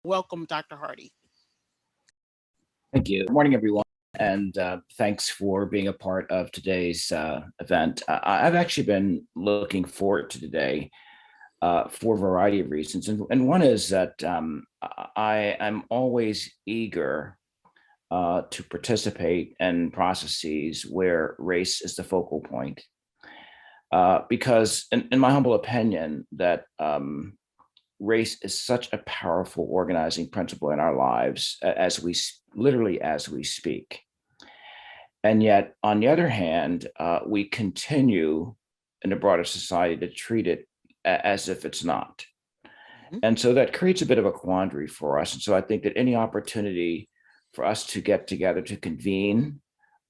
Welcome, Dr. Hardy. Thank you. Good morning, everyone, and thanks for being a part of today's event. I've actually been looking forward to today for a variety of reasons, and one is that I am always eager to participate in processes where race is the focal point, because, in my humble opinion, that race is such a powerful organizing principle in our lives as we literally as we speak. And yet, on the other hand, we continue in the broader society to treat it as if it's not. And so that creates a bit of a quandary for us. And so I think that any opportunity for us to get together to convene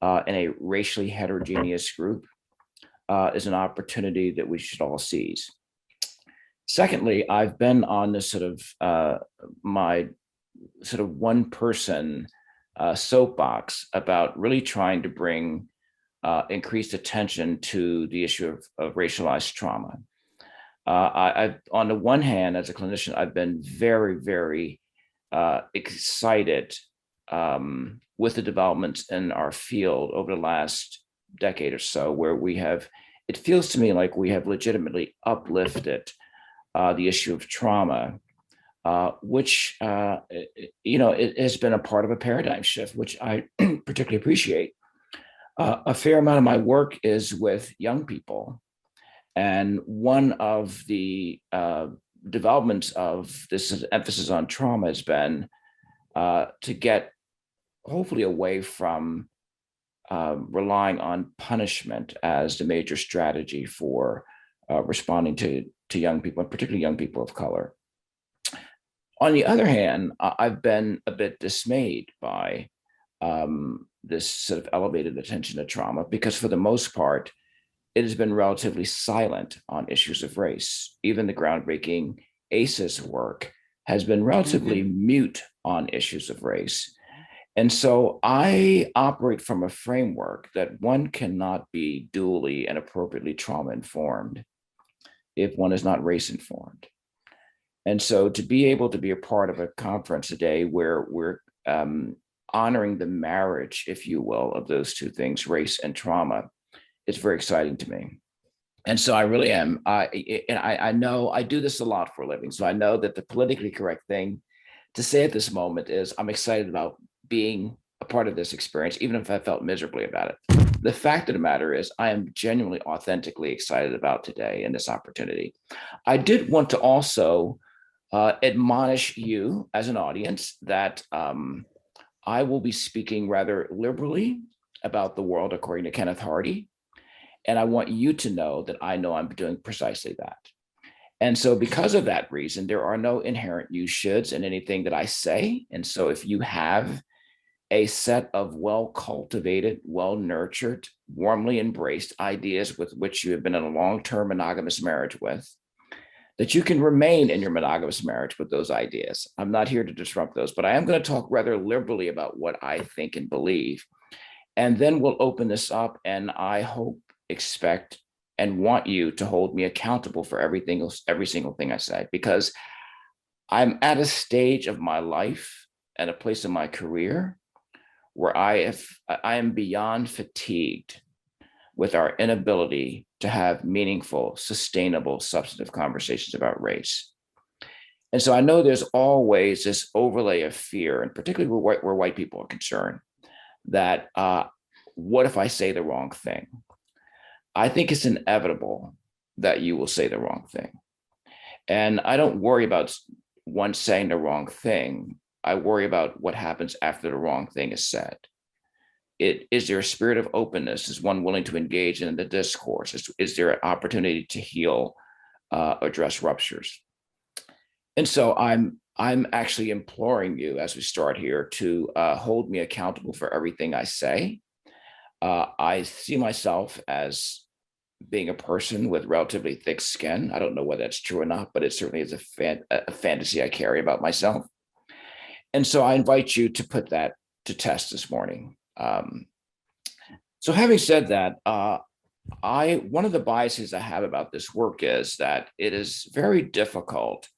in a racially heterogeneous group is an opportunity that we should all seize. Secondly, I've been on this sort of my sort of one person soapbox about really trying to bring increased attention to the issue of racialized trauma. I've, on the one hand, as a clinician, I've been very, very excited with the developments in our field over the last decade or so, where we have, it feels to me like we have legitimately uplifted the issue of trauma, which, it has been a part of a paradigm shift, which I particularly appreciate. A fair amount of my work is with young people. And one of the developments of this emphasis on trauma has been to get hopefully away from relying on punishment as the major strategy for responding to young people, and particularly young people of color. On the other hand, I've been a bit dismayed by this sort of elevated attention to trauma, because for the most part, it has been relatively silent on issues of race. Even the groundbreaking ACEs work has been relatively mute on issues of race. And so I operate from a framework that one cannot be duly and appropriately trauma informed if one is not race informed. And so to be able to be a part of a conference today where we're honoring the marriage, if you will, of those two things, race and trauma, it's very exciting to me. And so I really am. I know I do this a lot for a living. So I know that the politically correct thing to say at this moment is I'm excited about being a part of this experience, even if I felt miserably about it. The fact of the matter is I am genuinely, authentically excited about today and this opportunity. I did want to also admonish you as an audience that I will be speaking rather liberally about the world according to Kenneth Hardy. And I want you to know that I know I'm doing precisely that. And so because of that reason, there are no inherent you shoulds in anything that I say. And so if you have a set of well-cultivated, well-nurtured, warmly embraced ideas with which you have been in a long-term monogamous marriage with, that you can remain in your monogamous marriage with those ideas. I'm not here to disrupt those, but I am going to talk rather liberally about what I think and believe. And then we'll open this up, and I hope, expect, and want you to hold me accountable for every single thing I say, because I'm at a stage of my life and a place in my career where I am beyond fatigued with our inability to have meaningful, sustainable, substantive conversations about race. And so I know there's always this overlay of fear, and particularly where white people are concerned, that what if I say the wrong thing? I think it's inevitable that you will say the wrong thing. And I don't worry about one saying the wrong thing. I worry about what happens after the wrong thing is said. Is there a spirit of openness? Is one willing to engage in the discourse? Is there an opportunity to heal, address ruptures? And so I'm actually imploring you as we start here to hold me accountable for everything I say. I see myself as being a person with relatively thick skin. I don't know whether that's true or not, but it certainly is a fantasy I carry about myself. And so I invite you to put that to test this morning. So having said that, one of the biases I have about this work is that it is very difficult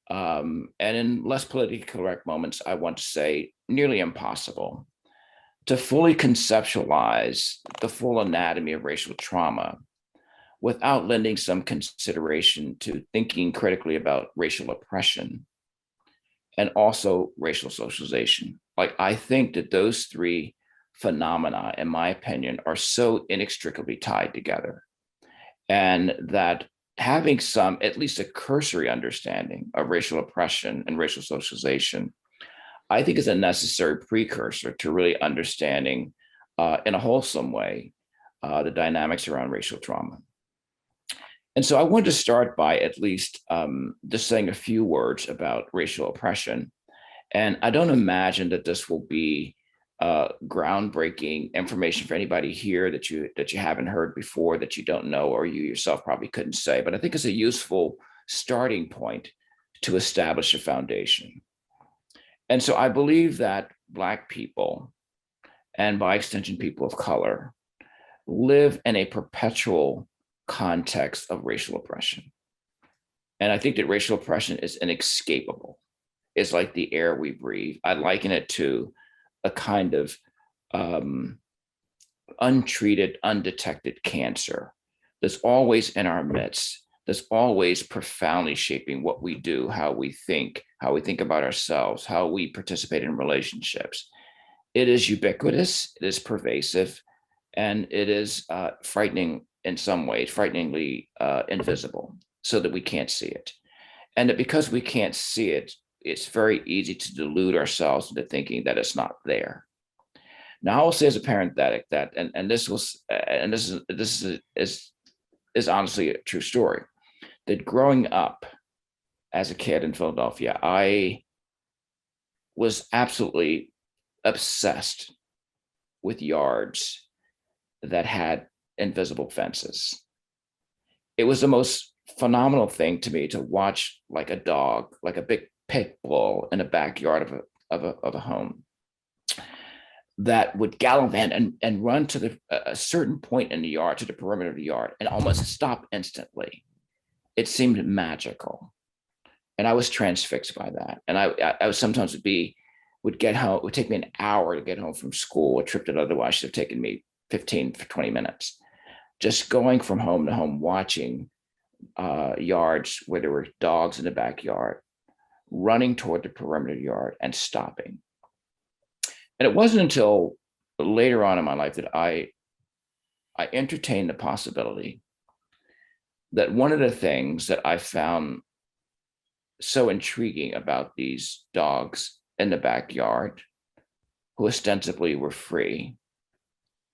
and in less politically correct moments, I want to say nearly impossible to fully conceptualize the full anatomy of racial trauma without lending some consideration to thinking critically about racial oppression and also racial socialization. Like, I think that those three phenomena, in my opinion, are so inextricably tied together, and that having some, at least a cursory understanding of racial oppression and racial socialization, I think is a necessary precursor to really understanding in a wholesome way the dynamics around racial trauma. And so I wanted to start by at least just saying a few words about racial oppression. And I don't imagine that this will be groundbreaking information for anybody here that you haven't heard before, that you don't know, or you yourself probably couldn't say. But I think it's a useful starting point to establish a foundation. And so I believe that Black people, and by extension, people of color, live in a perpetual context of racial oppression. And I think that racial oppression is inescapable. It's like the air we breathe. I liken it to a kind of um, untreated, undetected cancer that's always in our midst, that's always profoundly shaping what we do, how we think about ourselves, how we participate in relationships. It is ubiquitous, it is pervasive, and it is frightening in some ways, frighteningly invisible, so that we can't see it. And that because we can't see it, it's very easy to delude ourselves into thinking that it's not there. Now, I will say as a parenthetic that, and this was, and this is honestly a true story, that growing up as a kid in Philadelphia, I was absolutely obsessed with yards that had invisible fences. It was the most phenomenal thing to me to watch, like a dog, like a big pit bull in a backyard of a home, that would gallivant and run to a certain point in the yard, to the perimeter of the yard, and almost stop instantly. It seemed magical. And I was transfixed by that. And I was sometimes would get home, it would take me an hour to get home from school, a trip that otherwise should have taken me 15 to 20 minutes. Just going from home to home, watching yards where there were dogs in the backyard, running toward the perimeter yard and stopping. And it wasn't until later on in my life that I entertained the possibility that one of the things that I found so intriguing about these dogs in the backyard, who ostensibly were free,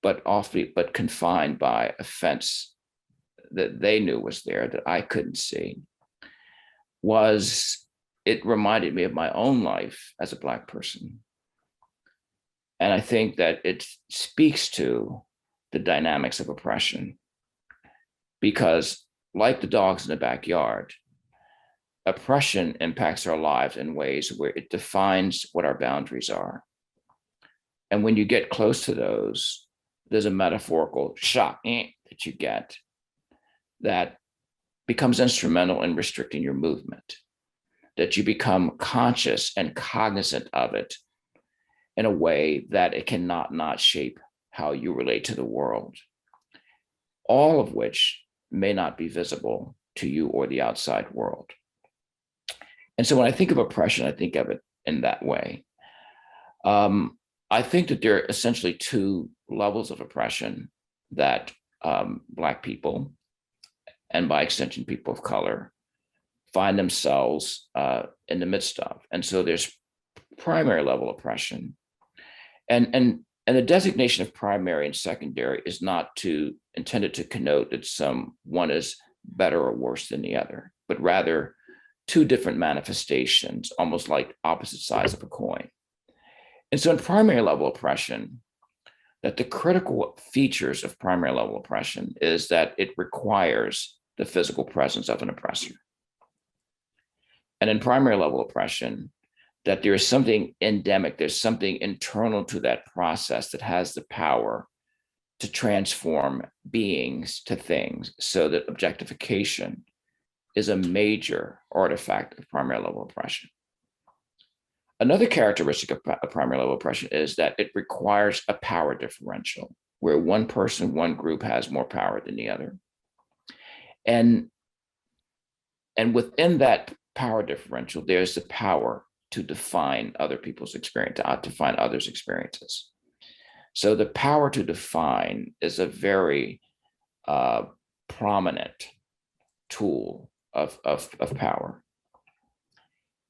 but confined by a fence that they knew was there that I couldn't see, was it reminded me of my own life as a Black person. And I think that it speaks to the dynamics of oppression, because like the dogs in the backyard, oppression impacts our lives in ways where it defines what our boundaries are. And when you get close to those, there's a metaphorical shock that you get that becomes instrumental in restricting your movement, that you become conscious and cognizant of it in a way that it cannot not shape how you relate to the world, all of which may not be visible to you or the outside world. And so when I think of oppression, I think of it in that way. I think that there are essentially two levels of oppression that Black people, and by extension, people of color, find themselves in the midst of. And so there's primary level oppression. And the designation of primary and secondary is not intended to connote that one is better or worse than the other, but rather two different manifestations, almost like opposite sides of a coin. And so in primary level oppression, that the critical features of primary level oppression is that it requires the physical presence of an oppressor. And in primary level oppression, that there is something endemic, there's something internal to that process that has the power to transform beings to things, so that objectification is a major artifact of primary level oppression. Another characteristic of primary level oppression is that it requires a power differential where one person, one group has more power than the other. And within that power differential, there's the power to define other people's experience, to define others' experiences. So the power to define is a very prominent tool of power.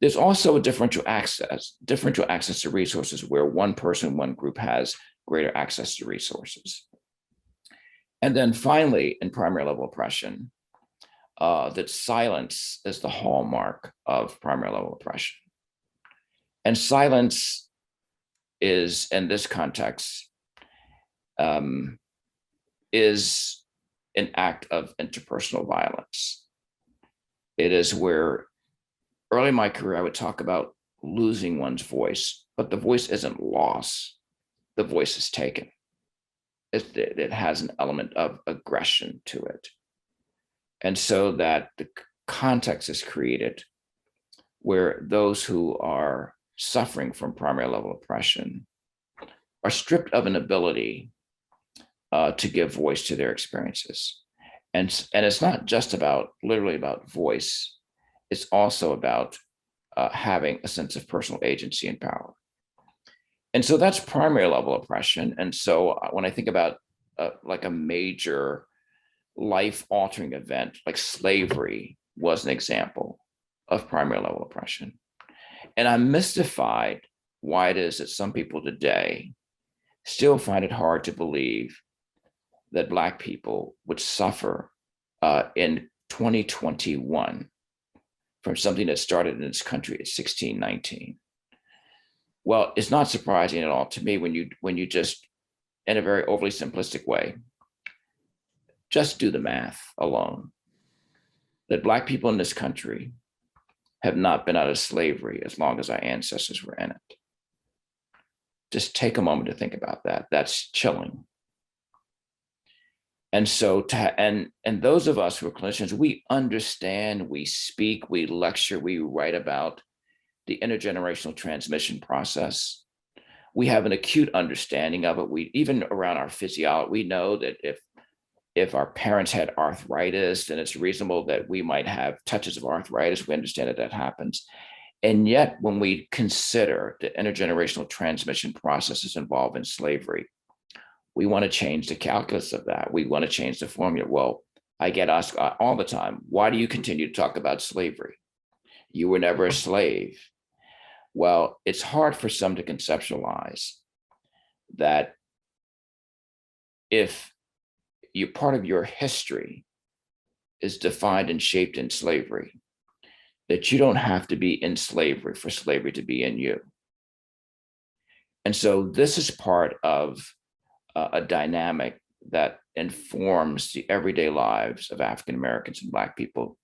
There's also a differential access to resources where one person, one group has greater access to resources. And then finally, in primary level oppression, that silence is the hallmark of primary level oppression. And silence is, in this context, is an act of interpersonal violence. It is where early in my career, I would talk about losing one's voice, but the voice isn't lost. The voice is taken. It has an element of aggression to it. And so that the context is created where those who are suffering from primary level oppression are stripped of an ability to give voice to their experiences. And it's not just literally about voice. It's also about having a sense of personal agency and power. And so that's primary level oppression. And so when I think about like a major life-altering event, like slavery was an example of primary level oppression. And I'm mystified why it is that some people today still find it hard to believe that Black people would suffer in 2021 from something that started in this country at 1619. Well, it's not surprising at all to me when you just, in a very overly simplistic way, just do the math alone, that Black people in this country have not been out of slavery as long as our ancestors were in it. Just take a moment to think about that. That's chilling. And so, and those of us who are clinicians, we understand, we speak, we lecture, we write about the intergenerational transmission process. We have an acute understanding of it. We, even around our physiology, we know that if our parents had arthritis, then it's reasonable that we might have touches of arthritis. We understand that happens. And yet, when we consider the intergenerational transmission processes involved in slavery, we want to change the calculus of that. We want to change the formula. Well, I get asked all the time, why do you continue to talk about slavery? You were never a slave. Well, it's hard for some to conceptualize that if part of your history is defined and shaped in slavery, that you don't have to be in slavery for slavery to be in you. And so this is part of a dynamic that informs the everyday lives of African Americans and Black people,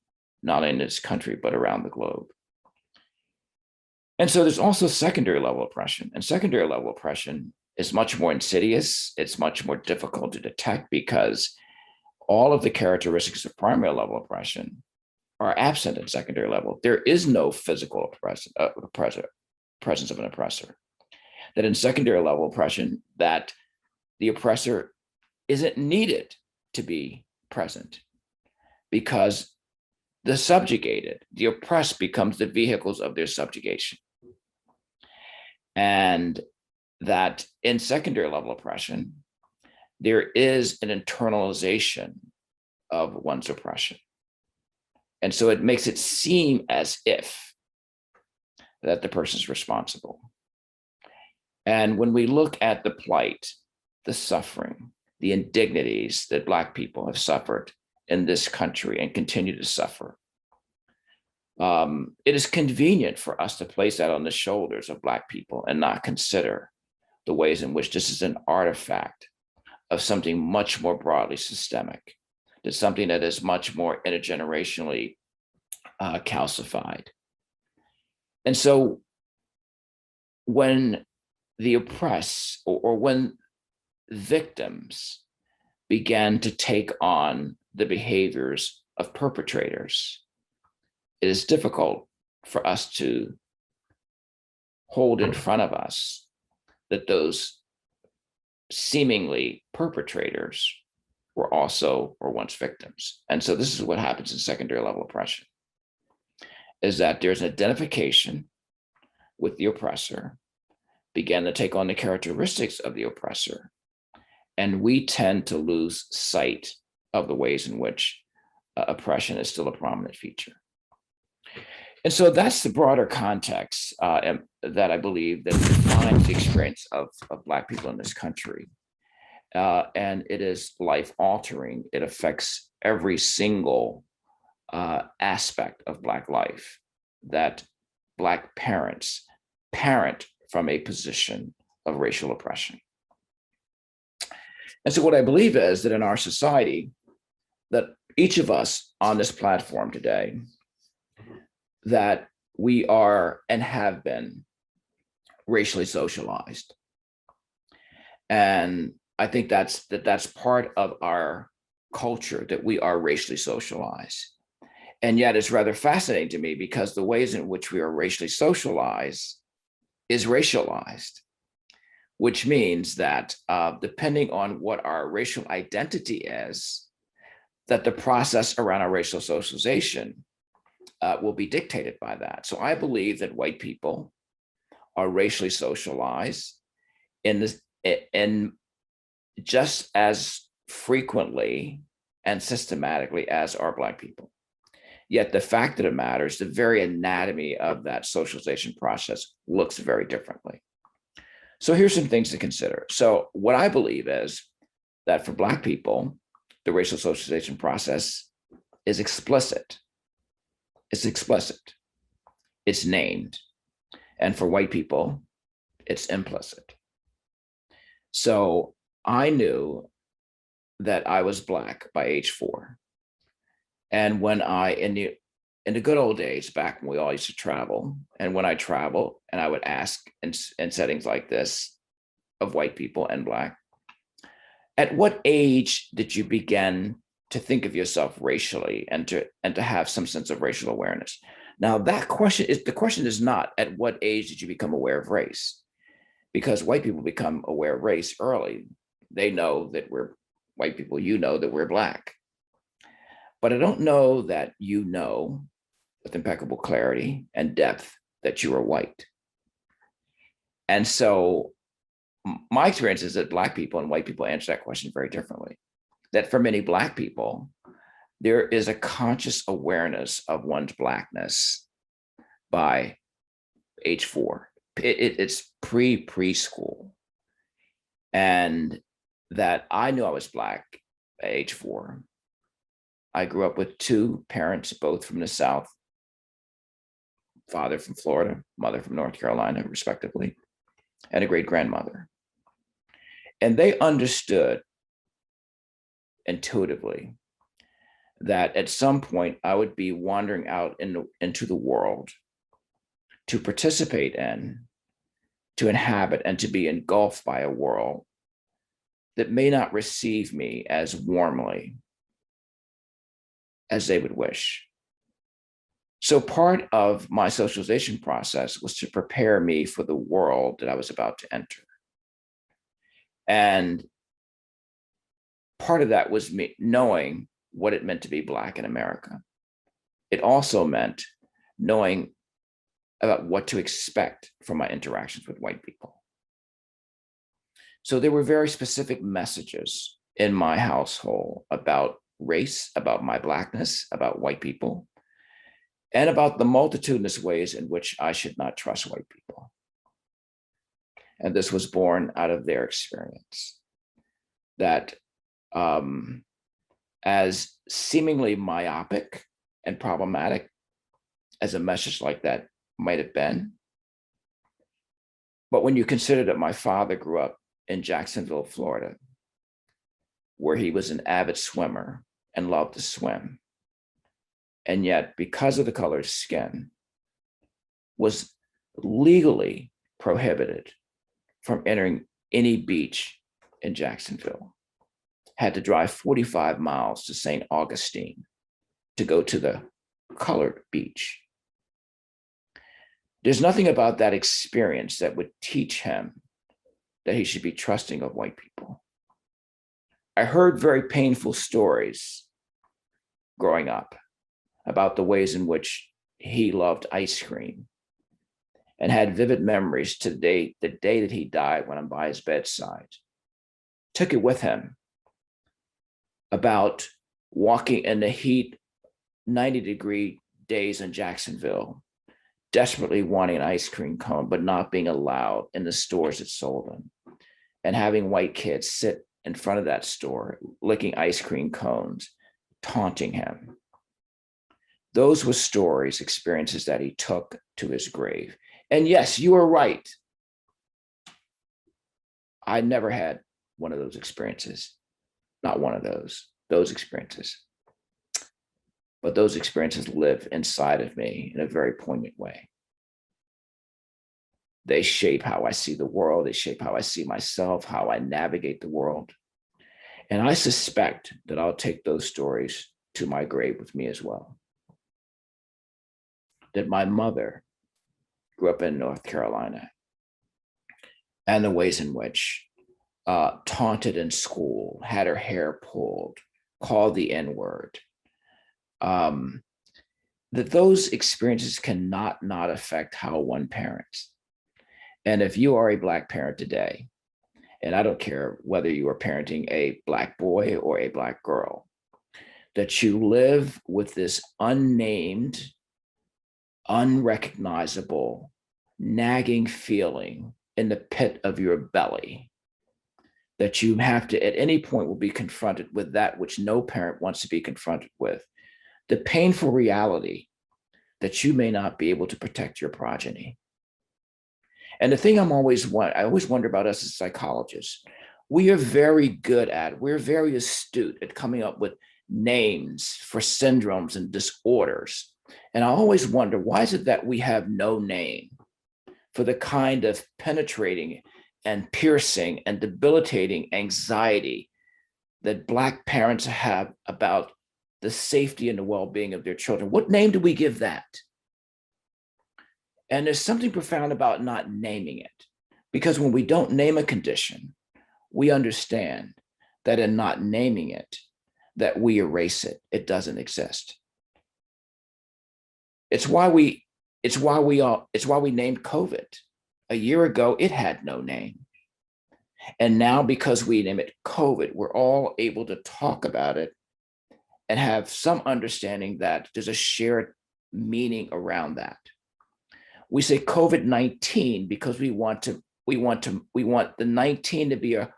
not only in this country, but around the globe. And so there's also secondary level oppression. And secondary level oppression is much more insidious. It's much more difficult to detect because all of the characteristics of primary level oppression are absent in secondary level. There is no physical presence of an oppressor. That in secondary level oppression, that the oppressor isn't needed to be present because the subjugated, the oppressed, becomes the vehicles of their subjugation. And that in secondary level oppression, there is an internalization of one's oppression. And so it makes it seem as if that the person is responsible. And when we look at the plight, the suffering, the indignities that Black people have suffered in this country and continue to suffer, it is convenient for us to place that on the shoulders of Black people and not consider the ways in which this is an artifact of something much more broadly systemic. It's something that is much more intergenerationally calcified. And so when the oppressed or when victims began to take on the behaviors of perpetrators, it is difficult for us to hold in front of us that those seemingly perpetrators were also or once victims. And so this is what happens in secondary level oppression, is that there's an identification with the oppressor, began to take on the characteristics of the oppressor, and we tend to lose sight of the ways in which oppression is still a prominent feature. And so that's the broader context that I believe that defines the experience of Black people in this country. And it is life altering. It affects every single aspect of Black life, that Black parents parent from a position of racial oppression. And so what I believe is that in our society, that each of us on this platform today, that we are and have been racially socialized. And I think that's part of our culture, that we are racially socialized. And yet it's rather fascinating to me because the ways in which we are racially socialized is racialized, which means that depending on what our racial identity is, that the process around our racial socialization will be dictated by that. So I believe that white people are racially socialized in just as frequently and systematically as are Black people. Yet the fact of the matter is the very anatomy of that socialization process looks very differently. So here's some things to consider. So what I believe is that for Black people, the racial socialization process is explicit. It's explicit. It's named. And for white people, it's implicit. So I knew that I was Black by age 4. And when in the good old days, back when we all used to travel, and when I travel and I would ask in settings like this of white people and Black, at what age did you begin to think of yourself racially and to have some sense of racial awareness? Now the question is not at what age did you become aware of race, because white people become aware of race early. They know that we're white people, you know that we're Black. But I don't know that you know with impeccable clarity and depth that you are white. And so my experience is that Black people and white people answer that question very differently. That for many Black people, there is a conscious awareness of one's Blackness by age 4. It's preschool. And that I knew I was Black at age 4. I grew up with 2 parents, both from the South, father from Florida, mother from North Carolina, respectively, and a great grandmother. And they understood intuitively that at some point I would be wandering out into the world to participate in, to inhabit, and to be engulfed by a world that may not receive me as warmly as they would wish. So part of my socialization process was to prepare me for the world that I was about to enter. And part of that was me knowing what it meant to be Black in America. It also meant knowing about what to expect from my interactions with white people. So there were very specific messages in my household about race, about my Blackness, about white people, and about the multitudinous ways in which I should not trust white people. And this was born out of their experience. That as seemingly myopic and problematic as a message like that might have been, but when you consider that my father grew up in Jacksonville, Florida, where he was an avid swimmer and loved to swim, and yet because of the color of skin, was legally prohibited from entering any beach in Jacksonville, had to drive 45 miles to St. Augustine to go to the colored beach. There's nothing about that experience that would teach him that he should be trusting of white people. I heard very painful stories growing up about the ways in which he loved ice cream and had vivid memories to the day that he died when I'm by his bedside. Took it with him about walking in the heat, 90-degree days in Jacksonville, desperately wanting an ice cream cone, but not being allowed in the stores that sold them, and having white kids sit in front of that store, licking ice cream cones, taunting him. Those were stories, experiences that he took to his grave. And yes, you are right. I never had one of those experiences, not one of those experiences. But those experiences live inside of me in a very poignant way. They shape how I see the world. They shape how I see myself, how I navigate the world. And I suspect that I'll take those stories to my grave with me as well. That my mother grew up in North Carolina, and the ways in which taunted in school, had her hair pulled, called the N-word, that those experiences cannot not affect how one parents. And if you are a Black parent today, and I don't care whether you are parenting a Black boy or a Black girl, that you live with this unnamed, unrecognizable, nagging feeling in the pit of your belly, that you have to, at any point, will be confronted with that which no parent wants to be confronted with, the painful reality that you may not be able to protect your progeny. And the thing I always wonder about us as psychologists, we are very good at, we're very astute at coming up with names for syndromes and disorders. And I always wonder, why is it that we have no name for the kind of penetrating and piercing and debilitating anxiety that Black parents have about the safety and the well-being of their children? What name do we give that? And there's something profound about not naming it, because when we don't name a condition, we understand that in not naming it, that we erase it. It doesn't exist. It's why we named COVID. A year ago, it had no name. And now, because we name it COVID, we're all able to talk about it and have some understanding that there's a shared meaning around that. We say COVID-19 because we want the 19 to be a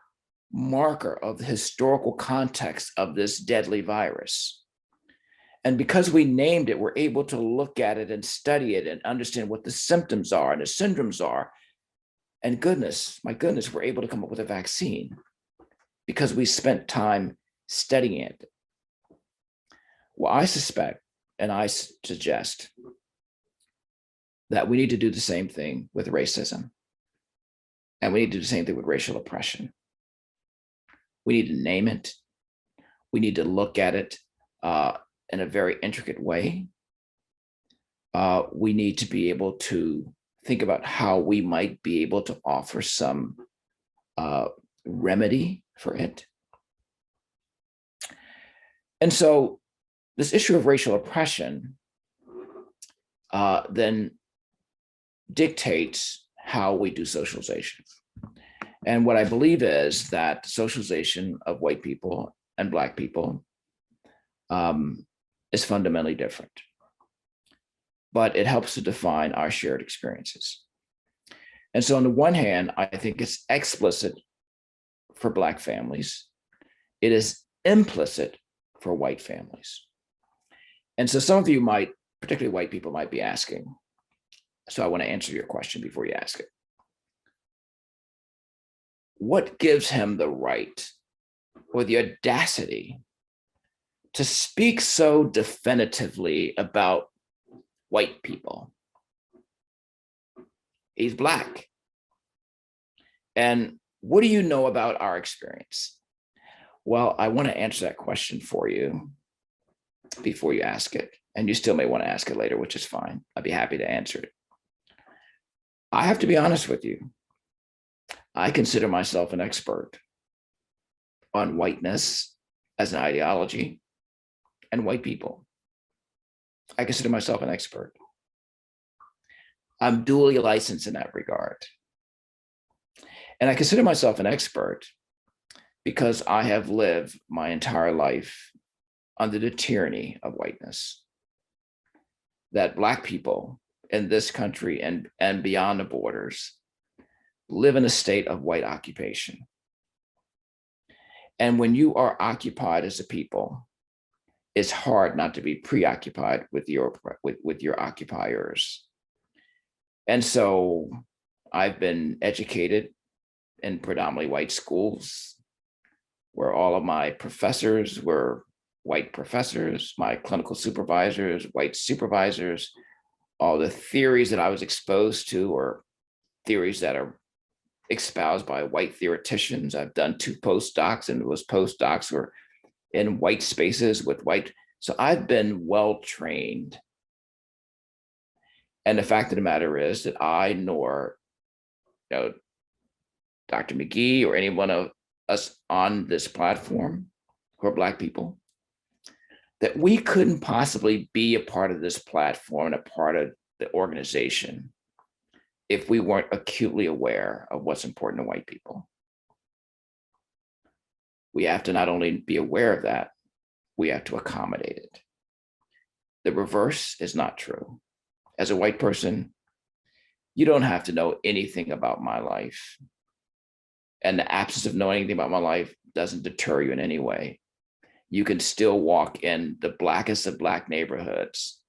marker of the historical context of this deadly virus. And because we named it, we're able to look at it and study it and understand what the symptoms are and the syndromes are. And my goodness, we're able to come up with a vaccine because we spent time studying it. Well, I suspect, and I suggest, that we need to do the same thing with racism. And we need to do the same thing with racial oppression. We need to name it. We need to look at it in a very intricate way. We need to be able to think about how we might be able to offer some remedy for it. And so this issue of racial oppression then dictates how we do socialization. And what I believe is that socialization of white people and Black people is fundamentally different, but it helps to define our shared experiences. And so on the one hand, I think it's explicit for Black families. It is implicit for white families. And so some of you might, particularly white people, might be asking, so I want to answer your question before you ask it. What gives him the right or the audacity to speak so definitively about white people? He's Black. And what do you know about our experience? Well, I want to answer that question for you before you ask it. and you still may want to ask it later, which is fine. I'd be happy to answer it. I have to be honest with you. I consider myself an expert on whiteness as an ideology and white people. I consider myself an expert. I'm duly licensed in that regard. And I consider myself an expert because I have lived my entire life under the tyranny of whiteness. That Black people in this country and beyond the borders live in a state of white occupation. And when you are occupied as a people, it's hard not to be preoccupied with your occupiers. And so I've been educated in predominantly white schools, where all of my professors were white professors, my clinical supervisors, white supervisors. All the theories that I was exposed to are theories that are espoused by white theoreticians. I've done 2 postdocs, and those postdocs were in white spaces with white. So I've been well trained. And the fact of the matter is that I nor Dr. McGee or any one of us on this platform who are Black people, that we couldn't possibly be a part of this platform and a part of the organization if we weren't acutely aware of what's important to white people. We have to not only be aware of that, we have to accommodate it. The reverse is not true. As a white person, you don't have to know anything about my life. And the absence of knowing anything about my life doesn't deter you in any way. You can still walk in the blackest of Black neighborhoods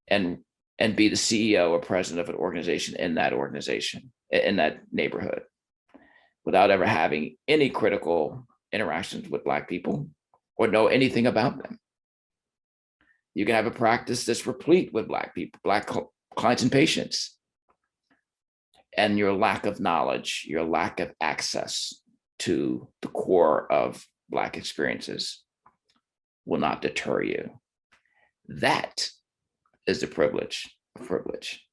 and be the CEO or president of an organization, in that neighborhood, without ever having any critical interactions with Black people or know anything about them. You can have a practice that's replete with Black people, Black clients and patients. And your lack of knowledge, your lack of access to the core of Black experiences will not deter you. That is the privilege of privilege.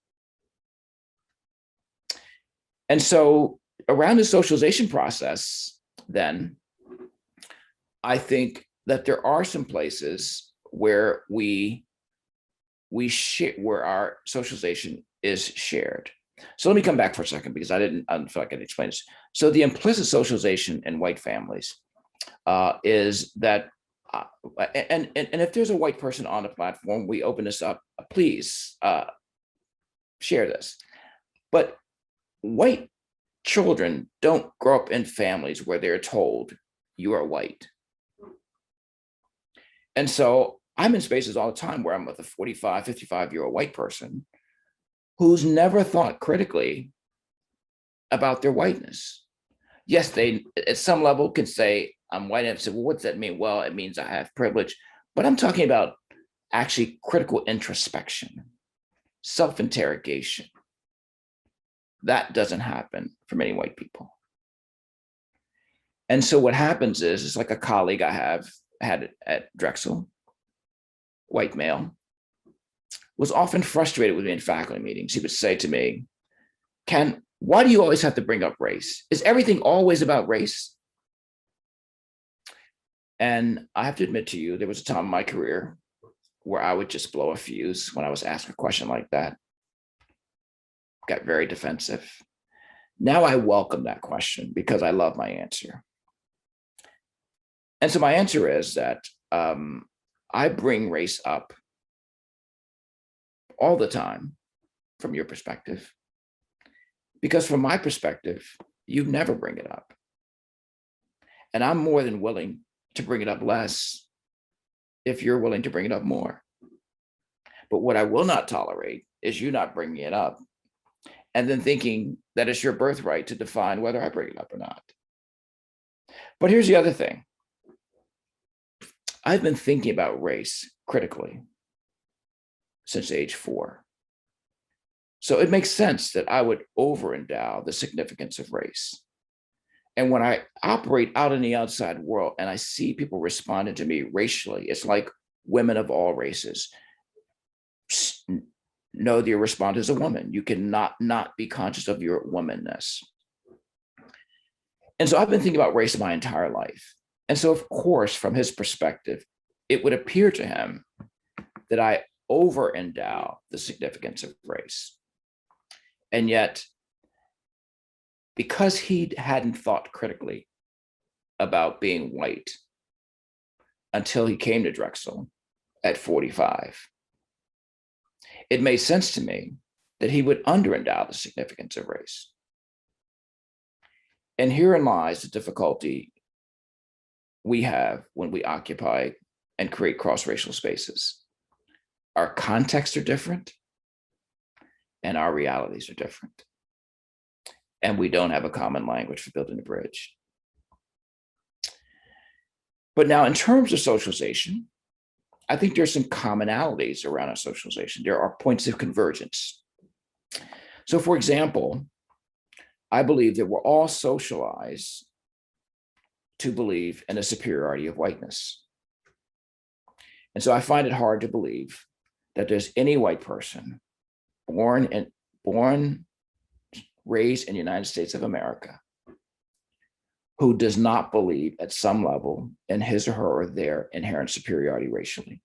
And so around the socialization process, then, I think that there are some places where where our socialization is shared. So let me come back for a second, because I don't feel like I can explain this. So the implicit socialization in white families is that, and if there's a white person on the platform, we open this up, please share this. But white children don't grow up in families where they're told you are white. And so I'm in spaces all the time where I'm with a 45, 55-year-old white person who's never thought critically about their whiteness. Yes, they at some level can say, I'm white, and say, well, what's that mean? Well, it means I have privilege. But I'm talking about actually critical introspection, self-interrogation. That doesn't happen for many white people. And so what happens is, it's like a colleague I had at Drexel, white male, was often frustrated with me in faculty meetings. He would say to me, Ken, why do you always have to bring up race? Is everything always about race? And I have to admit to you, there was a time in my career where I would just blow a fuse when I was asked a question like that. Got very defensive. Now I welcome that question because I love my answer. And so my answer is that I bring race up all the time from your perspective, because from my perspective, you never bring it up. And I'm more than willing to bring it up less if you're willing to bring it up more. But what I will not tolerate is you not bringing it up and then thinking that it's your birthright to define whether I bring it up or not. But here's the other thing. I've been thinking about race critically since age 4. So it makes sense that I would over-endow the significance of race. And when I operate out in the outside world and I see people responding to me racially, it's like women of all races. know that you're responding as a woman. You cannot not be conscious of your womanness. And so I've been thinking about race my entire life. And so, of course, from his perspective, it would appear to him that I over endow the significance of race. And yet, because he hadn't thought critically about being white until he came to Drexel at 45, it made sense to me that he would under endow the significance of race. And herein lies the difficulty we have when we occupy and create cross-racial spaces. Our contexts are different and our realities are different. And we don't have a common language for building a bridge. But now, in terms of socialization, I think there's some commonalities around our socialization. There are points of convergence. So, for example, I believe that we're all socialized to believe in a superiority of whiteness. And so I find it hard to believe that there's any white person born, raised in the United States of America who does not believe at some level in his or her or their inherent superiority racially.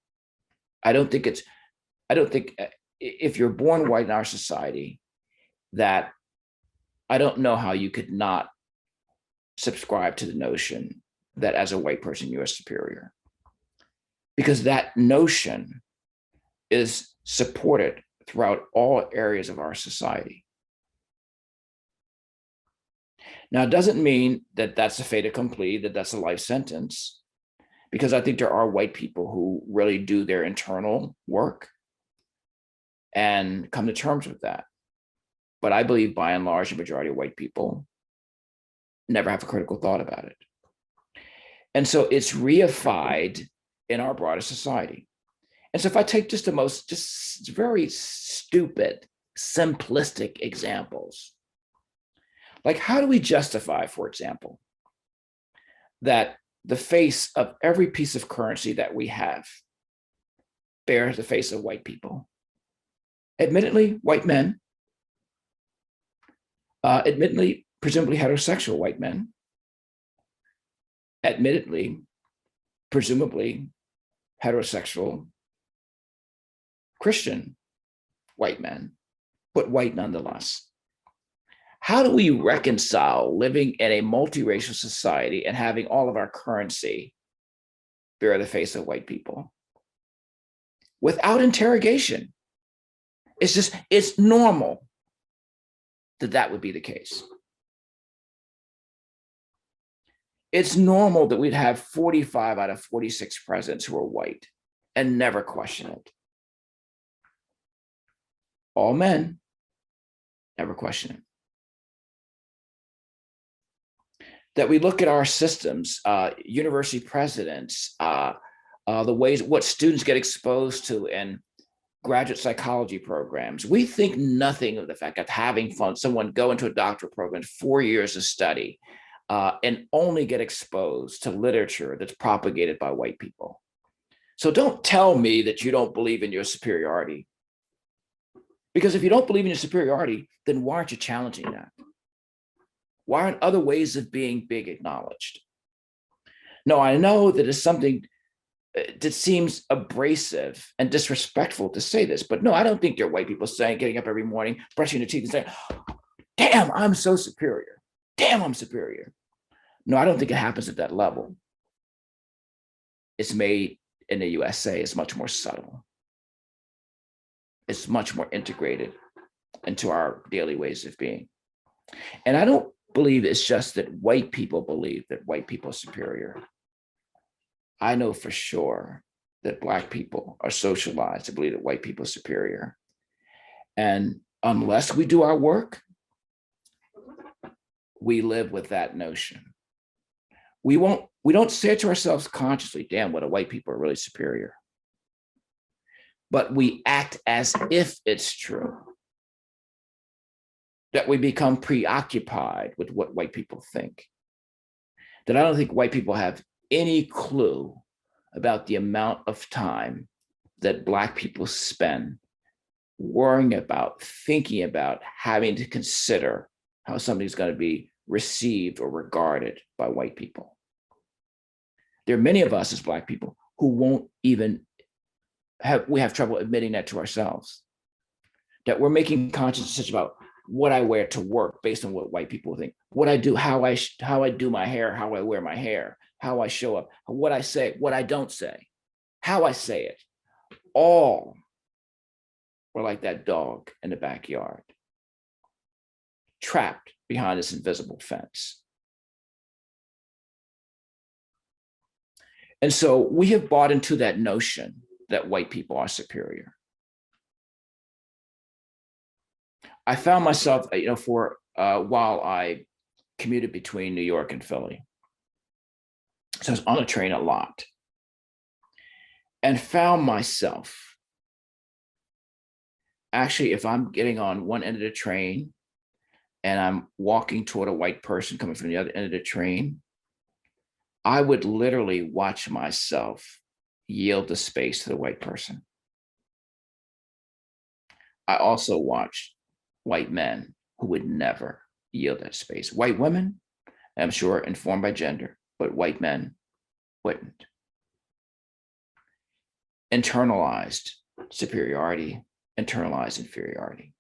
I don't think if you're born white in our society, that I don't know how you could not subscribe to the notion that as a white person, you are superior. Because that notion is supported throughout all areas of our society. Now, it doesn't mean that that's a fait accompli, that that's a life sentence, because I think there are white people who really do their internal work and come to terms with that. But I believe by and large, the majority of white people never have a critical thought about it. And so it's reified in our broader society. And so if I take just very stupid, simplistic examples, like how do we justify, for example, that the face of every piece of currency that we have bears the face of white people? Admittedly, white men, admittedly, presumably heterosexual white men, admittedly, presumably heterosexual Christian white men, but white nonetheless. How do we reconcile living in a multiracial society and having all of our currency bear the face of white people? Without interrogation. It's normal that would be the case. It's normal that we'd have 45 out of 46 presidents who are white and never question it. All men, never question it. That we look at our systems, university presidents, the ways what students get exposed to in graduate psychology programs. We think nothing of the fact of having someone go into a doctorate program, 4 years of study, and only get exposed to literature that's propagated by white people. So don't tell me that you don't believe in your superiority. Because if you don't believe in your superiority, then why aren't you challenging that? Why aren't other ways of being big acknowledged? No, I know that it's something that seems abrasive and disrespectful to say this, but no, I don't think there are white people getting up every morning, brushing their teeth and saying, damn, I'm so superior. Damn, I'm superior. No, I don't think it happens at that level. It's made in the USA, it's much more subtle. It's much more integrated into our daily ways of being. And I don't believe it's just that white people believe that white people are superior. I know for sure that Black people are socialized to believe that white people are superior. And unless we do our work, we live with that notion. We don't say to ourselves consciously, damn, what a white people are really superior. But we act as if it's true. That we become preoccupied with what white people think. That I don't think white people have any clue about the amount of time that Black people spend worrying about, thinking about, having to consider how somebody's going to be received or regarded by white people. There are many of us as Black people who won't even we have trouble admitting that to ourselves, that we're making conscious decisions about what I wear to work based on what white people think, what I do, how I do my hair, how I wear my hair, how I show up, what I say, what I don't say, how I say it. All were like that dog in the backyard, trapped behind this invisible fence. And so we have bought into that notion that white people are superior. I found myself, for while I commuted between New York and Philly, so I was on a train a lot, and found myself, actually, if I'm getting on one end of the train and I'm walking toward a white person coming from the other end of the train, I would literally watch myself yield the space to the white person. I also watched white men who would never yield that space. White women, I'm sure, informed by gender, but white men wouldn't. Internalized superiority, internalized inferiority.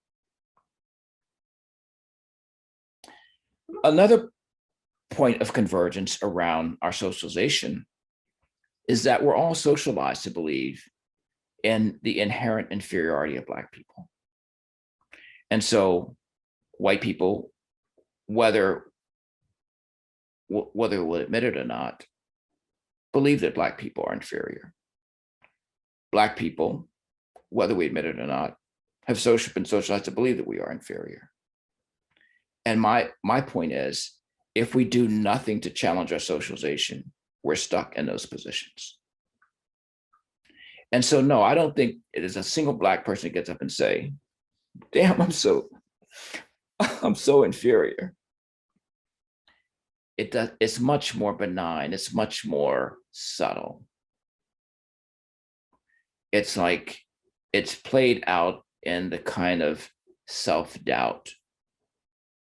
Another point of convergence around our socialization is that we're all socialized to believe in the inherent inferiority of Black people. And so white people, whether we'll admit it or not, believe that Black people are inferior. Black people, whether we admit it or not, have been socialized to believe that we are inferior. And my point is, if we do nothing to challenge our socialization, we're stuck in those positions. And so, no, I don't think it is a single Black person that gets up and say, damn, I'm so inferior. It's much more benign. It's much more subtle. It's like it's played out in the kind of self-doubt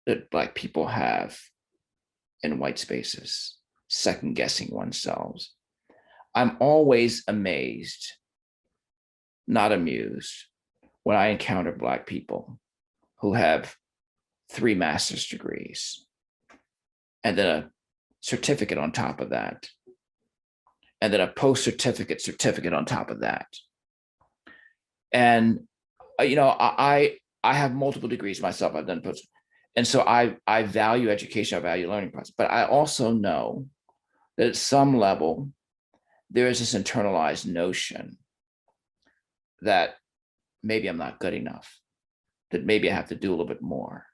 that Black people have in white spaces, second guessing oneself. I'm always amazed, not amused, when I encounter Black people who have 3 master's degrees and then a certificate on top of that, and then a post-certificate on top of that. And I have multiple degrees myself. I've done post, and so I value education. I value learning process, but I also know that at some level there is this internalized notion that maybe I'm not good enough, that maybe I have to do a little bit more.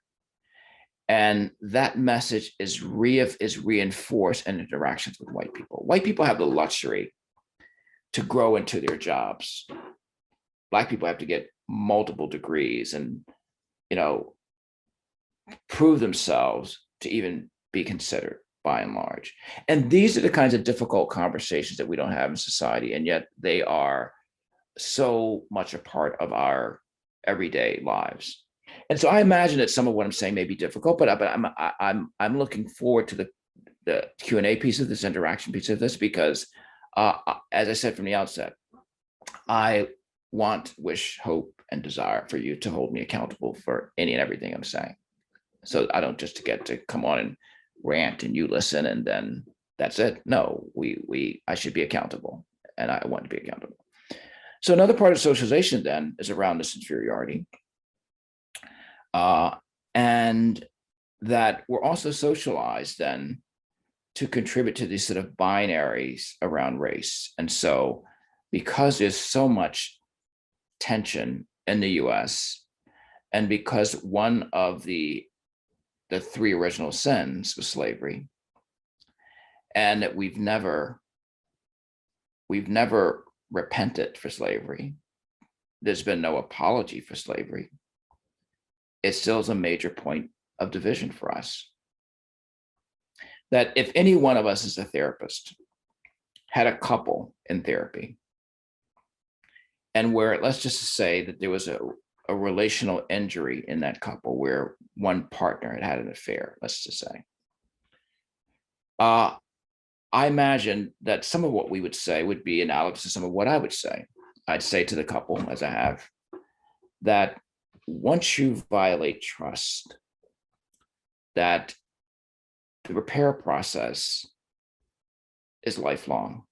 And that message is reinforced in interactions with white people. White people have the luxury to grow into their jobs. Black people have to get multiple degrees and, prove themselves to even be considered, by and large. And these are the kinds of difficult conversations that we don't have in society, and yet they are so much a part of our everyday lives. And so I imagine that some of what I'm saying may be difficult, but I'm looking forward to the Q&A piece of this, interaction piece of this, because as I said from the outset, I want, wish, hope, and desire for you to hold me accountable for any and everything I'm saying. So I don't just get to come on and rant and you listen and then that's it. No, I should be accountable, and I want to be accountable. So another part of socialization then is around this inferiority. And that we're also socialized then to contribute to these sort of binaries around race. And so because there's so much tension in the US, and because one of the 3 original sins was slavery, and that we've never repented for slavery, there's been no apology for slavery, it still is a major point of division for us. That if any one of us as a therapist had a couple in therapy, and where, let's just say that there was a relational injury in that couple where one partner had an affair, let's just say. I imagine that some of what we would say would be analogous to some of what I would say. I'd say to the couple, as I have, that once you violate trust, that the repair process is lifelong.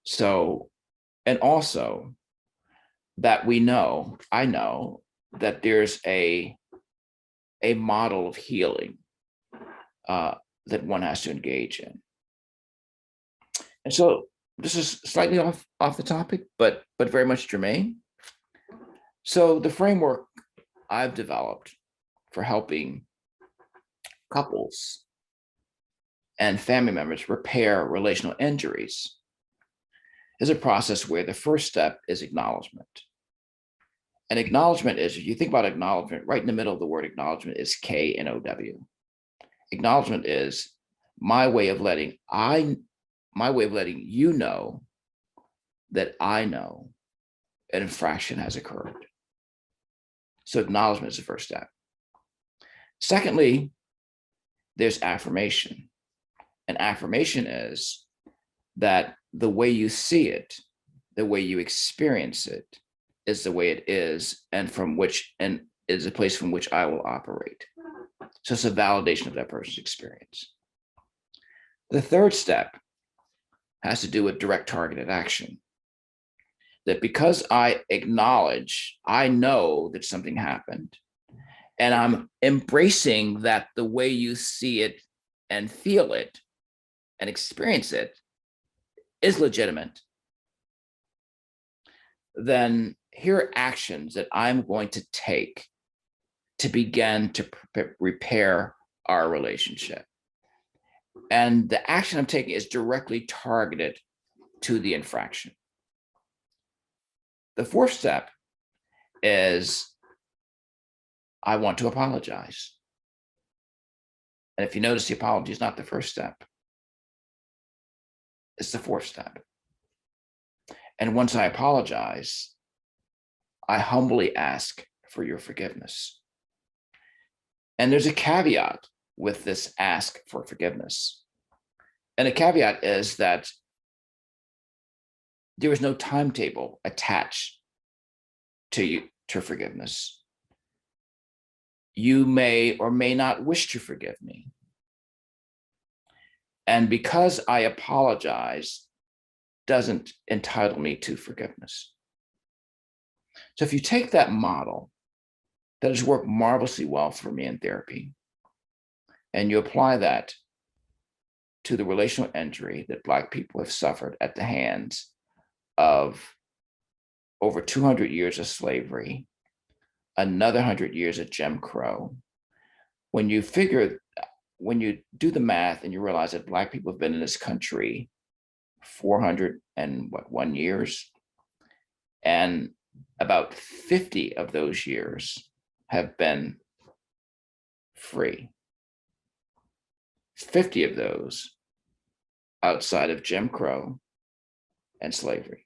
So, and also that I know that there's a model of healing that one has to engage in. And so this is slightly off the topic, but very much germane. So the framework I've developed for helping couples and family members repair relational injuries is a process where the first step is acknowledgement. And acknowledgement is, if you think about acknowledgement, right in the middle of the word acknowledgement is KNOW. Acknowledgement is my way of letting you know that I know an infraction has occurred. So acknowledgement is the first step. Secondly, there's affirmation. And affirmation is that the way you see it, the way you experience it, is the way it is, and is a place from which I will operate. So it's a validation of that person's experience. The third step has to do with direct targeted action. That because I acknowledge, I know that something happened, and I'm embracing that the way you see it and feel it and experience it is legitimate, then here are actions that I'm going to take to begin to repair our relationship. And the action I'm taking is directly targeted to the infraction. The fourth step is I want to apologize. And if you notice, the apology is not the first step. It's the fourth step. And once I apologize, I humbly ask for your forgiveness. And there's a caveat with this ask for forgiveness. And the caveat is that there is no timetable attached to forgiveness. You may or may not wish to forgive me. And because I apologize doesn't entitle me to forgiveness. So if you take that model that has worked marvelously well for me in therapy, and you apply that to the relational injury that Black people have suffered at the hands of over 200 years of slavery, another 100 years of Jim Crow, when you do the math and you realize that Black people have been in this country 401 years, and about 50 of those years have been free. 50 of those outside of Jim Crow and slavery.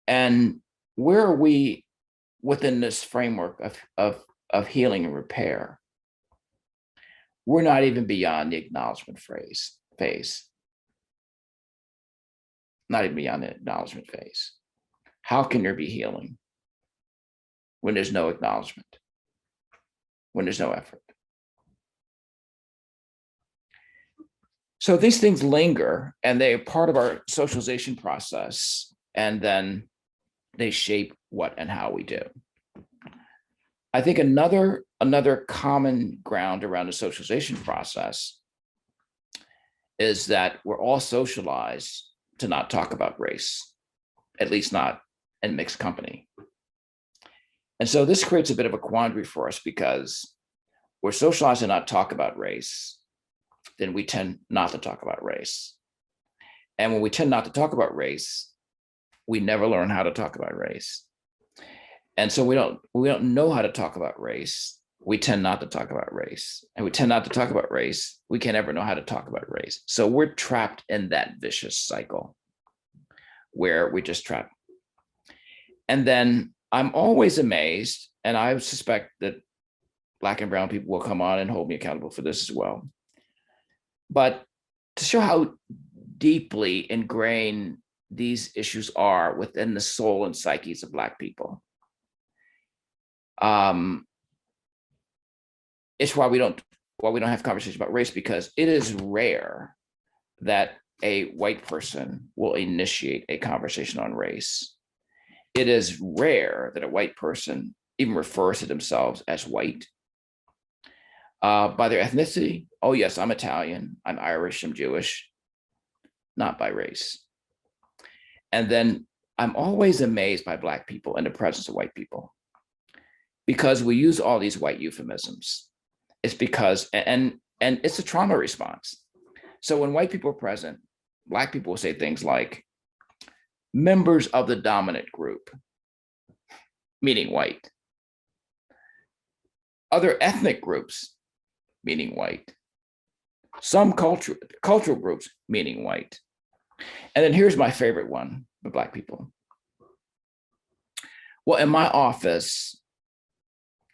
And where are we within this framework of healing and repair? We're not even beyond the acknowledgement phase. Not even beyond the acknowledgement phase. How can there be healing when there's no acknowledgement, when there's no effort? So these things linger, and they're part of our socialization process, and then they shape what and how we do. I think another common ground around the socialization process is that we're all socialized to not talk about race, at least not in mixed company. And so this creates a bit of a quandary for us, because we're socialized to not talk about race, then we tend not to talk about race. And when we tend not to talk about race, we never learn how to talk about race. And so we don't know how to talk about race. We tend not to talk about race. And we tend not to talk about race. We can't ever know how to talk about race. So we're trapped in that vicious cycle where we just trap. And then I'm always amazed, and I suspect that Black and brown people will come on and hold me accountable for this as well. But to show how deeply ingrained these issues are within the soul and psyches of Black people, it's why we don't have conversations about race, because it is rare that a white person will initiate a conversation on race. It is rare that a white person even refers to themselves as white. By their ethnicity, oh yes, I'm Italian, I'm Irish, I'm Jewish, not by race. And then I'm always amazed by Black people in the presence of white people, because we use all these white euphemisms. It's because, and it's a trauma response. So when white people are present, Black people will say things like members of the dominant group, meaning white. Other ethnic groups, meaning white. Some cultural groups, meaning white. And then here's my favorite one with Black people. Well, in my office,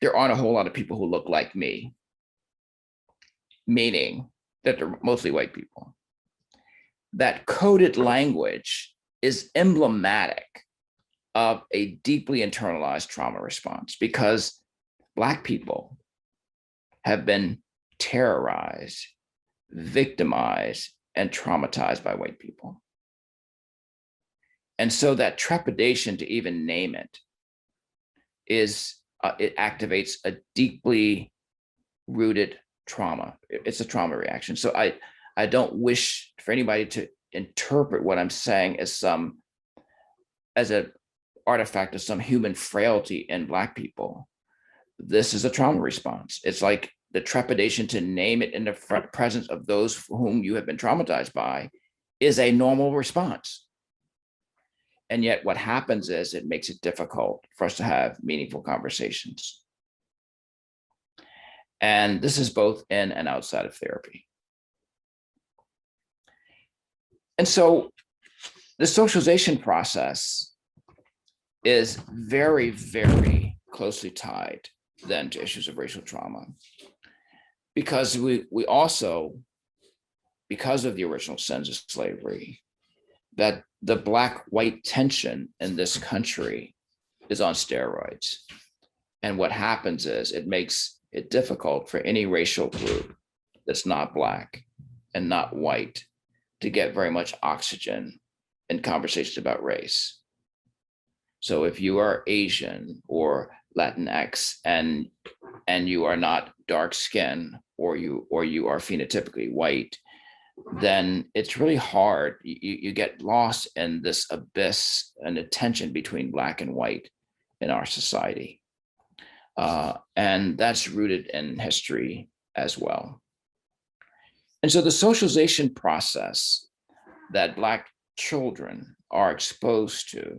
there aren't a whole lot of people who look like me, meaning that they're mostly white people. That coded language is emblematic of a deeply internalized trauma response, because Black people have been terrorized, victimized, and traumatized by white people. And so that trepidation to even name it is, it activates a deeply rooted trauma. It's a trauma reaction. So I don't wish for anybody to interpret what I'm saying as an artifact of some human frailty in Black people. This is a trauma response. It's like the trepidation to name it in the presence of those for whom you have been traumatized by is a normal response. And yet what happens is it makes it difficult for us to have meaningful conversations. And this is both in and outside of therapy. And so the socialization process is very, very closely tied then to issues of racial trauma, because we also, because of the original sins of slavery, that the Black-white tension in this country is on steroids. And what happens is it makes it difficult for any racial group that's not Black and not white to get very much oxygen in conversations about race. So if you are Asian or Latinx and you are not dark skinned, or you are phenotypically white, then it's really hard. You get lost in this abyss and the tension between Black and white in our society. And that's rooted in history as well. And so the socialization process that Black children are exposed to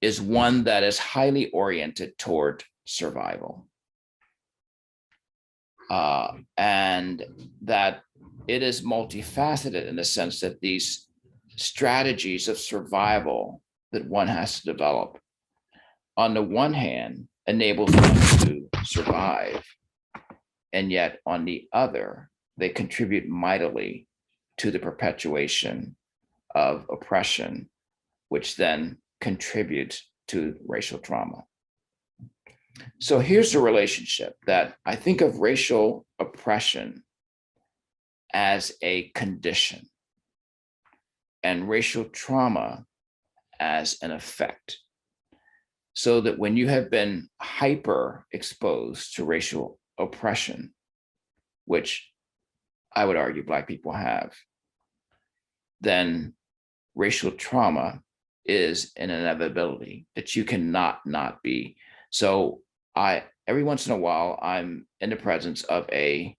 is one that is highly oriented toward survival. And that it is multifaceted in the sense that these strategies of survival that one has to develop, on the one hand, enables them to survive, and yet on the other, they contribute mightily to the perpetuation of oppression, which then contributes to racial trauma. So here's the relationship that I think of racial oppression as a condition and racial trauma as an effect. So that when you have been hyper exposed to racial oppression, which I would argue Black people have, then racial trauma is an inevitability that you cannot not be. So every once in a while, I'm in the presence of a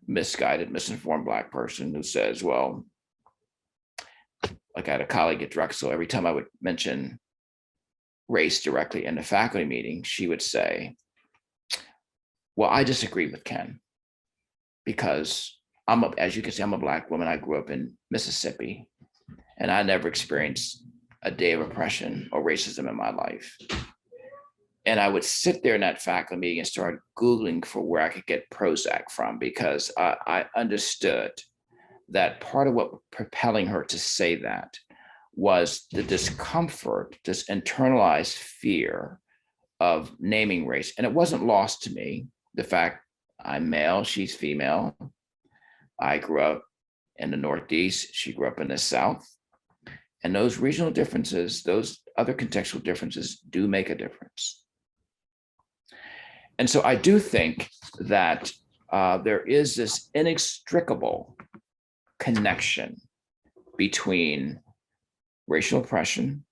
misguided, misinformed Black person who says, well, like I had a colleague at Drexel, every time I would mention race directly in the faculty meeting, she would say, well, I disagree with Ken, because as you can see, I'm a Black woman. I grew up in Mississippi, and I never experienced a day of oppression or racism in my life. And I would sit there in that faculty meeting and start Googling for where I could get Prozac from, because I understood that part of what was propelling her to say that was the discomfort, this internalized fear of naming race. And it wasn't lost to me, the fact I'm male, she's female. I grew up in the Northeast, she grew up in the South. And those regional differences, those other contextual differences do make a difference. And so I do think that there is this inextricable connection between racial oppression,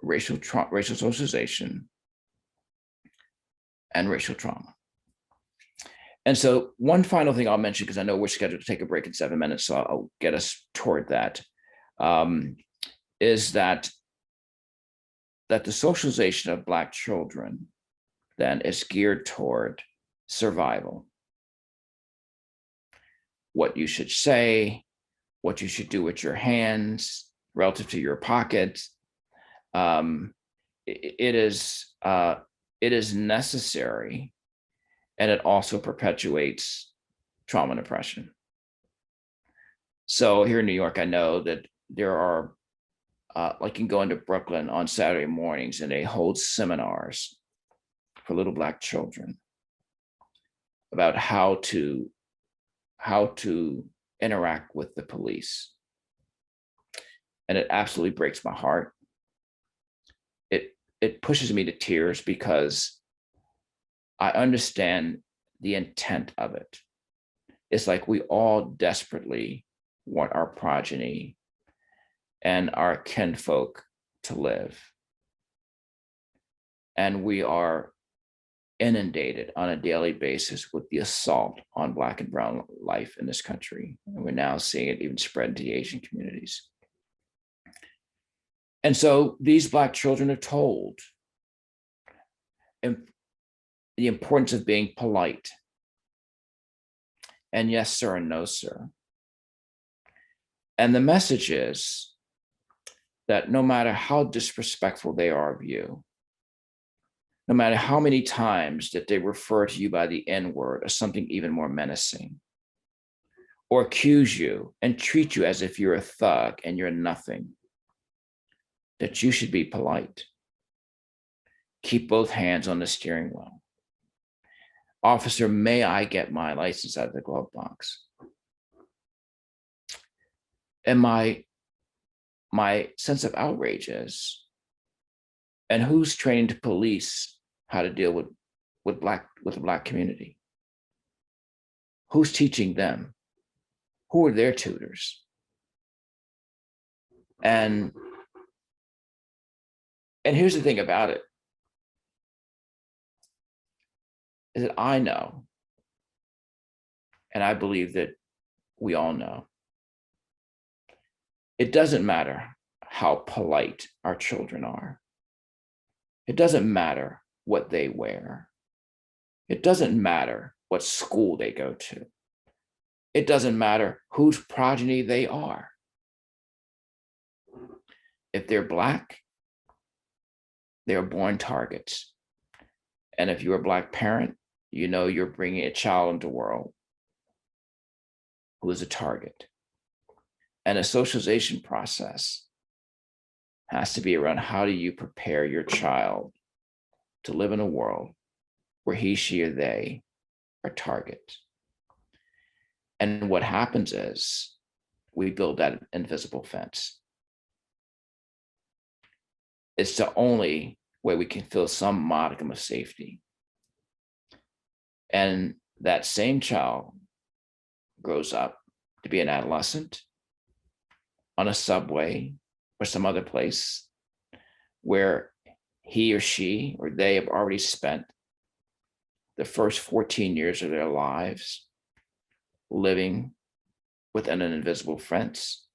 racial socialization, and racial trauma. And so one final thing I'll mention, because I know we're scheduled to take a break in 7 minutes, so I'll get us toward that, is that the socialization of Black children then is geared toward survival. What you should say, what you should do with your hands relative to your pockets. It is necessary, and it also perpetuates trauma and oppression. So here in New York, I know that there are, like you can go into Brooklyn on Saturday mornings and they hold seminars for little Black children about how to interact with the police. And it absolutely breaks my heart. It pushes me to tears, because I understand the intent of it. It's like we all desperately want our progeny and our kinfolk to live. And we are inundated on a daily basis with the assault on Black and brown life in this country. And we're now seeing it even spread into the Asian communities. And so these Black children are told the importance of being polite. And yes, sir, and no, sir. And the message is that no matter how disrespectful they are of you, no matter how many times that they refer to you by the N-word or something even more menacing, or accuse you and treat you as if you're a thug and you're nothing, that you should be polite. Keep both hands on the steering wheel. Officer, may I get my license out of the glove box? And my sense of outrage is, and who's trained to police how to deal with the Black community? Who's teaching them? Who are their tutors? And here's the thing about it, is that I know, and I believe that we all know, it doesn't matter how polite our children are. It doesn't matter what they wear. It doesn't matter what school they go to. It doesn't matter whose progeny they are. If they're Black, they're born targets. And if you're a Black parent, you know you're bringing a child into the world who is a target. And a socialization process has to be around, how do you prepare your child to live in a world where he, she, or they are targets. And what happens is we build that invisible fence. It's the only way we can feel some modicum of safety. And that same child grows up to be an adolescent on a subway or some other place where he or she or they have already spent the first 14 years of their lives living within an invisible fence.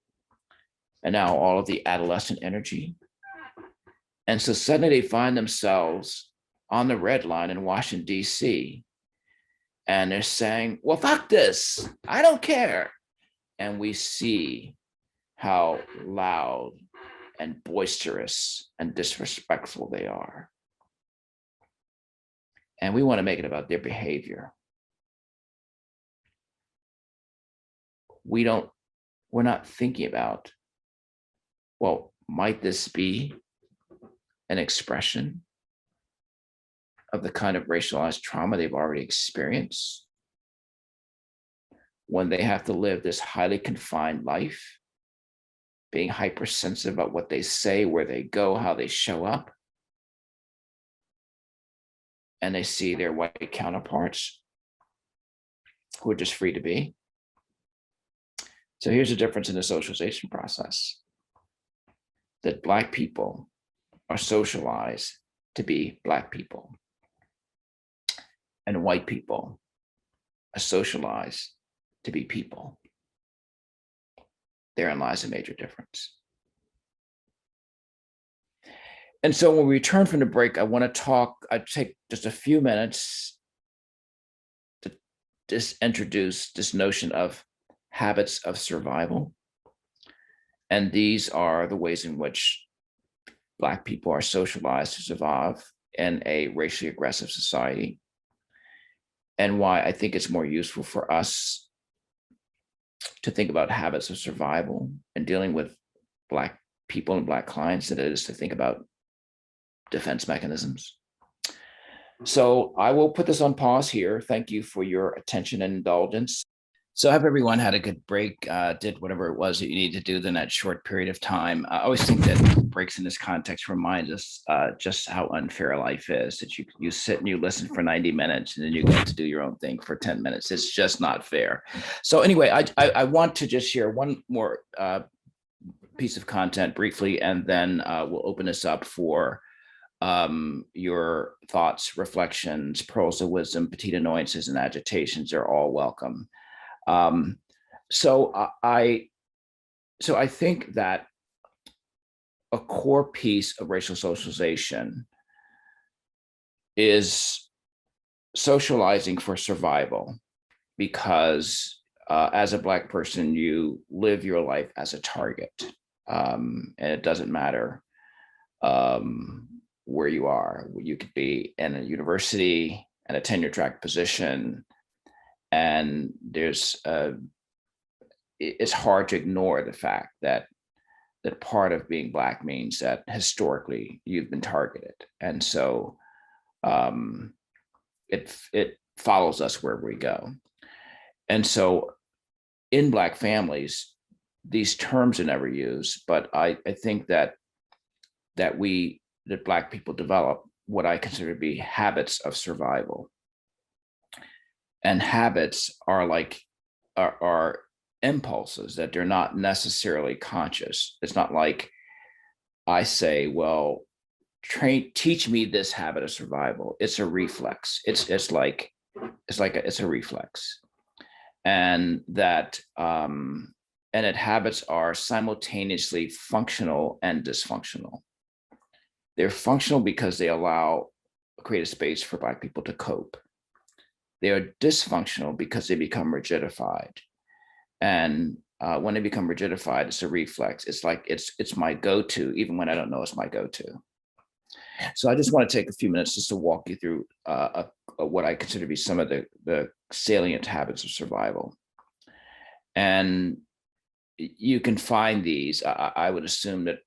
And now all of the adolescent energy. And so suddenly they find themselves on the red line in Washington, D.C. And they're saying, well, fuck this, I don't care. And we see how loud and boisterous and disrespectful they are. And we want to make it about their behavior. We're not thinking about, well, might this be an expression of the kind of racialized trauma they've already experienced when they have to live this highly confined life, being hypersensitive about what they say, where they go, how they show up, and they see their white counterparts who are just free to be. So here's the difference in the socialization process, that Black people are socialized to be Black people, and white people are socialized to be people. Therein lies a major difference. And so when we return from the break, I take just a few minutes to just introduce this notion of habits of survival. And these are the ways in which Black people are socialized to survive in a racially aggressive society, and why I think it's more useful for us to think about habits of survival and dealing with Black people and Black clients than it is to think about defense mechanisms. So I will put this on pause here. Thank you for your attention and indulgence. So I hope everyone had a good break, did whatever it was that you need to do in that short period of time. I always think that breaks in this context remind us just how unfair life is, that you sit and you listen for 90 minutes and then you get to do your own thing for 10 minutes. It's just not fair. So anyway, I want to just share one more piece of content briefly, and then we'll open this up for your thoughts, reflections, pearls of wisdom, petite annoyances, and agitations are all welcome. So I think that a core piece of racial socialization is socializing for survival, because as a Black person, you live your life as a target, and it doesn't matter where you are. You could be in a university and a tenure track position, and it's hard to ignore the fact that part of being Black means that historically you've been targeted, and so it follows us wherever we go. And so in Black families, these terms are never used, but I think that Black people develop what I consider to be habits of survival. And habits are impulses that they're not necessarily conscious. It's not like I say, well, teach me this habit of survival. It's a reflex. It's a reflex. And that habits are simultaneously functional and dysfunctional. They're functional because they create a space for Black people to cope. They are dysfunctional because they become rigidified. And when they become rigidified, it's a reflex. It's like it's my go-to, even when I don't know it's my go-to. So I just want to take a few minutes just to walk you through what I consider to be some of the salient habits of survival. And you can find these. I would assume that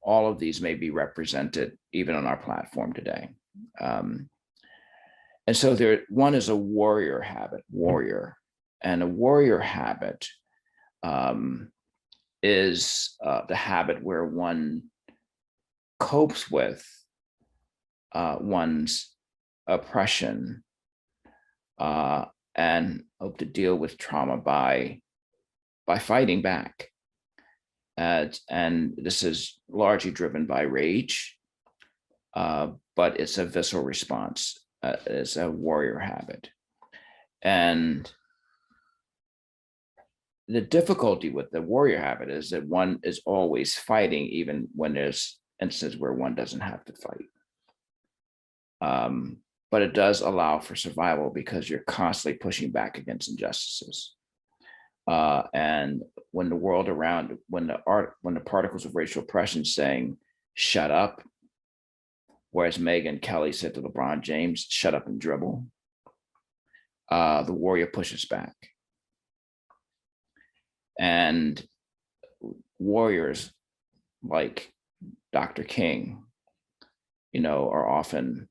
all of these may be represented even on our platform today. And so one is a warrior habit, and a warrior habit is the habit where one copes with one's oppression and hope to deal with trauma by fighting back. And this is largely driven by rage, but it's a visceral response. It's a warrior habit. And the difficulty with the warrior habit is that one is always fighting, even when there's instances where one doesn't have to fight. But it does allow for survival because you're constantly pushing back against injustices. And when the world around, when the particles of racial oppression saying, shut up, whereas Megyn Kelly said to LeBron James, shut up and dribble, the warrior pushes back. And warriors like Dr. King, are often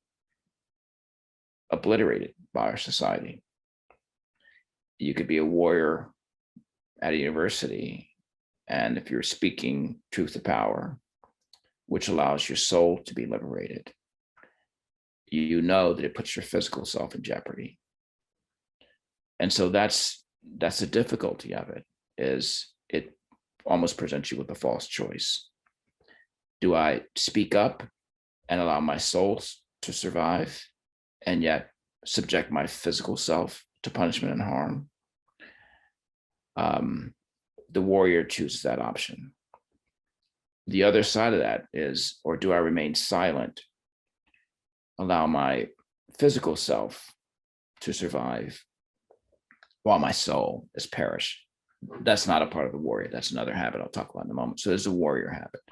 obliterated by our society. You could be a warrior at a university, and if you're speaking truth to power, which allows your soul to be liberated, you know that it puts your physical self in jeopardy. And so that's the difficulty of it, is it almost presents you with a false choice. Do I speak up and allow my soul to survive and yet subject my physical self to punishment and harm? The warrior chooses that option. The other side of that is, or do I remain silent, allow my physical self to survive while my soul is perished? That's not a part of the warrior. That's another habit I'll talk about in a moment. So there's a warrior habit.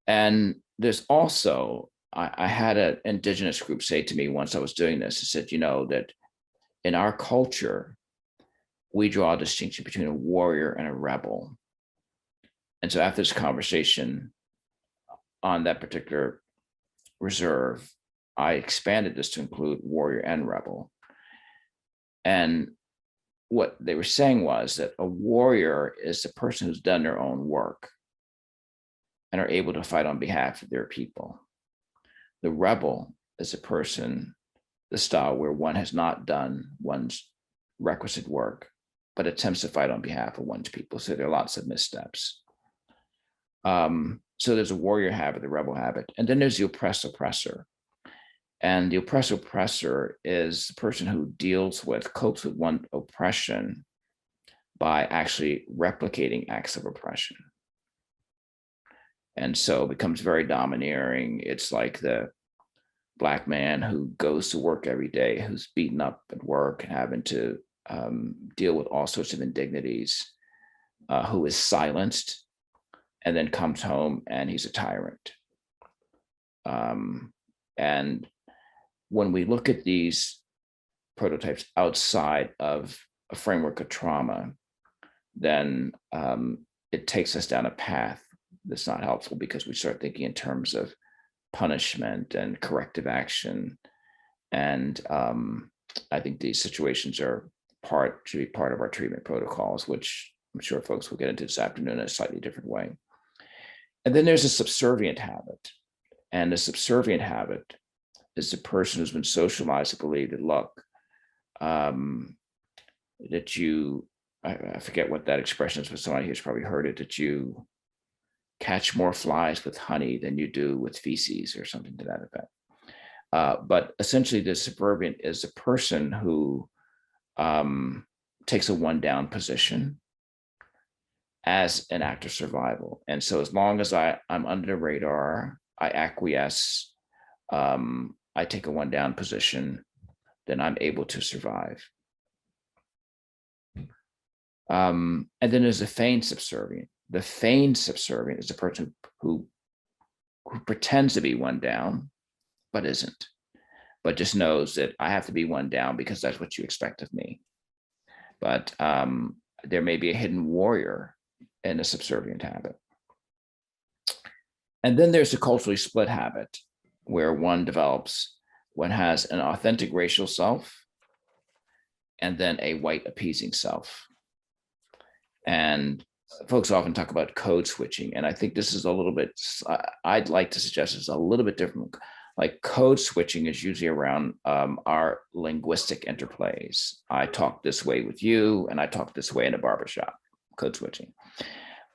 And there's also, I had an indigenous group say to me once I was doing this, it said, that in our culture, we draw a distinction between a warrior and a rebel. And so after this conversation on that particular reserve, I expanded this to include warrior and rebel. And what they were saying was that a warrior is the person who's done their own work and are able to fight on behalf of their people. The rebel is a person, the style where one has not done one's requisite work, but attempts to fight on behalf of one's people. So there are lots of missteps. So there's a warrior habit, the rebel habit, and then there's the oppressor. And the oppressor is the person who copes with one oppression by actually replicating acts of oppression. And so it becomes very domineering. It's like the Black man who goes to work every day, who's beaten up at work and having to deal with all sorts of indignities, who is silenced and then comes home and he's a tyrant. And when we look at these prototypes outside of a framework of trauma, then it takes us down a path that's not helpful, because we start thinking in terms of punishment and corrective action. And I think these situations should be part of our treatment protocols, which I'm sure folks will get into this afternoon in a slightly different way. And then there's a subservient habit. And the subservient habit is the person who's been socialized to believe that, look, that you, I forget what that expression is, but somebody who's probably heard it, that you catch more flies with honey than you do with feces, or something to that effect. But essentially, the subservient is a person who takes a one-down position as an act of survival. And so as long as I'm under the radar, I acquiesce, I take a one-down position, then I'm able to survive. And then there's a feigned subservient. The feigned subservient is a person who pretends to be one down, but isn't, but just knows that I have to be one down because that's what you expect of me. But there may be a hidden warrior in a subservient habit. And then there's a culturally split habit, where one has an authentic racial self and then a white appeasing self. And folks often talk about code switching. And I think this is a little bit, I'd like to suggest it's a little bit different. Like, code switching is usually around our linguistic interplays. I talk this way with you, and I talk this way in a barbershop, code switching.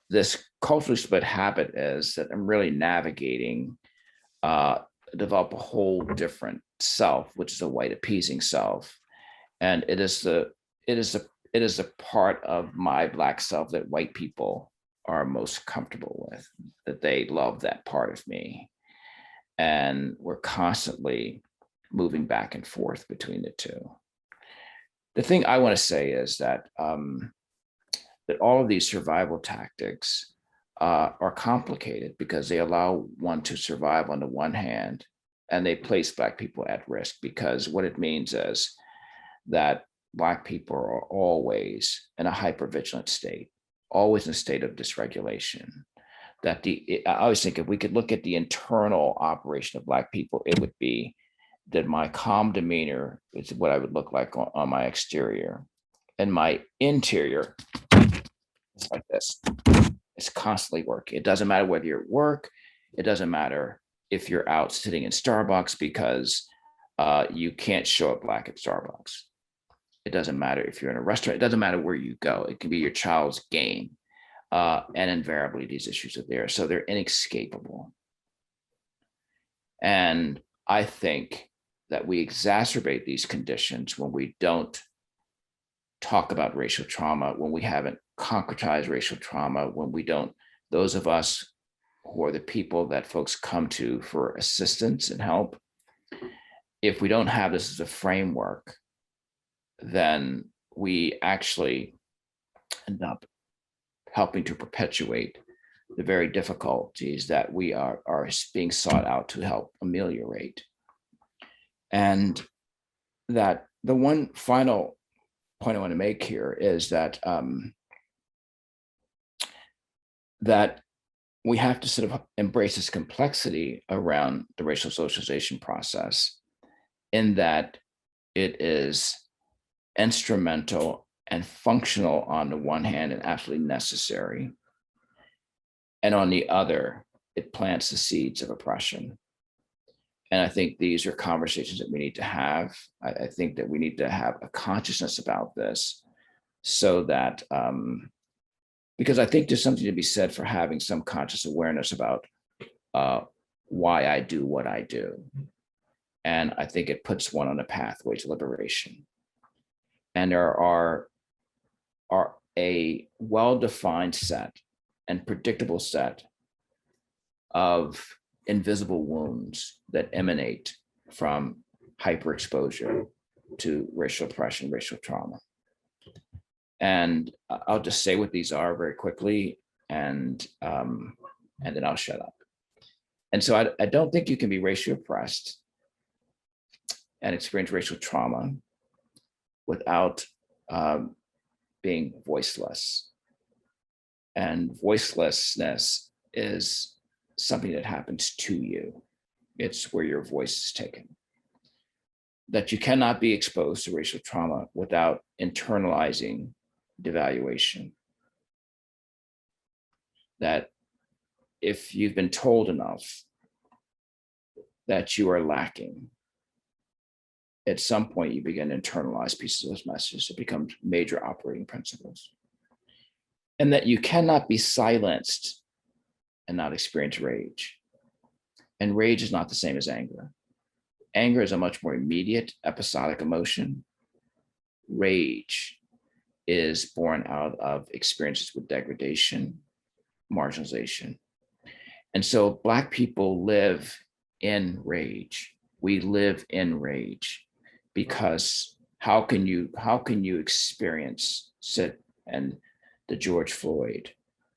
This culturally split habit is that I'm really navigating, develop a whole different self, which is a white appeasing self. And it is a part of my Black self that white people are most comfortable with, that they love that part of me. And we're constantly moving back and forth between the two. The thing I want to say is that that all of these survival tactics are complicated because they allow one to survive on the one hand, and they place Black people at risk, because what it means is that Black people are always in a hypervigilant state, always in a state of dysregulation. That I always think if we could look at the internal operation of Black people, it would be that my calm demeanor is what I would look like on my exterior, and my interior is like this. It's constantly working. It doesn't matter whether you're at work. It doesn't matter if you're out sitting in Starbucks because you can't show up Black at Starbucks. It doesn't matter if you're in a restaurant. It doesn't matter where you go. It can be your child's game. And invariably, these issues are there. So they're inescapable. And I think that we exacerbate these conditions when we don't talk about racial trauma, when we haven't concretized racial trauma, when we don't, those of us who are the people that folks come to for assistance and help, if we don't have this as a framework, then we actually end up helping to perpetuate the very difficulties that we are being sought out to help ameliorate. And that the one final point I want to make here is that that we have to sort of embrace this complexity around the racial socialization process, in that it is instrumental and functional on the one hand and absolutely necessary. And on the other, it plants the seeds of oppression. And I think these are conversations that we need to have. I think that we need to have a consciousness about this, so that, because I think there's something to be said for having some conscious awareness about why I do what I do. And I think it puts one on a pathway to liberation. And there are a well-defined set and predictable set of invisible wounds that emanate from hyperexposure to racial oppression, racial trauma. And I'll just say what these are very quickly, and then I'll shut up. And so I don't think you can be racially oppressed and experience racial trauma without being voiceless. And voicelessness is something that happens to you. It's where your voice is taken. That you cannot be exposed to racial trauma without internalizing devaluation. That if you've been told enough that you are lacking, at some point you begin to internalize pieces of those messages. It becomes major operating principles. And that you cannot be silenced and not experience rage. And rage is not the same as anger. Anger is a much more immediate, episodic emotion. Rage is born out of experiences with degradation, marginalization. And so Black people live in rage. We live in rage, because how can you experience and the George Floyd,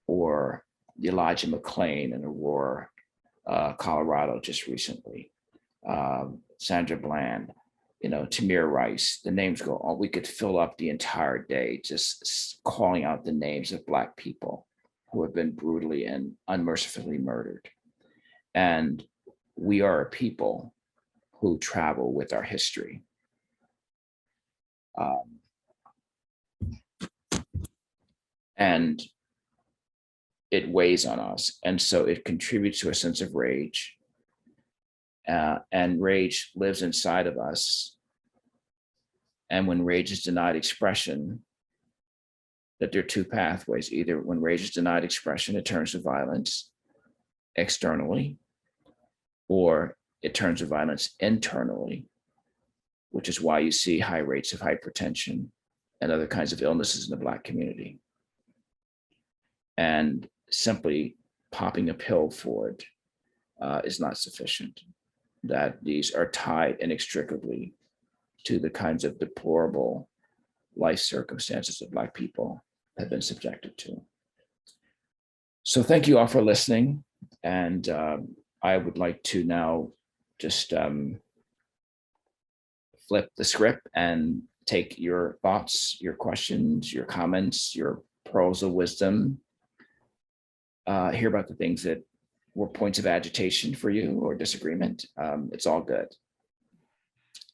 or the Elijah McClain in Aurora, Colorado just recently, Sandra Bland, Tamir Rice, the names go on. We could fill up the entire day just calling out the names of Black people who have been brutally and unmercifully murdered. And we are a people who travel with our history. And it weighs on us. And so it contributes to a sense of rage. And rage lives inside of us. And when rage is denied expression, that there are two pathways. Either when rage is denied expression, it turns to violence externally, or it turns to violence internally, which is why you see high rates of hypertension and other kinds of illnesses in the Black community. And simply popping a pill for it is not sufficient. That these are tied inextricably to the kinds of deplorable life circumstances of Black people. have been subjected to. So thank you all for listening. And I would like to now just flip the script and take your thoughts, your questions, your comments, your pearls of wisdom, hear about the things that were points of agitation for you or disagreement. It's all good.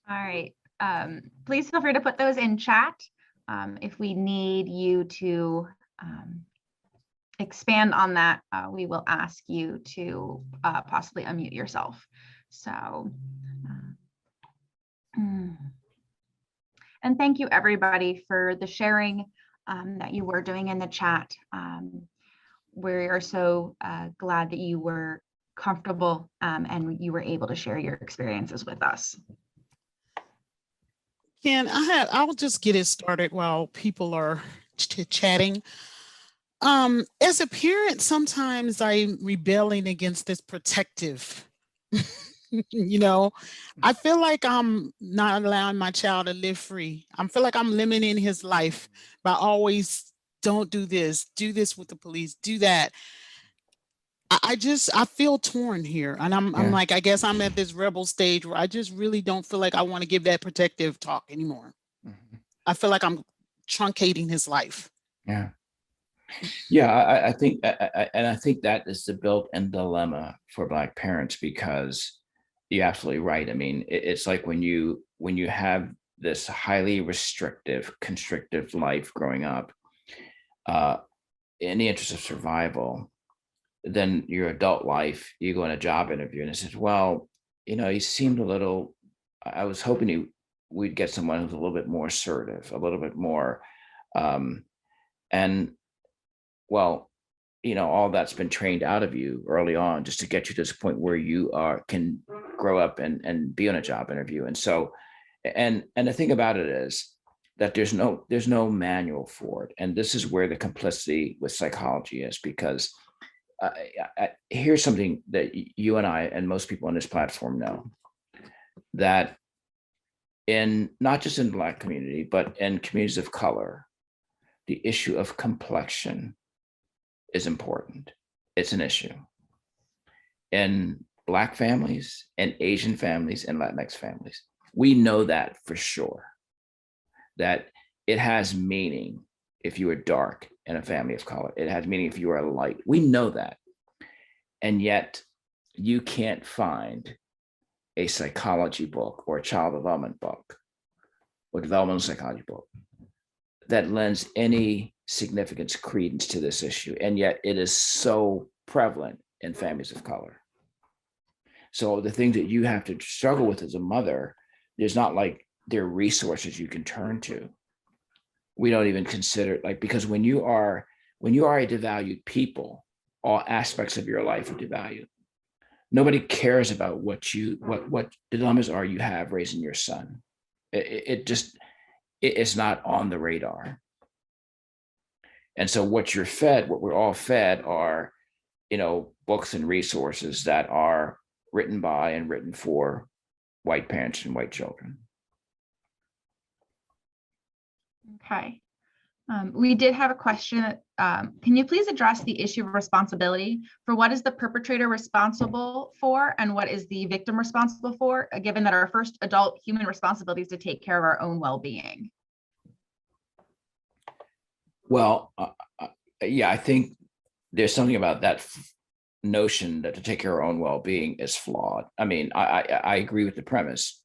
All right. Please feel free to put those in chat. If we need you to expand on that, we will ask you to possibly unmute yourself. So, and thank you everybody for the sharing that you were doing in the chat. We are so glad that you were comfortable and you were able to share your experiences with us. Ken, I'll just get it started while people are chatting. As a parent, sometimes I'm rebelling against this protective. I feel like I'm not allowing my child to live free. I feel like I'm limiting his life by always don't do this with the police, do that. I feel torn here, and I'm like, I guess I'm at this rebel stage where I just really don't feel like I want to give that protective talk anymore. Mm-hmm. I feel like I'm truncating his life. Yeah, I think, and I think that is the built-in dilemma for Black parents, because you're absolutely right. I mean, it's like when you have this highly restrictive, constrictive life growing up, in the interest of survival, then your adult life, you go in a job interview and it says, well, he seemed a little, I was hoping we'd get someone who's a little bit more assertive, a little bit more, and well, all that's been trained out of you early on just to get you to this point where you can grow up and be on a job interview. And so, and the thing about it is that there's no manual for it. And this is where the complicity with psychology is, because here's something that you and I and most people on this platform know, that in not just in Black community, but in communities of color, the issue of complexion is important. It's an issue. In Black families and Asian families and Latinx families, we know that for sure, that it has meaning if you are dark in a family of color. It has meaning if you are light. We know that. And yet you can't find a psychology book or a child development book or developmental psychology book that lends any significance, credence to this issue. And yet it is so prevalent in families of color. So the things that you have to struggle with as a mother, there's not like there are resources you can turn to. We don't even consider, like, because when you are a devalued people, all aspects of your life are devalued. Nobody cares about what dilemmas are you have raising your son. It's not on the radar. And so what we're all fed are, books and resources that are written by and written for white parents and white children. Okay. We did have a question. Can you please address the issue of responsibility for what is the perpetrator responsible for and what is the victim responsible for, given that our first adult human responsibility is to take care of our own well-being? Well, yeah, I think there's something about that notion that to take care of our own well-being is flawed. I mean, I agree with the premise,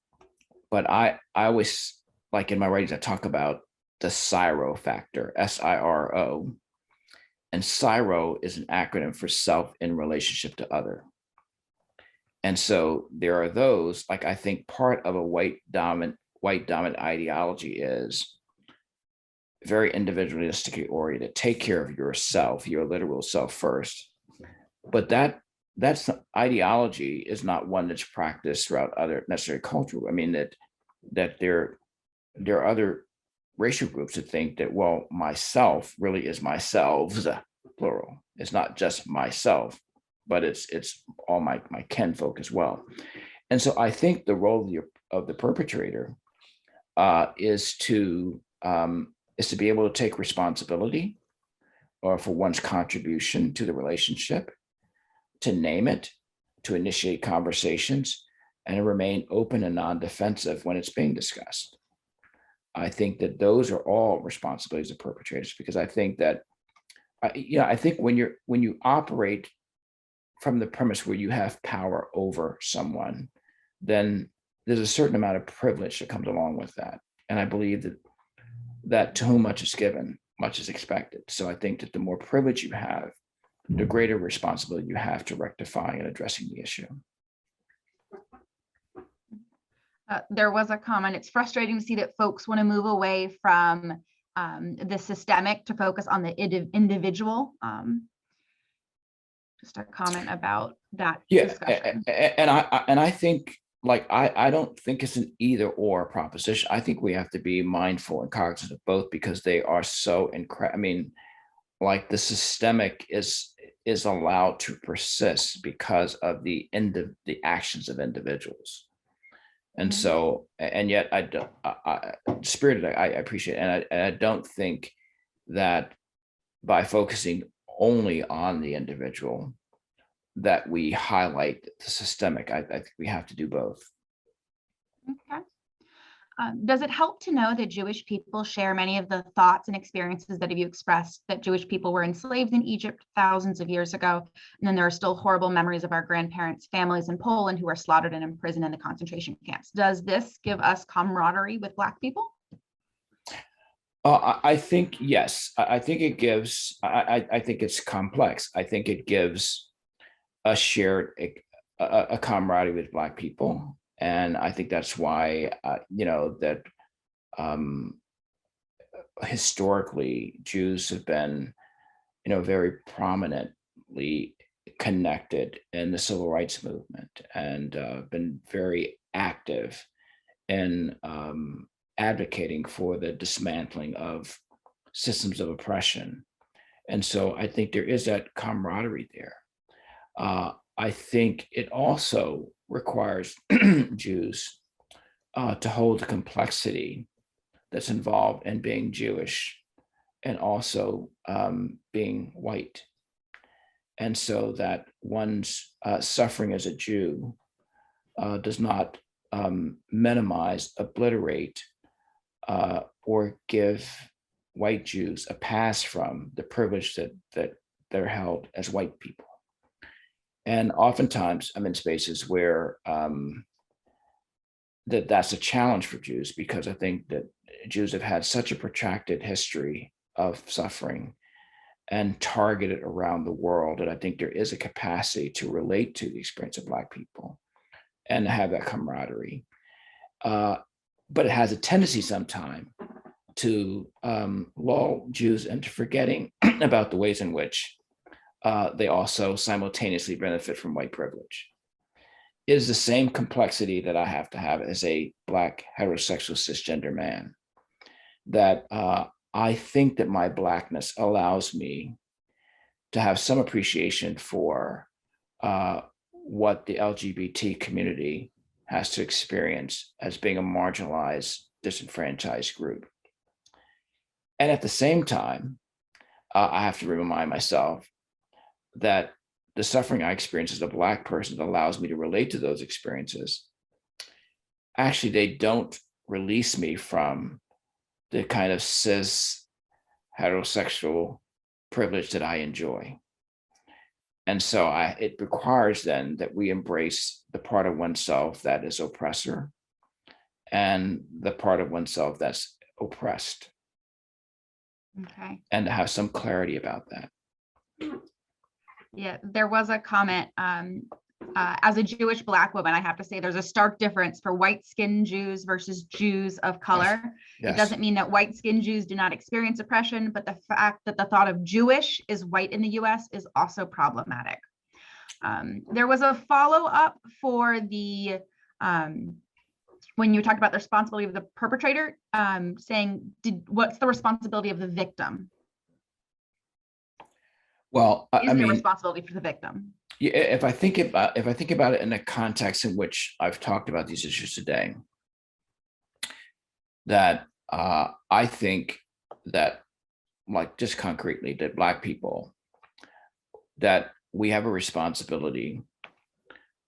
but I always, like in my writings, I talk about the SIRO factor, SIRO. And SIRO is an acronym for self in relationship to other. And so there are those, like, I think part of a white dominant ideology is very individualistically oriented. Take care of yourself, your literal self first. But that's ideology is not one that's practiced throughout other necessary cultural. I mean, that there are other racial groups that think that, well, myself really is myself, plural. It's not just myself, but it's all my kinfolk as well. And so I think the role of the perpetrator is to be able to take responsibility or for one's contribution to the relationship, to name it, to initiate conversations, and to remain open and non-defensive when it's being discussed. I think that those are all responsibilities of perpetrators, because I think that, I think when you operate from the premise where you have power over someone, then there's a certain amount of privilege that comes along with that. And I believe that to whom much is given, much is expected. So I think that the more privilege you have, the greater responsibility you have to rectifying and addressing the issue. There was a comment. It's frustrating to see that folks want to move away from the systemic to focus on the individual. Just a comment about that discussion. And I think, like, I don't think it's an either or proposition. I think we have to be mindful and cognizant of both, because they are so incredible. I mean, like, the systemic is allowed to persist because of the actions of individuals. And so, and yet I appreciate it. And I don't think that by focusing only on the individual that we highlight the systemic. I think we have to do both. Okay. Does it help to know that Jewish people share many of the thoughts and experiences that you expressed, that Jewish people were enslaved in Egypt thousands of years ago, and then there are still horrible memories of our grandparents' families in Poland who were slaughtered and imprisoned in the concentration camps? Does this give us camaraderie with Black people? I think, yes. I think it gives, I think it's complex. I think it gives a shared a camaraderie with Black people. And I think that's why, that historically Jews have been, very prominently connected in the civil rights movement, and been very active in advocating for the dismantling of systems of oppression. And so I think there is that camaraderie there. I think it also requires Jews to hold the complexity that's involved in being Jewish and also being white. And so that one's suffering as a Jew does not minimize, obliterate, or give white Jews a pass from the privilege that they're held as white people. And oftentimes I'm in spaces where that's a challenge for Jews, because I think that Jews have had such a protracted history of suffering and targeted around the world, that I think there is a capacity to relate to the experience of Black people and have that camaraderie. But it has a tendency sometimes to lull Jews into forgetting about the ways in which they also simultaneously benefit from white privilege. It is the same complexity that I have to have as a Black heterosexual cisgender man, that I think that my Blackness allows me to have some appreciation for what the LGBT community has to experience as being a marginalized, disenfranchised group. And at the same time, I have to remind myself that the suffering I experience as a Black person that allows me to relate to those experiences, actually, they don't release me from the kind of cis heterosexual privilege that I enjoy. And so it requires then that we embrace the part of oneself that is oppressor and the part of oneself that's oppressed. Okay. And to have some clarity about that. Yeah, there was a comment. As a Jewish Black woman, I have to say there's a stark difference for white-skinned Jews versus Jews of color. Yes. It doesn't mean that white-skinned Jews do not experience oppression, but the fact that the thought of Jewish is white in the US is also problematic. There was a follow-up for the, when you talked about the responsibility of the perpetrator, saying, what's the responsibility of the victim? Well, Is there responsibility for the victim? Yeah, if I think about it in the context in which I've talked about these issues today, that I think that like just concretely, that Black people, that we have a responsibility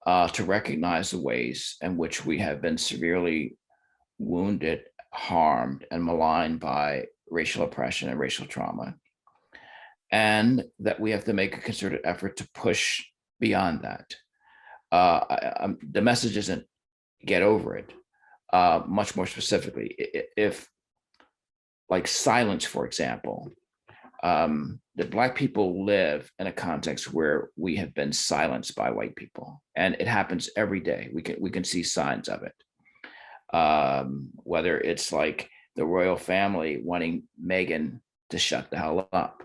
to recognize the ways in which we have been severely wounded, harmed, and maligned by racial oppression and racial trauma, and that we have to make a concerted effort to push beyond that. The message isn't get over it. Much more specifically, if like silence, for example, that Black people live in a context where we have been silenced by white people, and it happens every day. We can see signs of it. Whether it's like the royal family wanting Meghan to shut the hell up,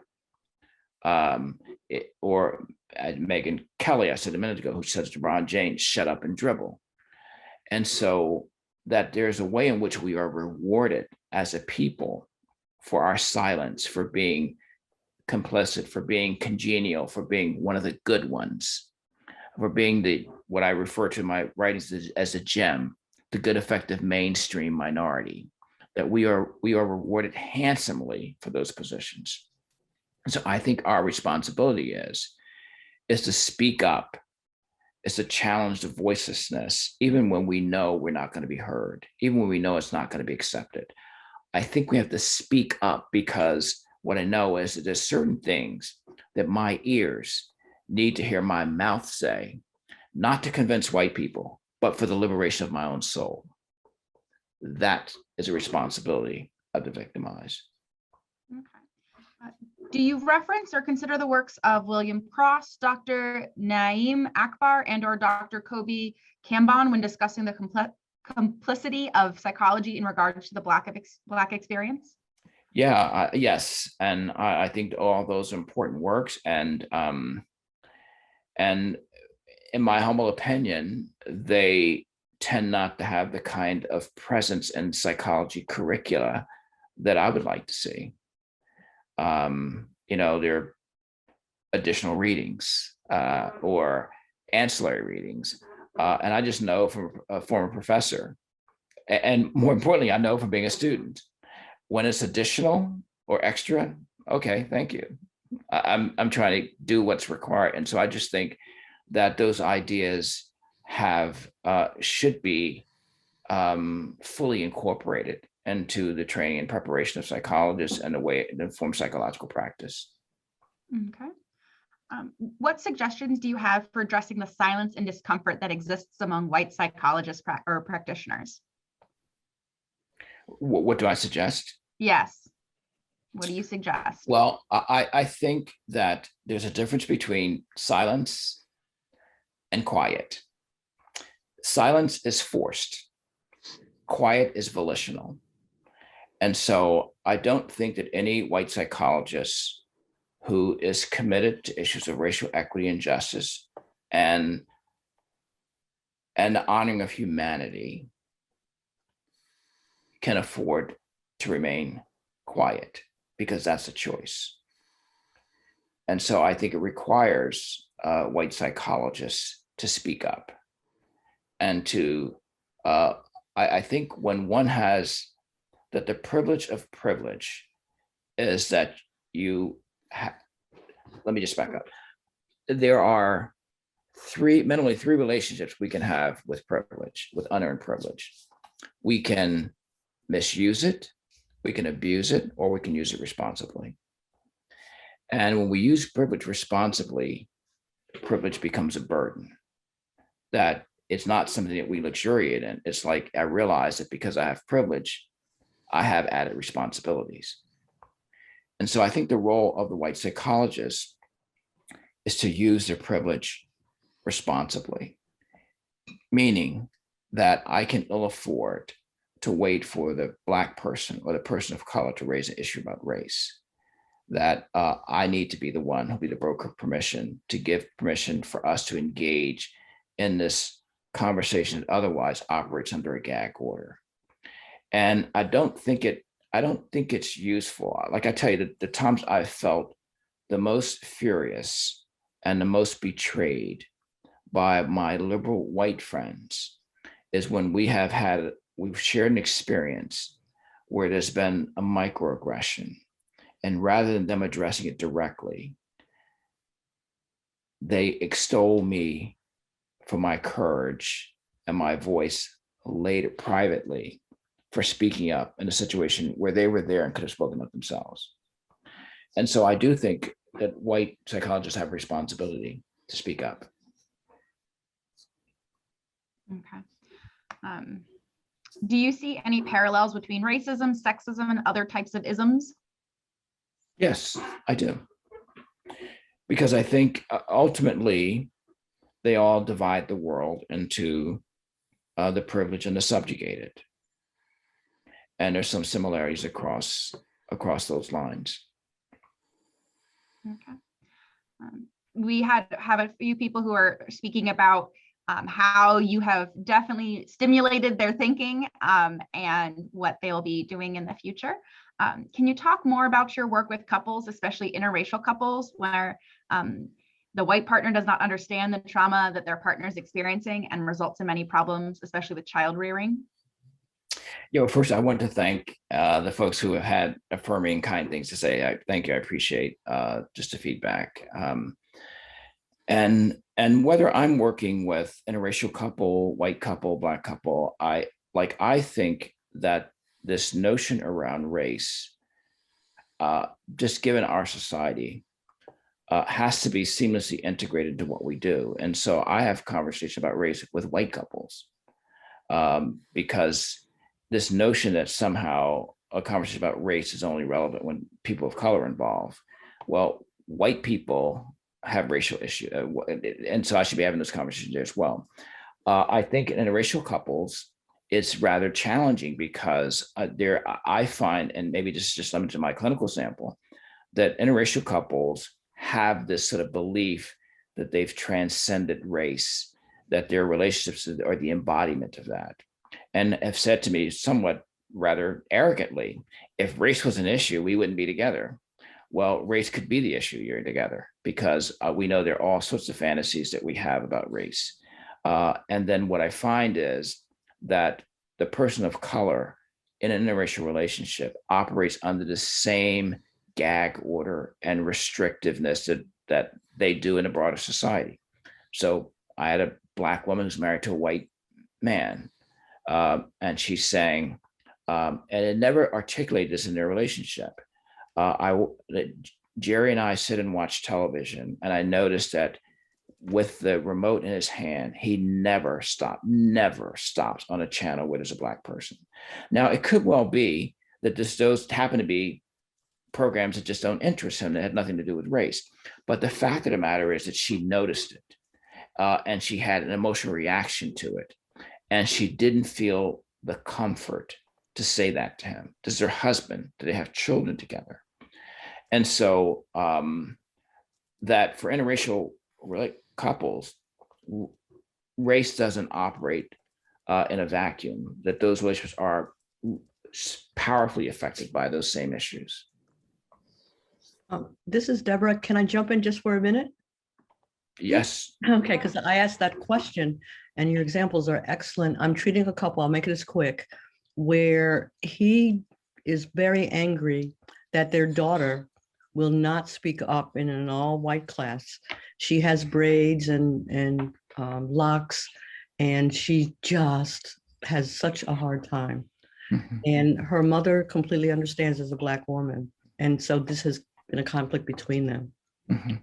or Megyn Kelly, I said a minute ago, who says to LeBron James, "Shut up and dribble." And so that there's a way in which we are rewarded as a people for our silence, for being complicit, for being congenial, for being one of the good ones, for being the what I refer to in my writings as a gem, the good, effective mainstream minority, that we are rewarded handsomely for those positions. And so I think our responsibility is to speak up, is to challenge the voicelessness, even when we know we're not going to be heard, even when we know it's not going to be accepted. I think we have to speak up, because what I know is that there's certain things that my ears need to hear my mouth say, not to convince white people, but for the liberation of my own soul. That is a responsibility of the victimized. Okay. Do you reference or consider the works of William Cross, Dr. Naeem Akbar, and or Dr. Kobe Kambon when discussing the complicity of psychology in regards to the Black experience? Yeah, yes, and I think all those important works, and in my humble opinion, they tend not to have the kind of presence in psychology curricula that I would like to see. There are additional readings or ancillary readings. And I just know from a former professor, and more importantly, I know from being a student, when it's additional or extra, okay, thank you. I'm trying to do what's required. And so I just think that those ideas should be fully incorporated into the training and preparation of psychologists and the way it informs psychological practice. Okay. What suggestions do you have for addressing the silence and discomfort that exists among white psychologists or practitioners? What do I suggest? Yes. What do you suggest? Well, I think that there's a difference between silence and quiet. Silence is forced. Quiet is volitional. And so I don't think that any white psychologist who is committed to issues of racial equity and justice and the honoring of humanity can afford to remain quiet, because that's a choice. And so I think it requires white psychologists to speak up and to, I think when one has that, the privilege of privilege is that let me just back up. There are minimally three relationships we can have with privilege, with unearned privilege. We can misuse it, we can abuse it, or we can use it responsibly. And when we use privilege responsibly, privilege becomes a burden, that it's not something that we luxuriate in. It's like, I realize that because I have privilege, I have added responsibilities. And so I think the role of the white psychologist is to use their privilege responsibly, meaning that I can ill afford to wait for the Black person or the person of color to raise an issue about race, that I need to be the one who'll be the broker of permission, to give permission for us to engage in this conversation that otherwise operates under a gag order. And I don't think it's useful. Like I tell you, the times I've felt the most furious and the most betrayed by my liberal white friends is when we've shared an experience where there's been a microaggression And rather than them addressing it directly, they extol me for my courage and my voice later privately for speaking up in a situation where they were there and could have spoken up themselves. And so I do think that white psychologists have a responsibility to speak up. Okay. Do you see any parallels between racism, sexism, and other types of isms? Yes, I do. Because I think ultimately they all divide the world into the privileged and the subjugated. And there's some similarities across those lines. Okay. We have a few people who are speaking about how you have definitely stimulated their thinking and what they'll be doing in the future. Can you talk more about your work with couples, especially interracial couples, where the white partner does not understand the trauma that their partner is experiencing and results in many problems, especially with child rearing? First, I want to thank the folks who have had affirming, kind things to say. Thank you. I appreciate just the feedback. And whether I'm working with interracial couple, white couple, black couple, I think that this notion around race, just given our society, has to be seamlessly integrated into what we do. And so I have conversation about race with white couples because this notion that somehow a conversation about race is only relevant when people of color are involved. Well, white people have racial issues, and so I should be having those conversations there as well. I think in interracial couples, it's rather challenging because I find, and maybe this is just limited to my clinical sample, that interracial couples have this sort of belief that they've transcended race, that their relationships are the embodiment of that, and have said to me somewhat rather arrogantly, if race was an issue, we wouldn't be together. Well, race could be the issue you're together because we know there are all sorts of fantasies that we have about race. And then what I find is that the person of color in an interracial relationship operates under the same gag order and restrictiveness that they do in a broader society. So I had a Black woman who's married to a white man, and she's saying, and it never articulated this in their relationship. Jerry and I sit and watch television, and I noticed that with the remote in his hand, he never stops on a channel where there's a Black person. Now, it could well be that those happen to be programs that just don't interest him, that had nothing to do with race. But the fact of the matter is that she noticed it, and she had an emotional reaction to it, and she didn't feel the comfort to say that to him. Does their husband, do they have children together? And so that for interracial couples, race doesn't operate in a vacuum, that those relationships are powerfully affected by those same issues. This is Deborah. Can I jump in just for a minute? Yes. Okay, because I asked that question and your examples are excellent. I'm treating a couple, I'll make it as quick, where he is very angry that their daughter will not speak up in an all-white class. She has braids and locks, and she just has such a hard time. Mm-hmm. And her mother completely understands as a Black woman. And so this has been a conflict between them. Mm-hmm.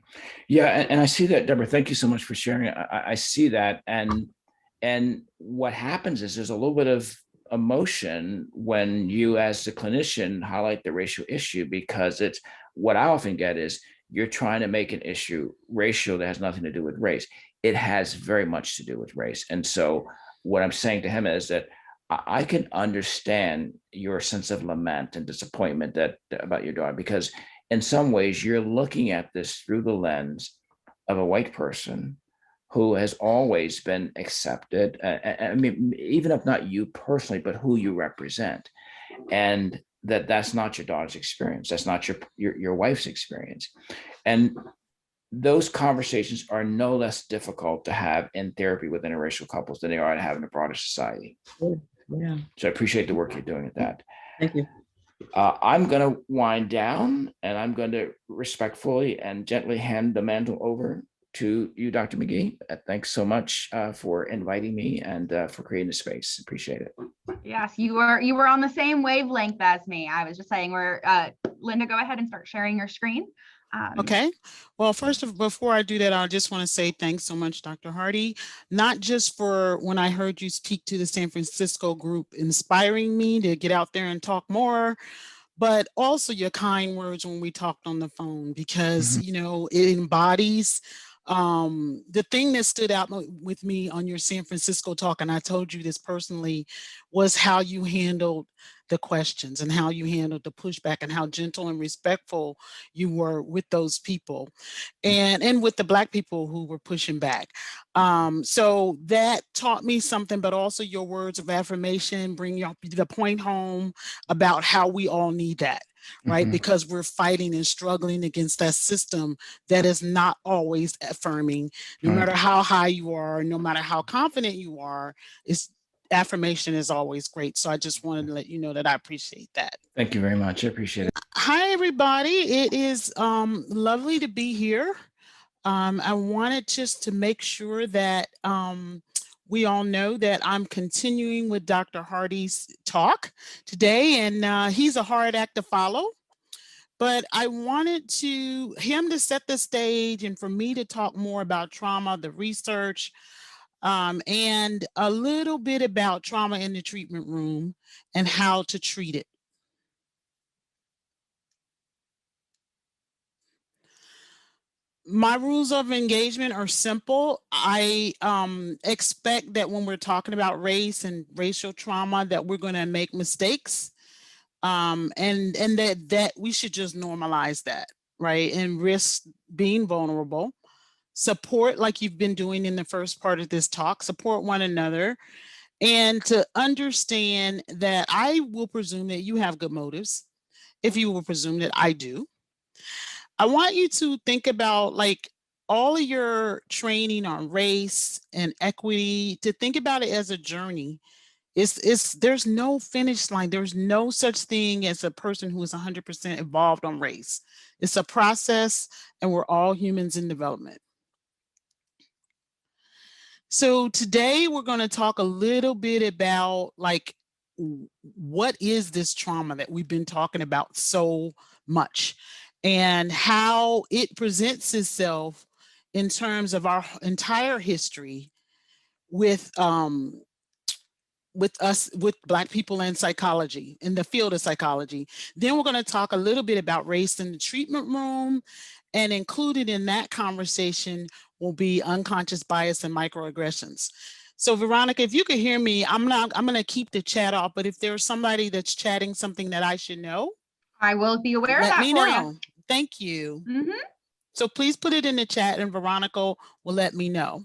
Yeah, and I see that, Deborah. Thank you so much for sharing. I see that, and what happens is there's a little bit of emotion when you, as the clinician, highlight the racial issue, because it's what I often get is you're trying to make an issue racial that has nothing to do with race. It has very much to do with race, and so what I'm saying to him is that I can understand your sense of lament and disappointment about your daughter, because in some ways, you're looking at this through the lens of a white person who has always been accepted. I mean, even if not you personally, but who you represent, and that's not your daughter's experience. That's not your wife's experience, and those conversations are no less difficult to have in therapy with interracial couples than they are to have in a broader society. Yeah. So I appreciate the work you're doing at that. Thank you. I'm going to wind down, and I'm going to respectfully and gently hand the mantle over to you, Dr. McGee. Thanks so much for inviting me and for creating the space. Appreciate it. Yes, you were on the same wavelength as me. I was just saying, Linda, go ahead and start sharing your screen. Okay. Well, before I do that, I just want to say thanks so much, Dr. Hardy, not just for when I heard you speak to the San Francisco group, inspiring me to get out there and talk more, but also your kind words when we talked on the phone, because, Mhm. you know, it embodies the thing that stood out with me on your San Francisco talk, and I told you this personally, was how you handled the questions and how you handled the pushback and how gentle and respectful you were with those people and with the Black people who were pushing back. So that taught me something, but also your words of affirmation, bring the point home about how we all need that, right? Mhm. Because we're fighting and struggling against that system that is not always affirming, no Right. matter how high you are, no matter how confident you are, affirmation is always great. So I just wanted to let you know that I appreciate that. Thank you very much. I appreciate it. Hi, everybody. It is lovely to be here. I wanted just to make sure that we all know that I'm continuing with Dr. Hardy's talk today, and he's a hard act to follow. But I wanted him to set the stage and for me to talk more about trauma, the research, and a little bit about trauma in the treatment room and how to treat it. My rules of engagement are simple. I expect that when we're talking about race and racial trauma, that we're going to make mistakes, and that we should just normalize that, right? And risk being vulnerable. Support, like you've been doing in the first part of this talk, support one another, and to understand that I will presume that you have good motives. If you will presume that I do. I want you to think about like all of your training on race and equity, to think about it as a journey. There's no finish line. There's no such thing as a person who is 100% evolved on race. It's a process, and we're all humans in development. So today we're going to talk a little bit about like, what is this trauma that we've been talking about so much, and how it presents itself in terms of our entire history with us, with Black people and psychology, in the field of psychology. Then we're going to talk a little bit about race in the treatment room, and included in that conversation will be unconscious bias and microaggressions. So Veronica, if you could hear me, I'm going to keep the chat off, but if there's somebody that's chatting something that I should know, I will be aware of let that me for know. you. Thank you. Mhm. So please put it in the chat and Veronica will let me know.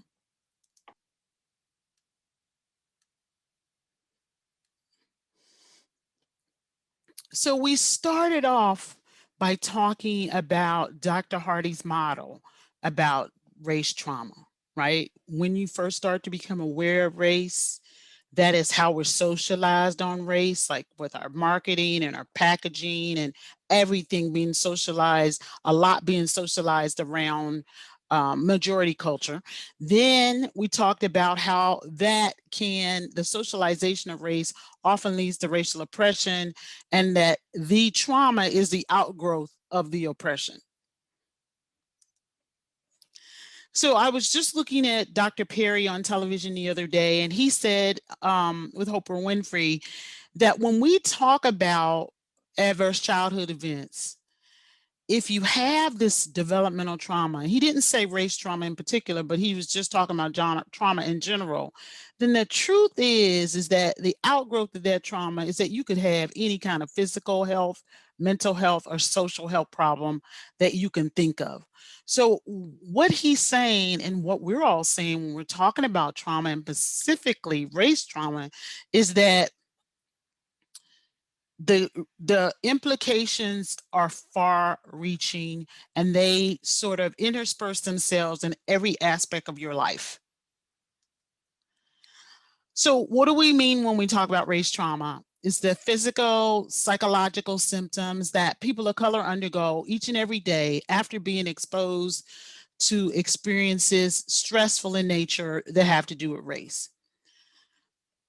So we started off by talking about Dr. Hardy's model about race trauma, right? When you first start to become aware of race, that is how we're socialized on race, like with our marketing and our packaging and everything being socialized, a lot being socialized around majority culture. Then we talked about how the socialization of race often leads to racial oppression, and that the trauma is the outgrowth of the oppression. So I was just looking at Dr. Perry on television the other day, and he said with Oprah Winfrey that when we talk about adverse childhood events, if you have this developmental trauma, he didn't say race trauma in particular, but he was just talking about trauma in general, then the truth is that the outgrowth of that trauma is that you could have any kind of physical health, mental health, or social health problem that you can think of. So what he's saying, and what we're all saying when we're talking about trauma, and specifically race trauma, is that the implications are far reaching, and they sort of intersperse themselves in every aspect of your life. So what do we mean when we talk about race trauma? is the physical, psychological symptoms that people of color undergo each and every day after being exposed to experiences stressful in nature that have to do with race.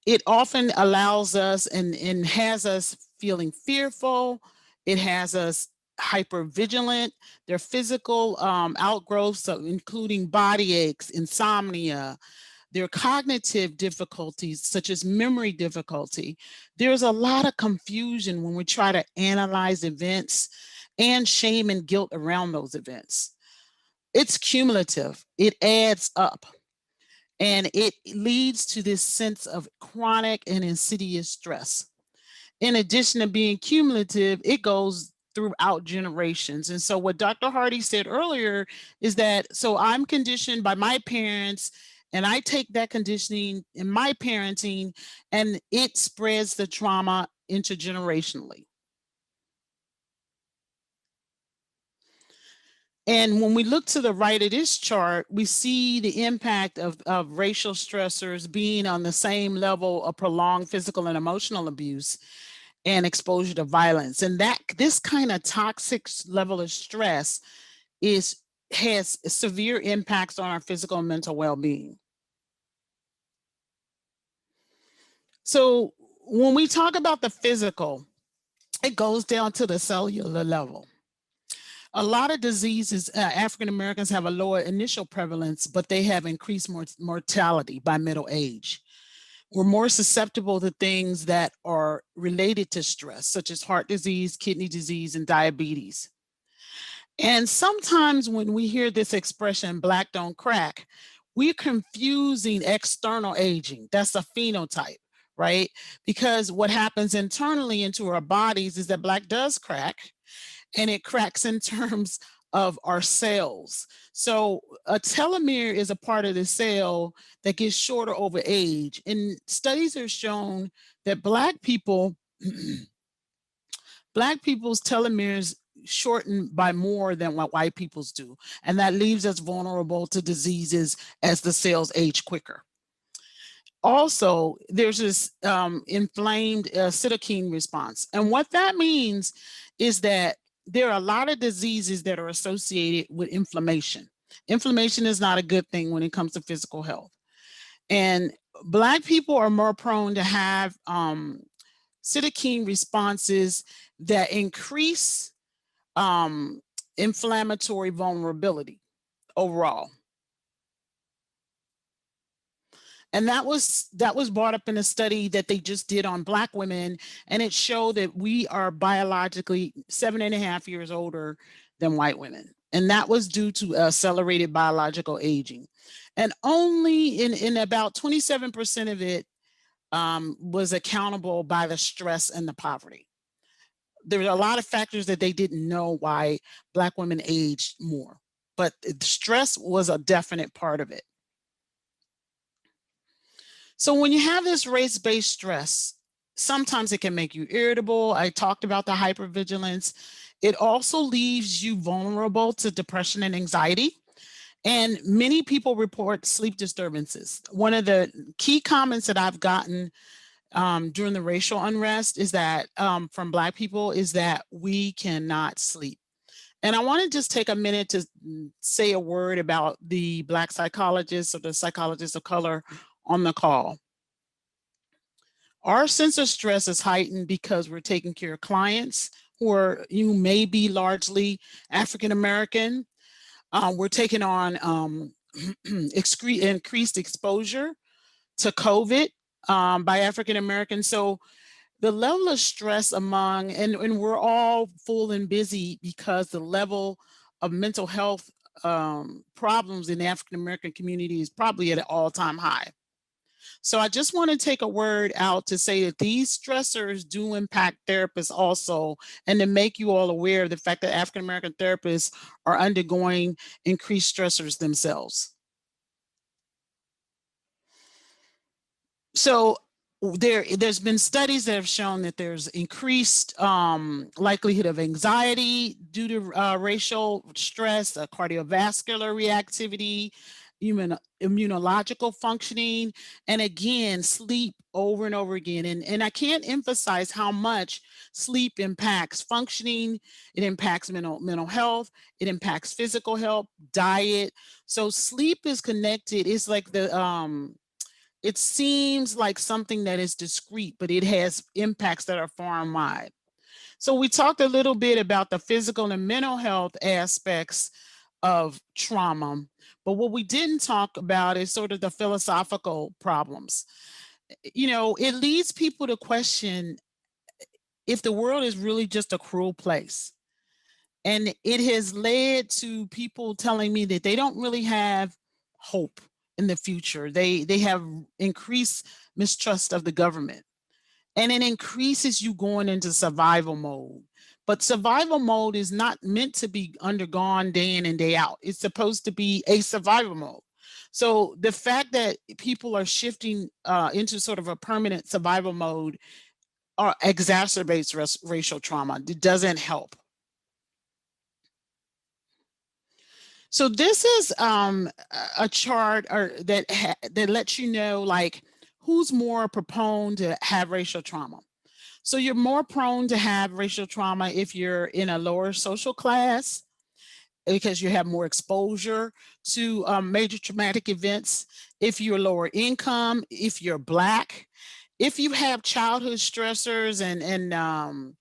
It often allows us and has us feeling fearful. It has us hyper vigilant. Their physical outgrowths, including body aches, insomnia, their cognitive difficulties, such as memory difficulty. There's a lot of confusion when we try to analyze events and shame and guilt around those events. It's cumulative, it adds up, and it leads to this sense of chronic and insidious stress. In addition to being cumulative, it goes throughout generations. And so what Dr. Hardy said earlier is that, so I'm conditioned by my parents, and I take that conditioning in my parenting, and it spreads the trauma intergenerationally. And when we look to the right of this chart, we see the impact of racial stressors being on the same level of prolonged physical and emotional abuse and exposure to violence. And that this kind of toxic level of stress has severe impacts on our physical and mental well-being. So when we talk about the physical, it goes down to the cellular level. A lot of diseases, African Americans have a lower initial prevalence, but they have increased mortality by middle age. We're more susceptible to things that are related to stress, such as heart disease, kidney disease, and diabetes. And sometimes when we hear this expression, Black don't crack, we're confusing external aging. That's a phenotype, right? Because what happens internally into our bodies is that Black does crack, and it cracks in terms of our cells. So a telomere is a part of the cell that gets shorter over age. And studies have shown that Black people, Black people's telomeres shorten by more than what white people's do. And that leaves us vulnerable to diseases as the cells age quicker. Also, there's this inflamed cytokine response. And what that means is that there are a lot of diseases that are associated with inflammation. Inflammation is not a good thing when it comes to physical health. And Black people are more prone to have cytokine responses that increase inflammatory vulnerability overall. And that was brought up in a study that they just did on Black women, and it showed that we are biologically 7.5 years older than white women. And that was due to accelerated biological aging. And only in about 27% of it was accountable by the stress and the poverty. There were a lot of factors that they didn't know why Black women aged more, but stress was a definite part of it. So when you have this race-based stress, sometimes it can make you irritable. I talked about the hypervigilance. It also leaves you vulnerable to depression and anxiety. And many people report sleep disturbances. One of the key comments that I've gotten during the racial unrest is that from Black people is that we cannot sleep. And I want to just take a minute to say a word about the Black psychologists or the psychologists of color on the call. Our sense of stress is heightened because we're taking care of clients who may be largely African American. We're taking on increased exposure to COVID by African Americans. So the level of stress among, and we're all full and busy because the level of mental health problems in the African American community is probably at an all-time high. So I just want to take a word out to say that these stressors do impact therapists also, and to make you all aware of the fact that African American therapists are undergoing increased stressors themselves. So there's been studies that have shown that there's increased likelihood of anxiety due to racial stress, cardiovascular reactivity, immunological functioning, and again, sleep over and over again. And I can't emphasize how much sleep impacts functioning. It impacts mental health. It impacts physical health, diet. So sleep is connected. It's like it seems like something that is discrete, but it has impacts that are far and wide. So we talked a little bit about the physical and mental health aspects of trauma, but what we didn't talk about is sort of the philosophical problems. It leads people to question if the world is really just a cruel place. And it has led to people telling me that they don't really have hope in the future. They have increased mistrust of the government. And it increases you going into survival mode. But survival mode is not meant to be undergone day in and day out. It's supposed to be a survival mode. So the fact that people are shifting into sort of a permanent survival mode exacerbates racial trauma. It doesn't help. So this is a chart that lets you know like who's more prone to have racial trauma. So you're more prone to have racial trauma if you're in a lower social class because you have more exposure to major traumatic events. If you're lower income, if you're Black, if you have childhood stressors and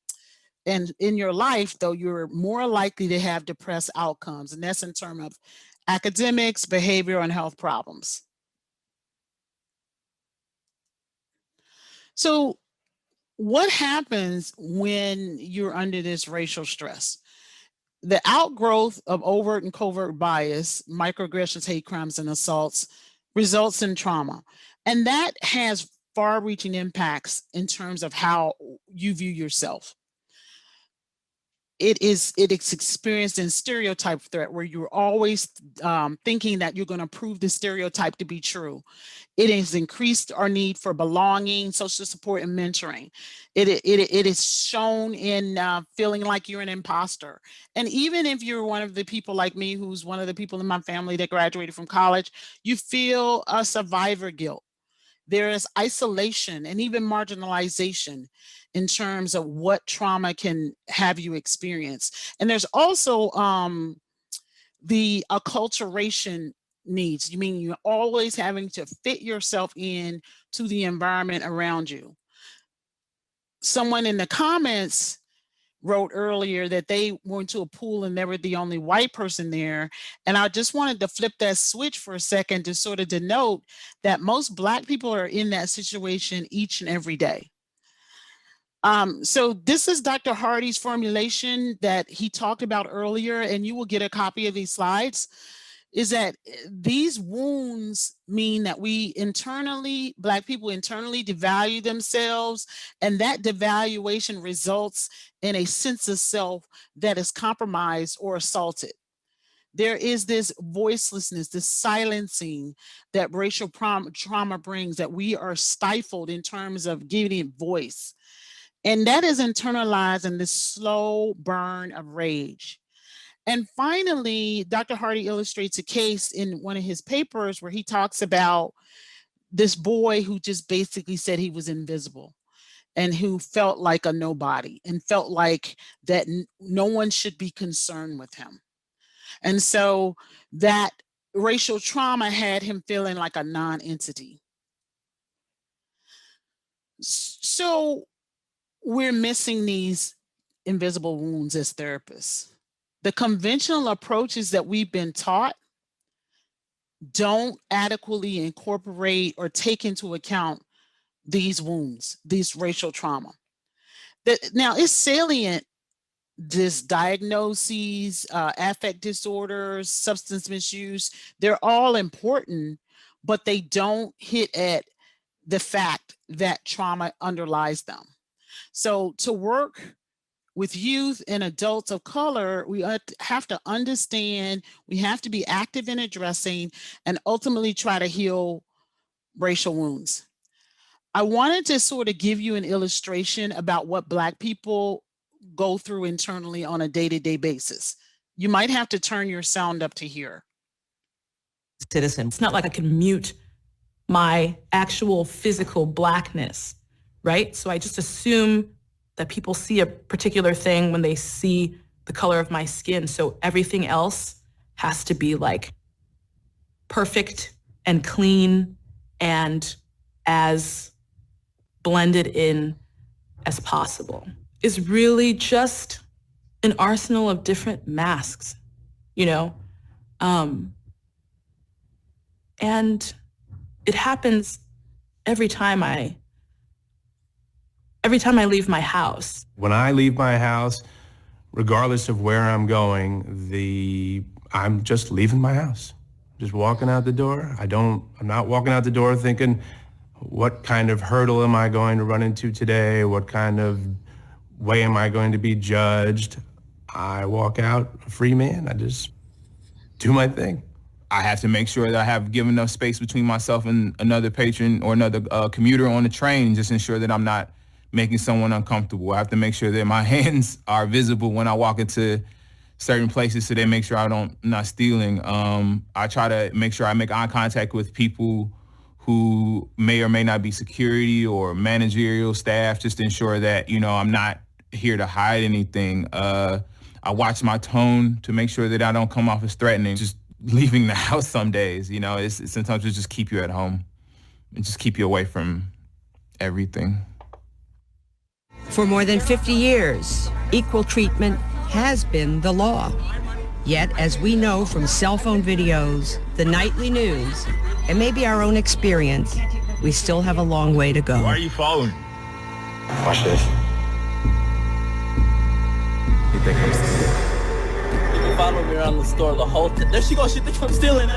in your life, though, you're more likely to have depressed outcomes. And that's in terms of academics, behavioral, and health problems. So what happens when you're under this racial stress? The outgrowth of overt and covert bias, microaggressions, hate crimes, and assaults results in trauma. And that has far-reaching impacts in terms of how you view yourself. It is experienced in stereotype threat, where you're always thinking that you're going to prove the stereotype to be true. It has increased our need for belonging, social support, and mentoring. It is shown in feeling like you're an imposter. And even if you're one of the people like me, who's one of the people in my family that graduated from college, you feel a survivor guilt. There is isolation and even marginalization in terms of what trauma can have you experience. And there's also the acculturation needs. You mean you're always having to fit yourself in to the environment around you. Someone in the comments wrote earlier that they went to a pool and they were the only white person there. And I just wanted to flip that switch for a second to sort of denote that most Black people are in that situation each and every day. So this is Dr. Hardy's formulation that he talked about earlier, and you will get a copy of these slides. Is that these wounds mean that Black people internally devalue themselves, and that devaluation results in a sense of self that is compromised or assaulted. There is this voicelessness, this silencing that racial trauma brings, that we are stifled in terms of giving it voice. And that is internalized in this slow burn of rage. And finally, Dr. Hardy illustrates a case in one of his papers where he talks about this boy who just basically said he was invisible and who felt like a nobody and felt like that no one should be concerned with him. And so that racial trauma had him feeling like a non-entity. So we're missing these invisible wounds as therapists. The conventional approaches that we've been taught don't adequately incorporate or take into account these wounds, these racial trauma. Now, it's salient, this diagnoses, affect disorders, substance misuse, they're all important, but they don't hit at the fact that trauma underlies them. So to work with youth and adults of color, we have to understand, we have to be active in addressing and ultimately try to heal racial wounds. I wanted to sort of give you an illustration about what Black people go through internally on a day-to-day basis. You might have to turn your sound up to hear. citizen. It's not like I can mute my actual physical Blackness, right? So I just assume that people see a particular thing when they see the color of my skin. So everything else has to be like perfect and clean and as blended in as possible. It's really just an arsenal of different masks, you know? And it happens every time I leave my house. When I leave my house, regardless of where I'm going, I'm just leaving my house. Just walking out the door. I'm not walking out the door thinking, what kind of hurdle am I going to run into today? What kind of way am I going to be judged? I walk out a free man. I just do my thing. I have to make sure that I have given enough space between myself and another patron or another commuter on the train, just ensure that I'm not making someone uncomfortable. I have to make sure that my hands are visible when I walk into certain places so they make sure I'm not stealing. I try to make sure I make eye contact with people who may or may not be security or managerial staff, just to ensure that, you know, I'm not here to hide anything. I watch my tone to make sure that I don't come off as threatening. Just leaving the house some days, you know, it's sometimes it just keep you at home and just keep you away from everything. For more than 50 years, equal treatment has been the law. Yet, as we know from cell phone videos, the nightly news, and maybe our own experience, we still have a long way to go. Why are you following? Watch this. You think I'm stealing? You follow me around the store the whole time. There she goes, she thinks I'm stealing.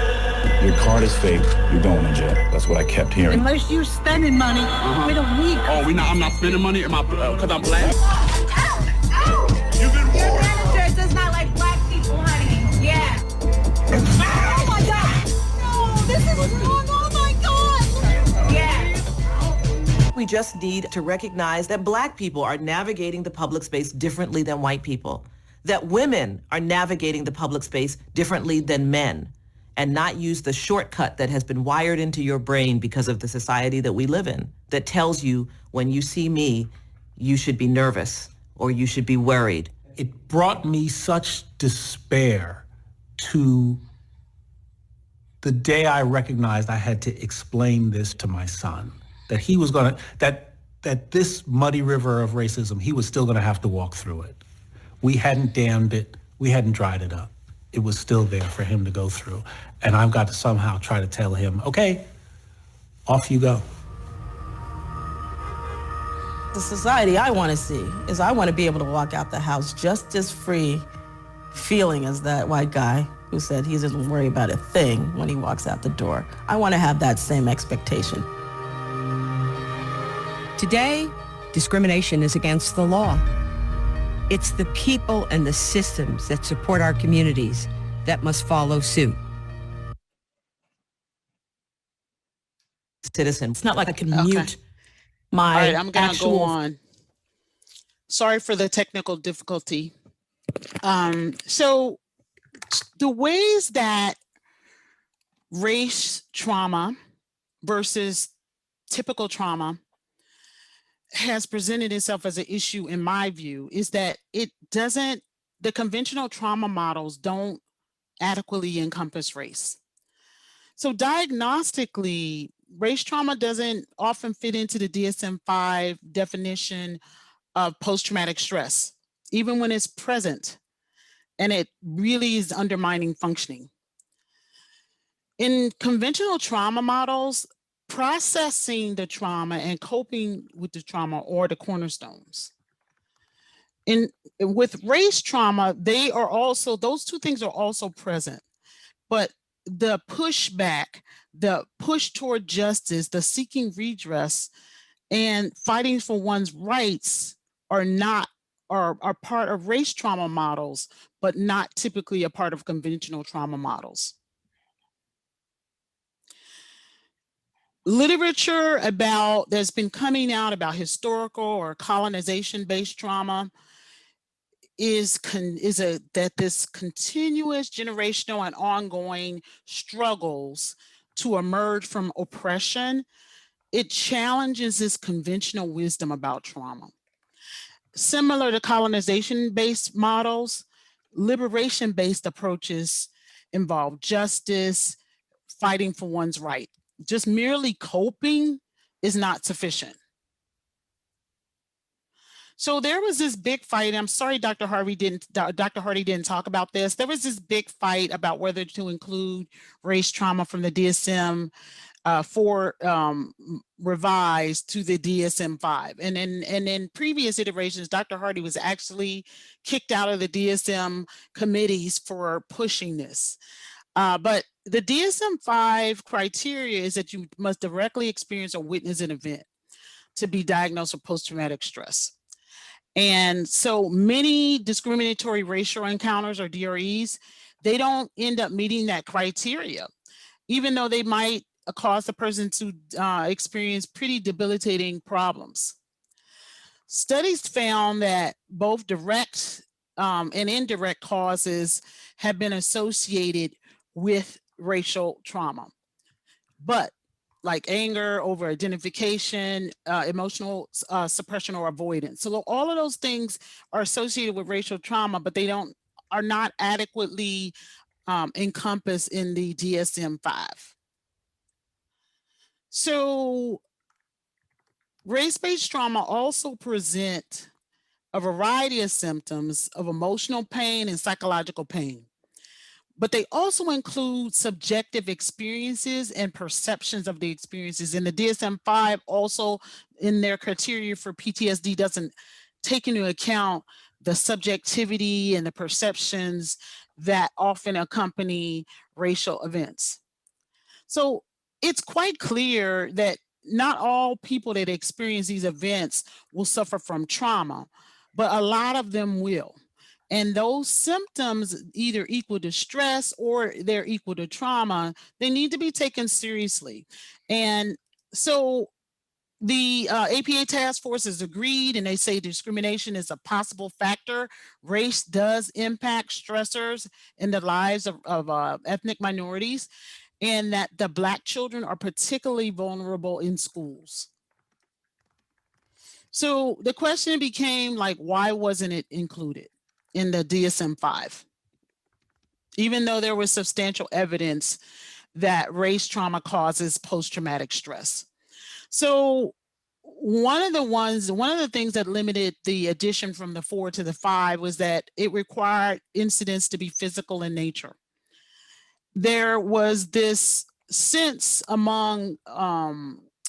Your card is fake. You're going to jail. That's what I kept hearing. Unless you're spending money, we don't need. Oh, I'm not spending money. Am I? Because I'm black. You've been warned. Your manager does not like black people, honey. Yeah. Oh my God! No, this is wrong. Oh my God! Yeah. We just need to recognize that Black people are navigating the public space differently than white people, that women are navigating the public space differently than men, and not use the shortcut that has been wired into your brain because of the society that we live in, that tells you when you see me, you should be nervous or you should be worried. It brought me such despair to the day I recognized I had to explain this to my son, that he was gonna, that this muddy river of racism, he was still gonna have to walk through it. We hadn't dammed it, we hadn't dried it up. It was still there for him to go through. And I've got to somehow try to tell him, okay, off you go. The society I want to see is I want to be able to walk out the house just as free feeling as that white guy who said he doesn't worry about a thing when he walks out the door. I want to have that same expectation. Today, discrimination is against the law. It's the people and the systems that support our communities that must follow suit. Citizen. It's not like I can Okay. mute my All right, I'm gonna actual... go on. Sorry for the technical difficulty. So the ways that race trauma versus typical trauma has presented itself as an issue, in my view, is that the conventional trauma models don't adequately encompass race. So diagnostically, race trauma doesn't often fit into the DSM-5 definition of post-traumatic stress, even when it's present, and it really is undermining functioning. In conventional trauma models, processing the trauma and coping with the trauma are the cornerstones. With race trauma, those two things are also present, but the pushback, the push toward justice, the seeking redress, and fighting for one's rights are part of race trauma models, but not typically a part of conventional trauma models. Literature that's been coming out about historical or colonization-based trauma is that this continuous generational and ongoing struggles to emerge from oppression, it challenges this conventional wisdom about trauma. Similar to colonization-based models, liberation-based approaches involve justice, fighting for one's right. Just merely coping is not sufficient. So there was this big fight. I'm sorry, Dr. Hardy didn't talk about this. There was this big fight about whether to include race trauma from the DSM-4 revised to the DSM-5. And in previous iterations, Dr. Hardy was actually kicked out of the DSM committees for pushing this. But the DSM-5 criteria is that you must directly experience or witness an event to be diagnosed with post-traumatic stress. And so many discriminatory racial encounters, or DREs, they don't end up meeting that criteria, even though they might cause the person to experience pretty debilitating problems. Studies found that both direct and indirect causes have been associated with racial trauma, but like anger, over identification, emotional suppression or avoidance. So all of those things are associated with racial trauma, but they are not adequately encompassed in the DSM-5. So race-based trauma also present a variety of symptoms of emotional pain and psychological pain, but they also include subjective experiences and perceptions of the experiences. And the DSM-5 also, in their criteria for PTSD, doesn't take into account the subjectivity and the perceptions that often accompany racial events. So it's quite clear that not all people that experience these events will suffer from trauma, but a lot of them will. And those symptoms either equal to stress or they're equal to trauma. They need to be taken seriously. And so the APA task force has agreed, and they say discrimination is a possible factor. Race does impact stressors in the lives of ethnic minorities, and that the Black children are particularly vulnerable in schools. So the question became like, why wasn't it included in the DSM-5? Even though there was substantial evidence that race trauma causes post-traumatic stress. So one of the things that limited the addition from the 4 to the 5 was that it required incidents to be physical in nature. There was this sense among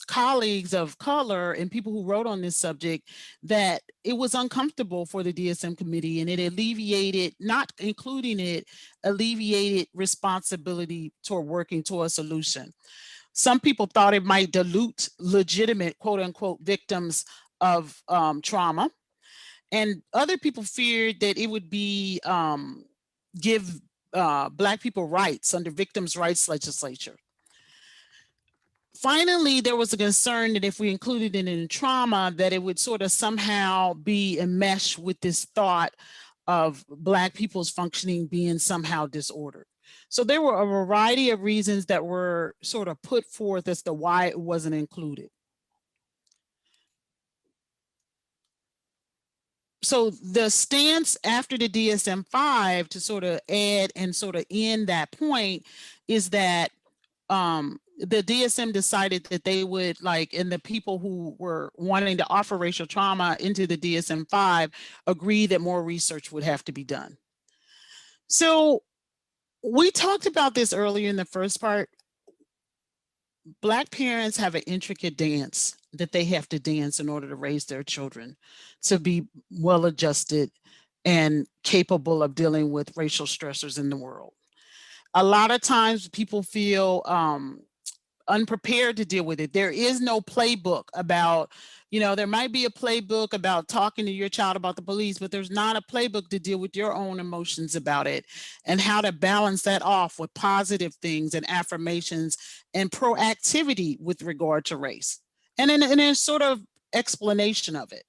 colleagues of color and people who wrote on this subject that it was uncomfortable for the DSM committee, and it alleviated, not including it, alleviated responsibility toward working toward a solution. Some people thought it might dilute legitimate, quote unquote, victims of trauma. And other people feared that it would be give Black people rights under victims' rights legislature. Finally, there was a concern that if we included it in trauma, that it would sort of somehow be enmeshed with this thought of Black people's functioning being somehow disordered. So there were a variety of reasons that were sort of put forth as to why it wasn't included. So the stance after the DSM-5 to sort of add and sort of end that point is that the DSM decided that they would and the people who were wanting to offer racial trauma into the DSM-5 agree that more research would have to be done. So we talked about this earlier in the first part. Black parents have an intricate dance that they have to dance in order to raise their children to be well-adjusted and capable of dealing with racial stressors in the world. A lot of times people feel unprepared to deal with it. There is no playbook about, there might be a playbook about talking to your child about the police, but there's not a playbook to deal with your own emotions about it and how to balance that off with positive things and affirmations and proactivity with regard to race. And then a sort of explanation of it.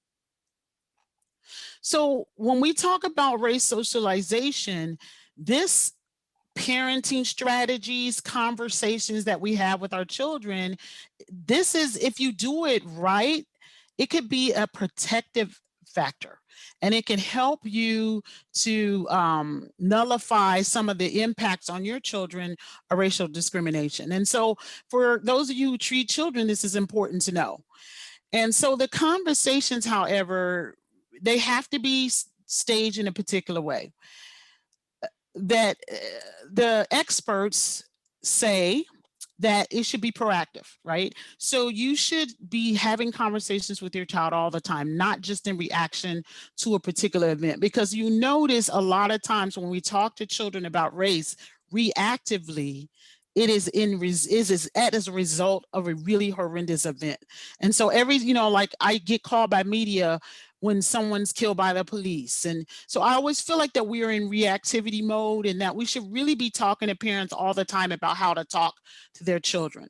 So when we talk about race socialization, this parenting strategies, conversations that we have with our children, this is, if you do it right, it could be a protective factor. And it can help you to nullify some of the impacts on your children of racial discrimination. And so for those of you who treat children, this is important to know. And so the conversations, however, they have to be staged in a particular way. That the experts say that it should be proactive, right? So you should be having conversations with your child all the time, not just in reaction to a particular event, because you notice a lot of times when we talk to children about race reactively, it is as a result of a really horrendous event. And so like I get called by media when someone's killed by the police. And so I always feel like that we are in reactivity mode and that we should really be talking to parents all the time about how to talk to their children.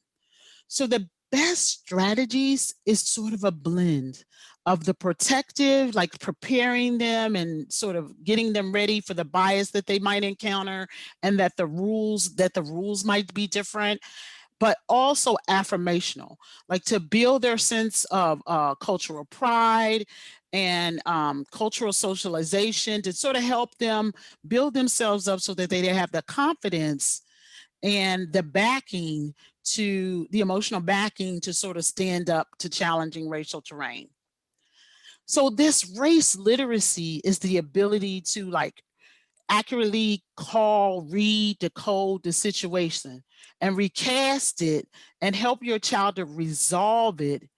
So the best strategies is sort of a blend of the protective, like preparing them and sort of getting them ready for the bias that they might encounter, and that the rules might be different, but also affirmational, like to build their sense of cultural pride and cultural socialization, to sort of help them build themselves up so that they have the confidence and the backing, to the emotional backing, to sort of stand up to challenging racial terrain. So this race literacy is the ability to like accurately call, read, decode the situation and recast it and help your child to resolve it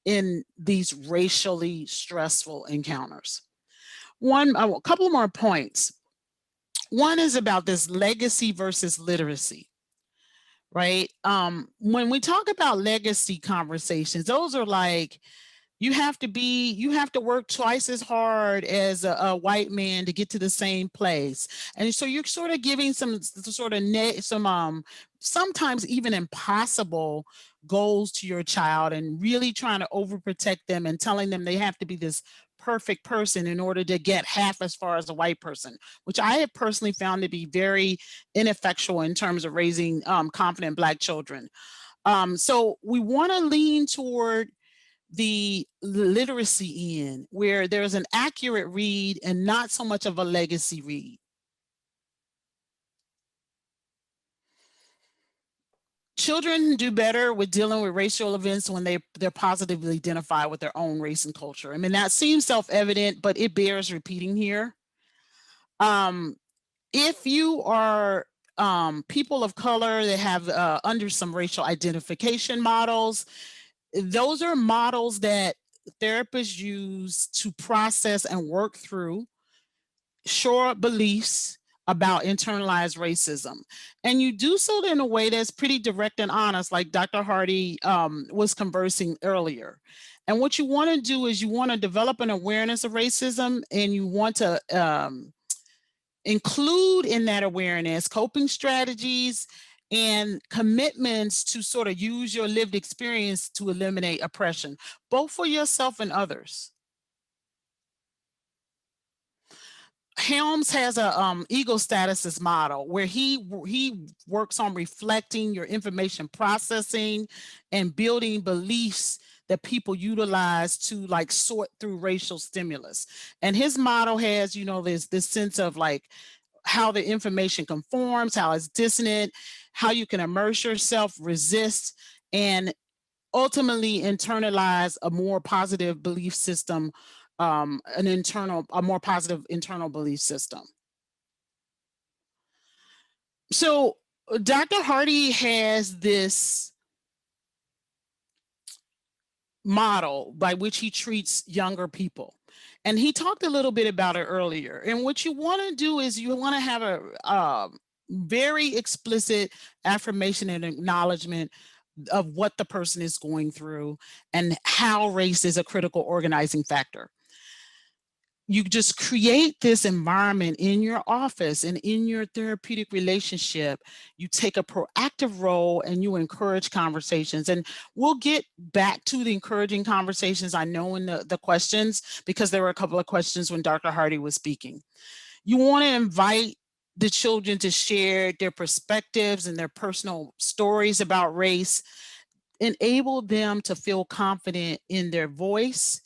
in these racially stressful encounters. A couple more points. One is about this legacy versus literacy, right? When we talk about legacy conversations, those are like, you have to work twice as hard as a white man to get to the same place. And so you're sort of giving some sometimes even impossible goals to your child, and really trying to overprotect them and telling them they have to be this perfect person in order to get half as far as a white person, which I have personally found to be very ineffectual in terms of raising confident Black children. So we want to lean toward the literacy end, where there's an accurate read and not so much of a legacy read. Children do better with dealing with racial events when they're positively identified with their own race and culture. I mean, that seems self-evident, but it bears repeating here. If you are people of color that have under some racial identification models, those are models that therapists use to process and work through short beliefs about internalized racism. And you do so in a way that's pretty direct and honest, like Dr. Hardy was conversing earlier. And what you want to do is you want to develop an awareness of racism, and you want to include in that awareness coping strategies and commitments to sort of use your lived experience to eliminate oppression, both for yourself and others. Helms has a ego status model where he works on reflecting your information processing and building beliefs that people utilize to like sort through racial stimulus. And his model has, this sense of like how the information conforms, how it's dissonant, how you can immerse yourself, resist, and ultimately internalize a more positive belief system, a more positive internal belief system. So Dr. Hardy has this model by which he treats younger people. And he talked a little bit about it earlier. And what you want to do is you want to have a very explicit affirmation and acknowledgement of what the person is going through and how race is a critical organizing factor. you just create this environment in your office and in your therapeutic relationship. You take a proactive role and you encourage conversations. And we'll get back to the encouraging conversations, I know, in the questions, because there were a couple of questions when Dr. Hardy was speaking. You want to invite the children to share their perspectives and their personal stories about race, enable them to feel confident in their voice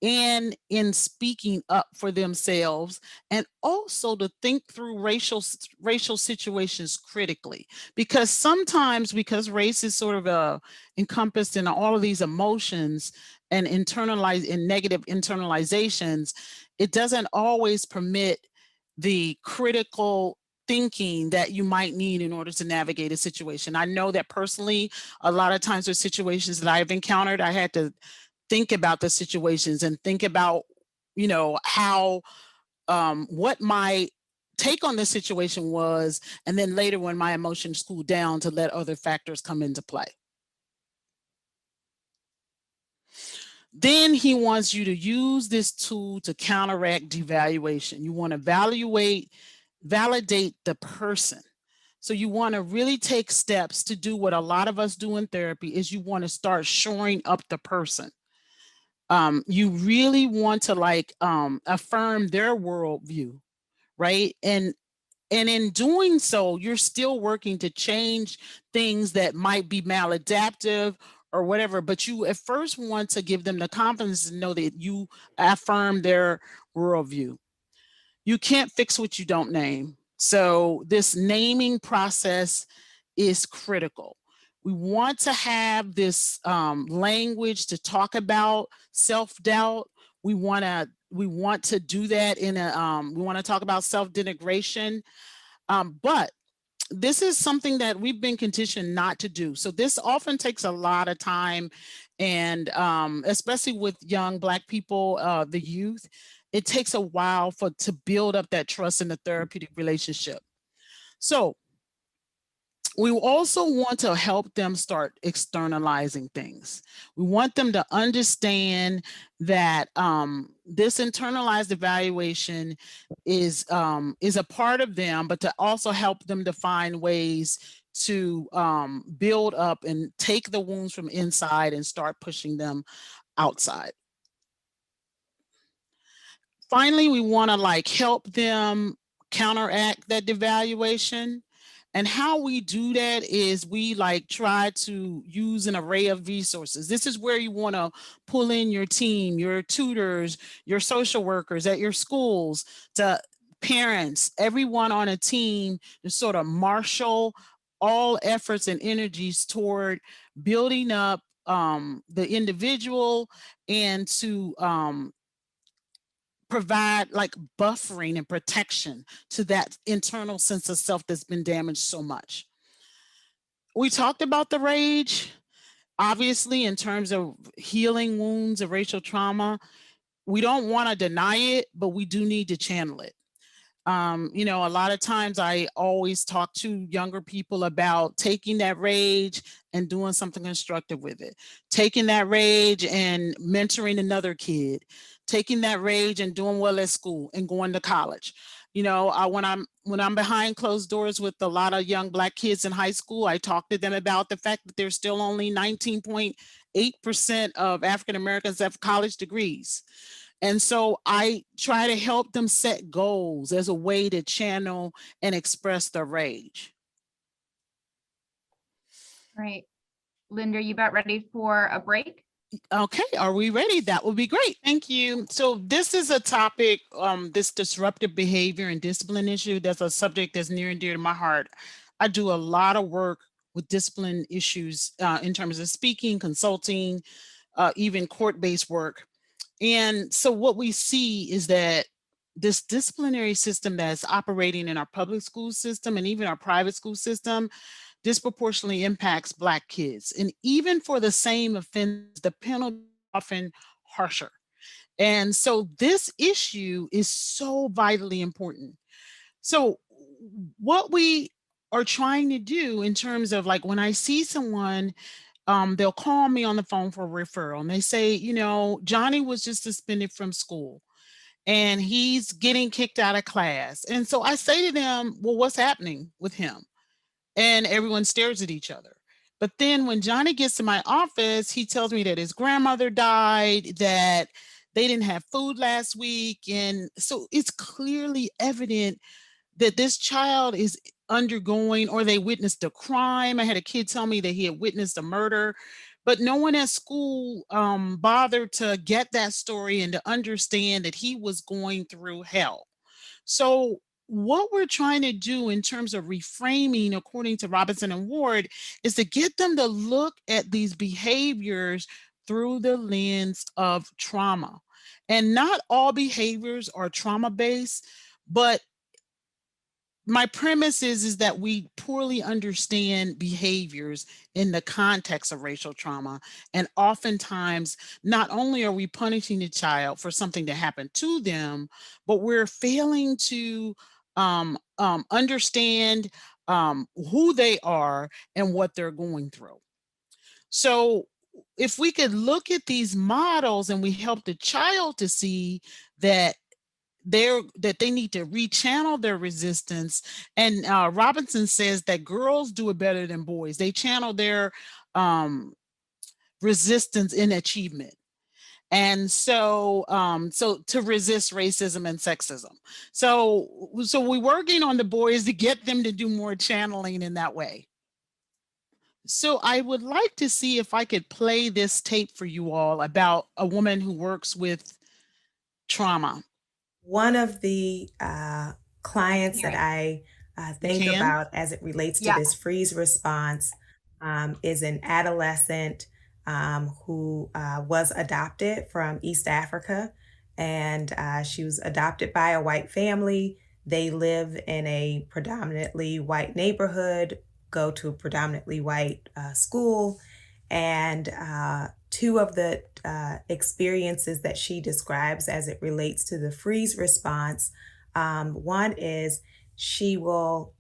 and in speaking up for themselves, and also to think through racial situations critically, because sometimes, because race is sort of encompassed in all of these emotions and negative internalizations, it doesn't always permit the critical thinking that you might need in order to navigate a situation. I know that personally, a lot of times with situations that I've encountered, I had to think about the situations and think about, how, what my take on the situation was, and then later when my emotions cooled down, to let other factors come into play. Then he wants you to use this tool to counteract devaluation. You want to validate the person. So you want to really take steps to do what a lot of us do in therapy, is you want to start shoring up the person. You really want to affirm their worldview, right? And in doing so, you're still working to change things that might be maladaptive or whatever, but you at first want to give them the confidence to know that you affirm their worldview. You can't fix what you don't name. So this naming process is critical. We want to have this language to talk about self-doubt. We want to do that we want to talk about self-denigration. But this is something that we've been conditioned not to do. So this often takes a lot of time, and especially with young Black people, the youth, it takes a while to build up that trust in the therapeutic relationship. So we also want to help them start externalizing things. We want them to understand that this internalized evaluation is a part of them, but to also help them to find ways to build up and take the wounds from inside and start pushing them outside. Finally, we want to help them counteract that devaluation. And how we do that is we try to use an array of resources. This is where you want to pull in your team, your tutors, your social workers at your schools, to parents, everyone on a team, to sort of marshal all efforts and energies toward building up the individual, and to provide buffering and protection to that internal sense of self that's been damaged so much. We talked about the rage, obviously, in terms of healing wounds of racial trauma. We don't want to deny it, but we do need to channel it. A lot of times I always talk to younger people about taking that rage and doing something constructive with it, taking that rage and mentoring another kid, taking that rage and doing well at school and going to college. When I'm behind closed doors with a lot of young Black kids in high school, I talk to them about the fact that there's still only 19.8% of African Americans have college degrees. And so I try to help them set goals as a way to channel and express their rage. Right. Linda, you about ready for a break? Okay, are we ready? That would be great. Thank you. So this is a topic, this disruptive behavior and discipline issue. That's a subject that's near and dear to my heart. I do a lot of work with discipline issues in terms of speaking, consulting, even court-based work. And so what we see is that this disciplinary system that's operating in our public school system and even our private school system disproportionately impacts Black kids. And even for the same offense, the penalty is often harsher. And so this issue is so vitally important. So what we are trying to do in terms of when I see someone, they'll call me on the phone for a referral and they say, Johnny was just suspended from school. and he's getting kicked out of class. And so I say to them, well, what's happening with him? And everyone stares at each other. But then when Johnny gets to my office, he tells me that his grandmother died, that they didn't have food last week. And so it's clearly evident that this child is undergoing, or they witnessed a crime. I had a kid tell me that he had witnessed a murder, but no one at school bothered to get that story and to understand that he was going through hell. So what we're trying to do in terms of reframing, according to Robinson and Ward, is to get them to look at these behaviors through the lens of trauma. And not all behaviors are trauma-based, but my premise is that we poorly understand behaviors in the context of racial trauma. And oftentimes, not only are we punishing the child for something that happened to them, but we're failing to understand who they are and what they're going through. So if we could look at these models and we help the child to see that they need to rechannel their resistance. And Robinson says that girls do it better than boys. They channel their resistance in achievement. And so so to resist racism and sexism. So we're working on the boys to get them to do more channeling in that way. So I would like to see if I could play this tape for you all about a woman who works with trauma. One of the clients that I think about as it relates to this freeze response is an adolescent who was adopted from East Africa, and she was adopted by a white family. They live in a predominantly white neighborhood, go to a predominantly white school, and two of the experiences that she describes as it relates to the freeze response. One is she will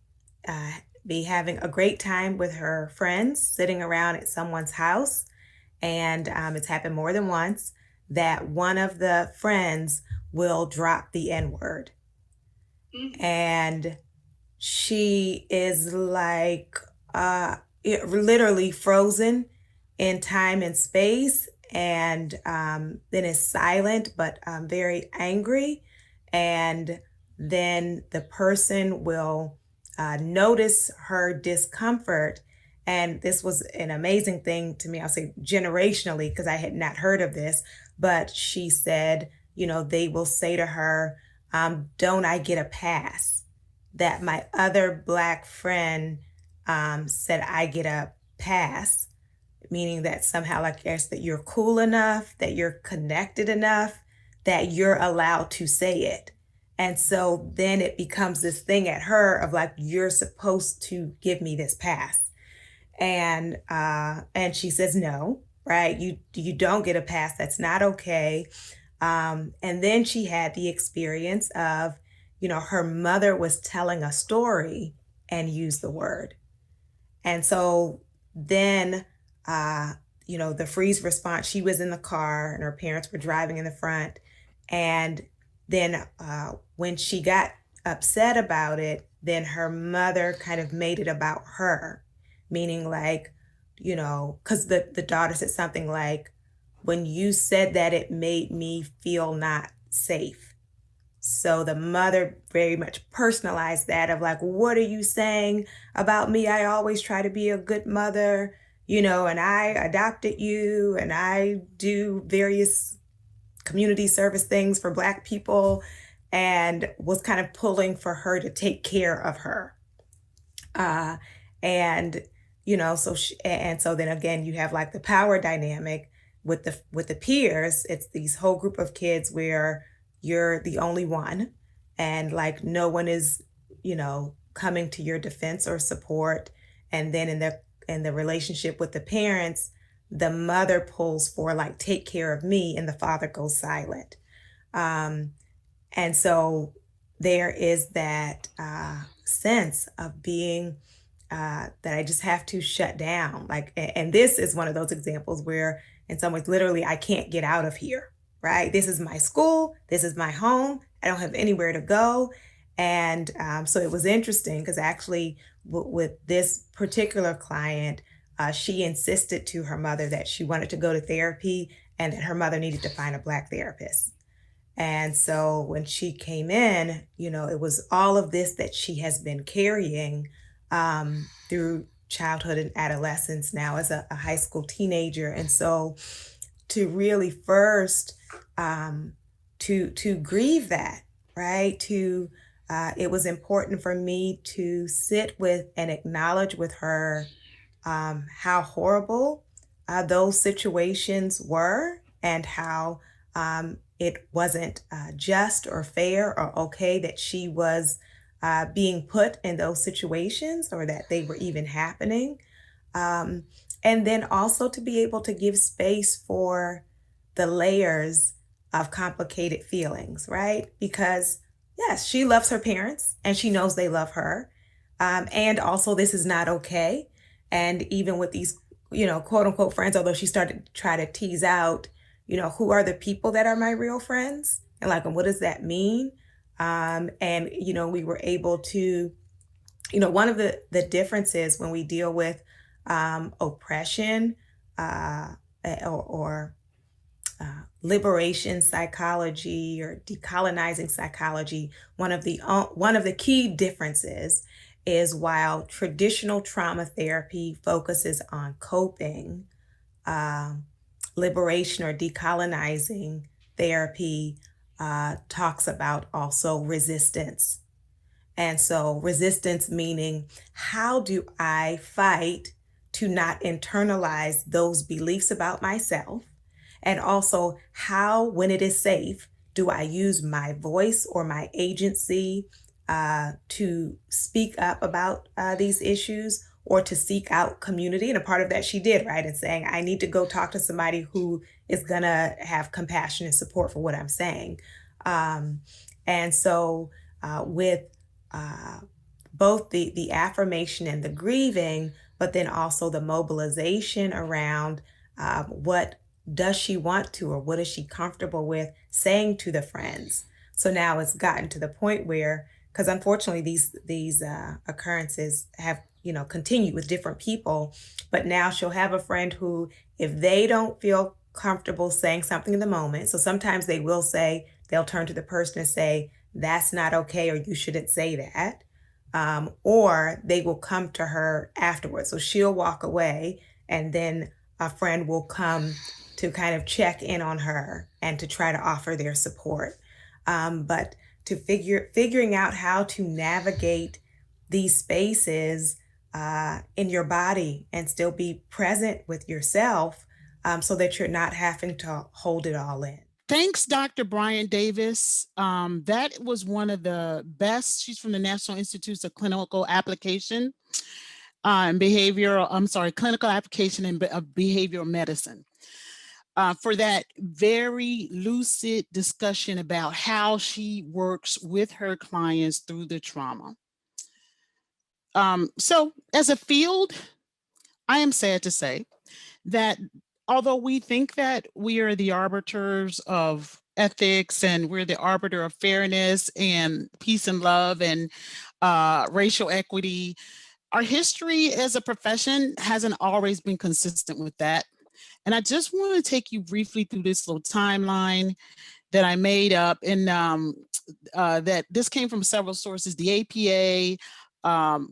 be having a great time with her friends, sitting around at someone's house. And it's happened more than once that one of the friends will drop the N-word. And she is like literally frozen in time and space, and then is silent but very angry. And then the person will notice her discomfort. And this was an amazing thing to me, I'll say generationally, because I had not heard of this, but she said, you know, they will say to her, don't I get a pass? That my other Black friend said I get a pass, meaning that somehow, like, yes, that you're cool enough, that you're connected enough, that you're allowed to say it. And so then it becomes this thing at her of like, you're supposed to give me this pass. And she says, no, right? You don't get a pass. That's not okay. And then she had the experience of, you know, her mother was telling a story and used the word. And so then, you know, the freeze response, she was in the car and her parents were driving in the front. And then when she got upset about it, then her mother kind of made it about her, meaning like, you know, because the daughter said something like, when you said that, it made me feel not safe. So the mother very much personalized that of like, what are you saying about me? I always try to be a good mother, you know, and I adopted you and I do various community service things for Black people, and was kind of pulling for her to take care of her. And, you know, so then again, you have like the power dynamic with the peers. It's these whole group of kids where you're the only one, and like no one is, you know, coming to your defense or support. And then in the relationship with the parents, the mother pulls for like, take care of me, and the father goes silent. And so there is that sense of being that I just have to shut down. Like, and this is one of those examples where in some ways, literally, I can't get out of here. right? This is my school. This is my home. I don't have anywhere to go. And so it was interesting because actually with this particular client, she insisted to her mother that she wanted to go to therapy and that her mother needed to find a Black therapist. And so when she came in, it was all of this that she has been carrying through childhood and adolescence now as a high school teenager. And so to really first to grieve that, right? It was important for me to sit with and acknowledge with her how horrible those situations were and how it wasn't just or fair or okay that she was being put in those situations or that they were even happening. And then also to be able to give space for the layers of complicated feelings, right? Because yes, she loves her parents and she knows they love her. And also this is not okay. And even with these, quote unquote friends, although she started to try to tease out, who are the people that are my real friends? And like, what does that mean? And, we were able to, one of the differences when we deal with oppression or liberation psychology or decolonizing psychology, one of the key differences is while traditional trauma therapy focuses on coping, liberation or decolonizing therapy talks about also resistance. And so resistance meaning, how do I fight to not internalize those beliefs about myself? And also how, when it is safe, do I use my voice or my agency to speak up about these issues or to seek out community? And a part of that she did, right? And saying, I need to go talk to somebody who is gonna have compassion and support for what I'm saying. And so with both the affirmation and the grieving, but then also the mobilization around what does she want to, or what is she comfortable with saying to the friends? So now it's gotten to the point where, because unfortunately these occurrences have, continued with different people, but now she'll have a friend who, if they don't feel comfortable saying something in the moment, so sometimes they will say, they'll turn to the person and say, that's not okay, or you shouldn't say that. Or they will come to her afterwards. So she'll walk away and then a friend will come to kind of check in on her and to try to offer their support. But to figuring out how to navigate these spaces in your body and still be present with yourself so that you're not having to hold it all in. Thanks, Dr. Brian Davis. That was one of the best. She's from the National Institutes of Clinical Application and Clinical Application of Behavioral Medicine. For that very lucid discussion about how she works with her clients through the trauma. So as a field, I am sad to say that although we think that we are the arbiters of ethics and we're the arbiter of fairness and peace and love and racial equity, our history as a profession hasn't always been consistent with that. And I just want to take you briefly through this little timeline that I made up, and that this came from several sources, the APA,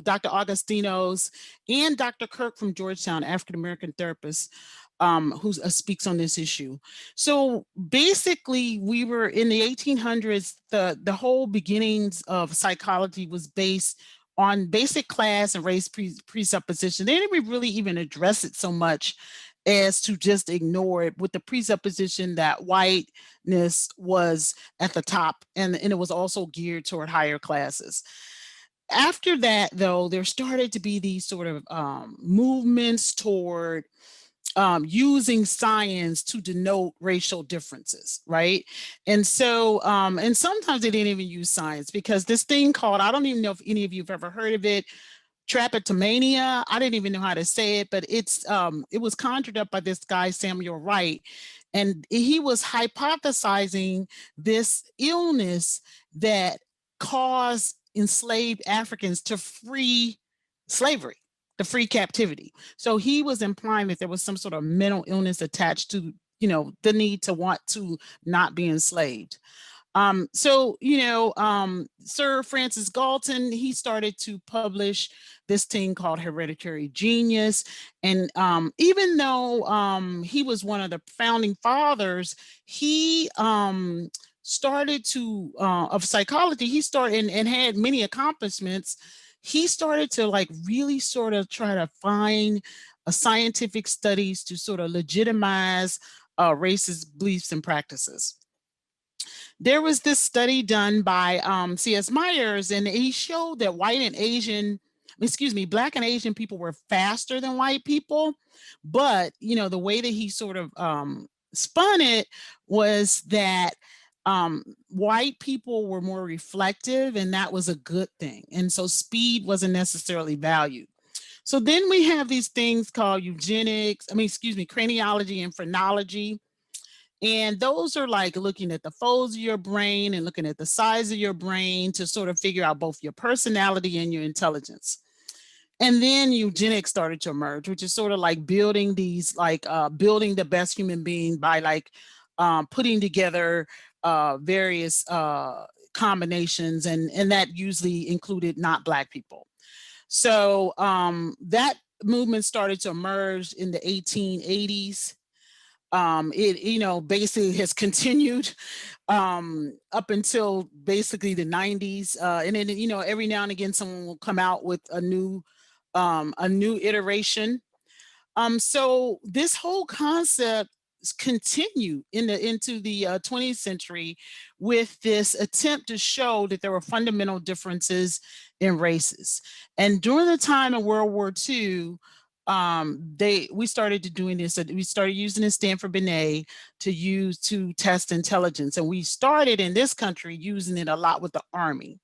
Dr. Augustino's, and Dr. Kirk from Georgetown, African-American therapist, who speaks on this issue. So basically, we were in the 1800s, the whole beginnings of psychology was based on basic class and race presupposition. They didn't really even address it so much as to just ignore it, with the presupposition that whiteness was at the top and it was also geared toward higher classes. After that, though, there started to be these sort of movements toward using science to denote racial differences, right? And so, and sometimes they didn't even use science, because this thing called, I don't even know if any of you have ever heard of it, trapetomania. I didn't even know how to say it, but it was conjured up by this guy, Samuel Wright. And he was hypothesizing this illness that caused enslaved Africans to free slavery, to free captivity. So he was implying that there was some sort of mental illness attached to, the need to want to not be enslaved. Sir Francis Galton, he started to publish this thing called Hereditary Genius. And even though he was one of the founding fathers, he started to, of psychology, he started and had many accomplishments. He started to really sort of try to find scientific studies to sort of legitimize racist beliefs and practices. There was this study done by C.S. Myers, and he showed that Black and Asian people were faster than white people. But, the way that he sort of spun it was that white people were more reflective, and that was a good thing. And so speed wasn't necessarily valued. So then we have these things called craniology and phrenology. And those are looking at the folds of your brain and looking at the size of your brain to sort of figure out both your personality and your intelligence. And then eugenics started to emerge, which is sort of like building these, building the best human being by putting together various combinations, and that usually included not Black people. So that movement started to emerge in the 1880s. It basically has continued up until basically the 90s, and then every now and again someone will come out with a new iteration. So this whole concept continued into the 20th century with this attempt to show that there were fundamental differences in races. And during the time of World War II, we started doing this. We started using the Stanford Binet to test intelligence, and we started in this country using it a lot with the Army,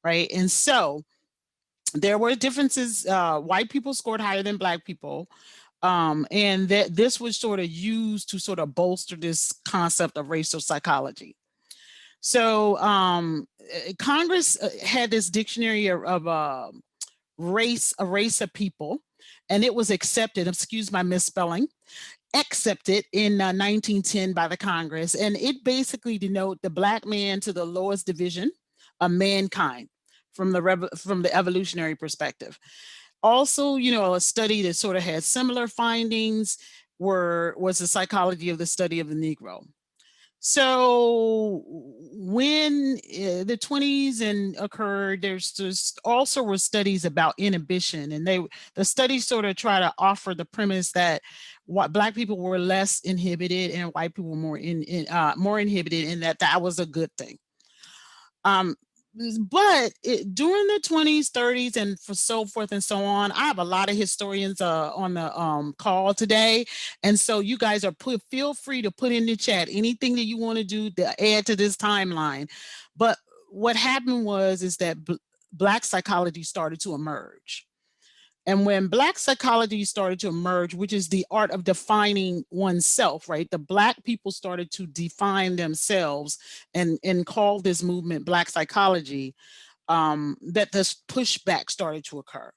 right? And so there were differences. White people scored higher than Black people, and that this was sort of used to sort of bolster this concept of racial psychology. So Congress had this dictionary of a race of people, and it was accepted, excuse my misspelling, accepted in 1910 by the Congress. And it basically denoted the Black man to the lowest division of mankind from the evolutionary perspective. Also, a study that sort of had similar findings was the psychology of the study of the Negro. So when the 20s and occurred, there's also were studies about inhibition, and the studies sort of try to offer the premise that Black people were less inhibited and white people were more inhibited, and that was a good thing. But during the 20s, 30s, and so forth and so on, I have a lot of historians on the call today. And so you guys feel free to put in the chat anything that you want to do to add to this timeline. But what happened is that Black psychology started to emerge. And when Black psychology started to emerge, which is the art of defining oneself, right? The Black people started to define themselves and call this movement Black psychology, that this pushback started to occur.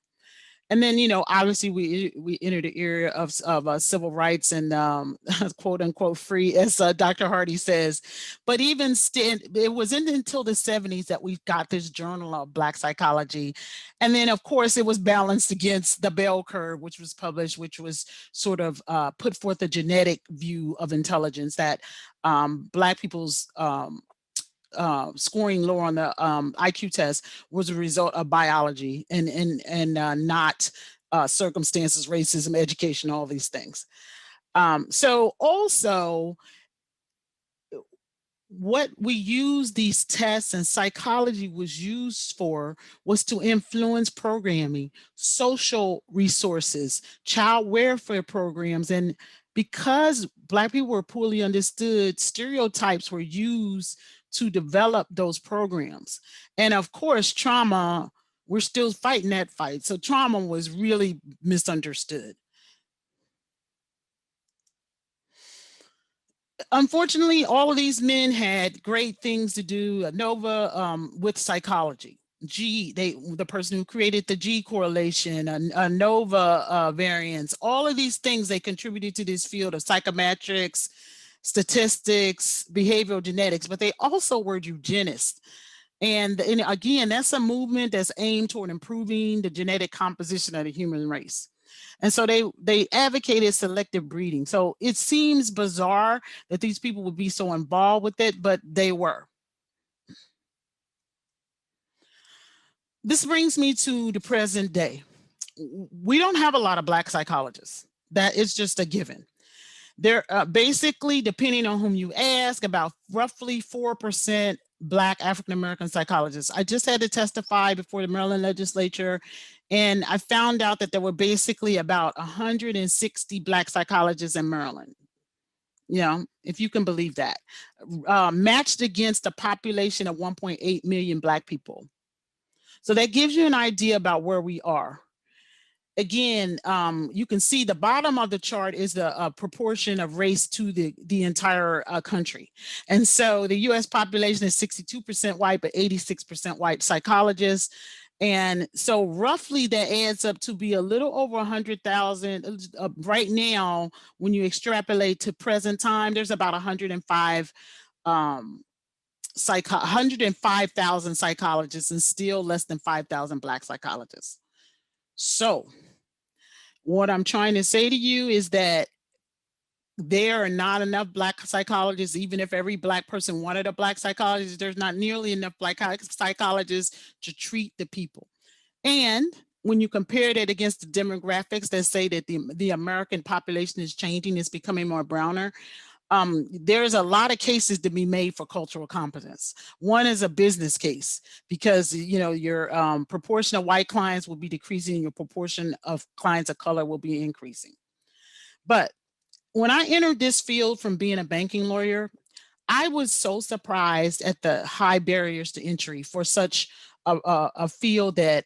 And then, obviously we entered the era of civil rights and quote unquote free, as Dr. Hardy says. But even still, it wasn't until the 70s that we got this Journal of Black Psychology. And then, of course, it was balanced against the Bell Curve, which was published, which was sort of put forth a genetic view of intelligence that Black people's scoring lower on the IQ test was a result of biology and not circumstances, racism, education, all these things. So also, what we use these tests and psychology was used for was to influence programming, social resources, child welfare programs. And because Black people were poorly understood, stereotypes were used to develop those programs. And of course, trauma We're still fighting that fight. So trauma was really misunderstood. Unfortunately, all of these men had great things to do. ANOVA with psychology. The person who created the G correlation, ANOVA variants, all of these things, they contributed to this field of psychometrics, statistics, behavioral genetics, but they also were eugenists. And again, that's a movement that's aimed toward improving the genetic composition of the human race. And so they advocated selective breeding. So it seems bizarre that these people would be so involved with it, but they were. This brings me to the present day. We don't have a lot of Black psychologists. That is just a given. They're basically, depending on whom you ask, about roughly 4% Black African-American psychologists. I just had to testify before the Maryland legislature, and I found out that there were basically about 160 Black psychologists in Maryland. You know, if you can believe that, matched against a population of 1.8 million Black people. So that gives you an idea about where we are. Again, you can see the bottom of the chart is the proportion of race to the entire country. And so the US population is 62% white, but 86% white psychologists. And so roughly that adds up to be a little over 100,000. Right now, when you extrapolate to present time, there's about 105,000 psychologists and still less than 5,000 Black psychologists. So what I'm trying to say to you is that there are not enough Black psychologists. Even if every Black person wanted a Black psychologist, there's not nearly enough Black psychologists to treat the people. And when you compare that against the demographics that say that the American population is changing, it's becoming more browner, there's a lot of cases to be made for cultural competence. One is a business case, because your proportion of white clients will be decreasing and your proportion of clients of color will be increasing. But when I entered this field from being a banking lawyer, I was so surprised at the high barriers to entry for such a field that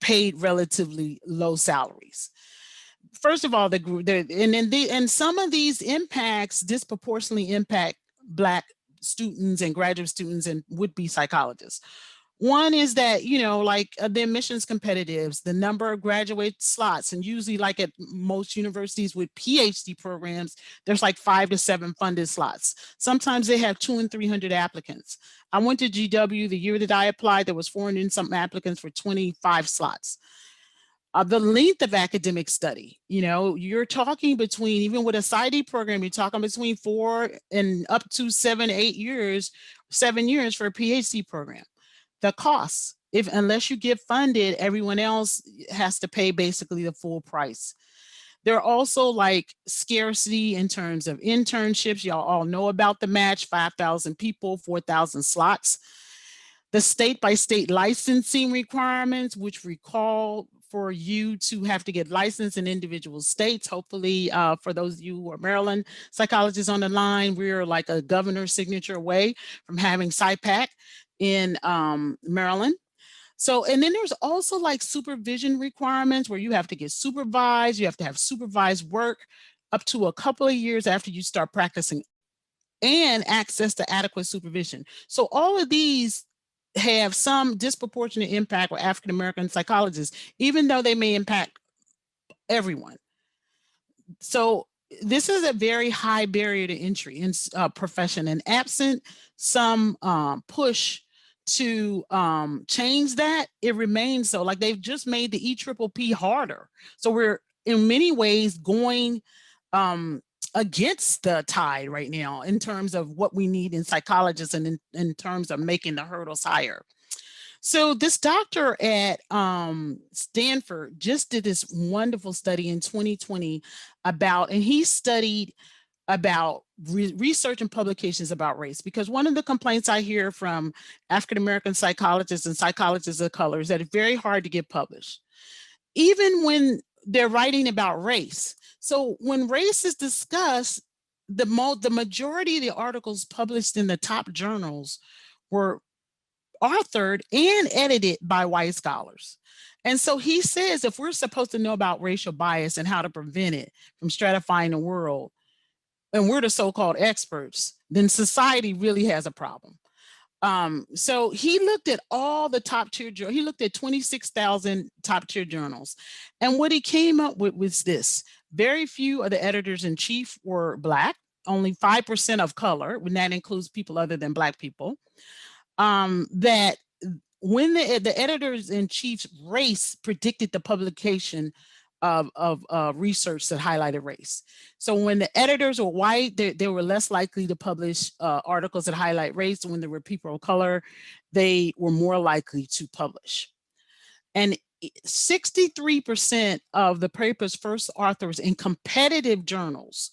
paid relatively low salaries. First of all, and some of these impacts disproportionately impact Black students and graduate students and would-be psychologists. One is that, the admissions competitives, the number of graduate slots, and usually like at most universities with PhD programs, there's like 5 to 7 funded slots. Sometimes they have 200 and 300 applicants. I went to GW the year that I applied, there was 400 and something applicants for 25 slots. The length of academic study, you're talking between, even with a PsyD program, you're talking between 4 and up to 7 years for a PhD program. The costs, unless you get funded, everyone else has to pay basically the full price. There are also like scarcity in terms of internships. Y'all all know about the match, 5,000 people, 4,000 slots. The state-by-state licensing requirements, which recall for you to have to get licensed in individual states. Hopefully, for those of you who are Maryland psychologists on the line, we're like a governor's signature away from having PsyPAC in Maryland. So, and then there's also like supervision requirements where you have to get supervised, you have to have supervised work up to a couple of years after you start practicing, and access to adequate supervision. So all of these have some disproportionate impact with African-American psychologists, even though they may impact everyone. So this is a very high barrier to entry in profession, and absent some push to change that, it remains so. Like, they've just made the EPPP harder. So we're in many ways going against the tide right now in terms of what we need in psychologists and in terms of making the hurdles higher. So this doctor at Stanford just did this wonderful study in 2020 and he studied about research and publications about race, because one of the complaints I hear from African-American psychologists and psychologists of color is that it's very hard to get published, even when they're writing about race. So when race is discussed, the majority of the articles published in the top journals were authored and edited by white scholars. And so he says, if we're supposed to know about racial bias and how to prevent it from stratifying the world, and we're the so-called experts, then society really has a problem. So he looked at all the top tier, he looked at 26,000 top tier journals. And what he came up with was this: very few of the editors in chief were Black, only 5% of color, when that includes people other than Black people. That when the editors in chief's race predicted the publication of research that highlighted race. So when the editors were white, they were less likely to publish articles that highlight race. When there were people of color, they were more likely to publish. And 63% of the paper's first authors in competitive journals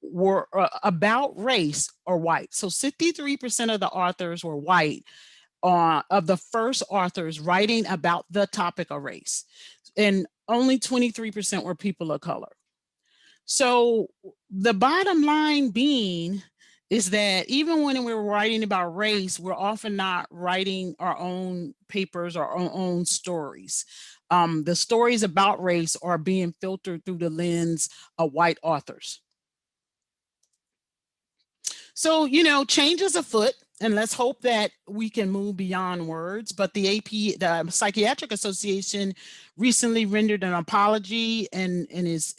were about race or white. So 63% of the authors were white, of the first authors writing about the topic of race, and only 23% were people of color. So the bottom line being is that even when we're writing about race, we're often not writing our own papers or our own stories. The stories about race are being filtered through the lens of white authors. So, change is afoot, and let's hope that we can move beyond words. But the the Psychiatric Association, recently rendered an apology and is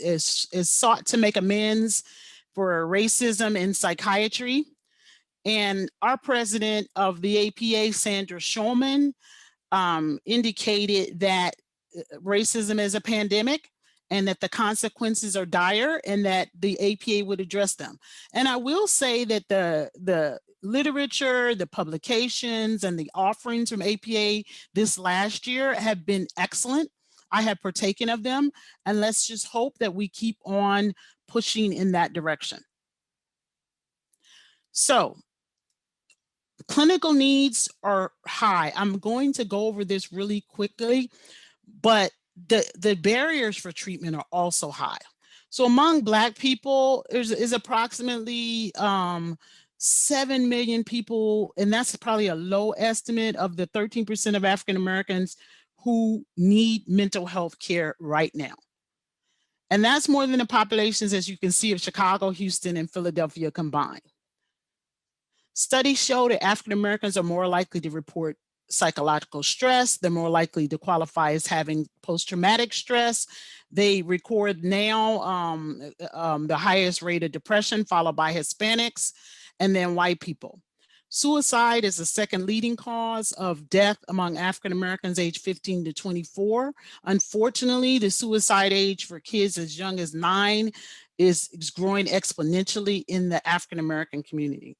sought to make amends for racism in psychiatry. And our president of the APA, Sandra Schulman, indicated that racism is a pandemic and that the consequences are dire and that the APA would address them. And I will say that the literature, the publications, and the offerings from APA this last year have been excellent. I have partaken of them, and let's just hope that we keep on pushing in that direction. So, clinical needs are high. I'm going to go over this really quickly, but the barriers for treatment are also high. So among Black people, is approximately 7 million people, and that's probably a low estimate, of the 13% of African Americans who need mental health care right now. And that's more than the populations, as you can see, of Chicago, Houston, and Philadelphia combined. Studies show that African Americans are more likely to report psychological stress. They're more likely to qualify as having post-traumatic stress. They record now the highest rate of depression, followed by Hispanics, and then white people. Suicide is the second leading cause of death among African Americans aged 15 to 24. Unfortunately, the suicide age for kids as young as 9 is growing exponentially in the African American community.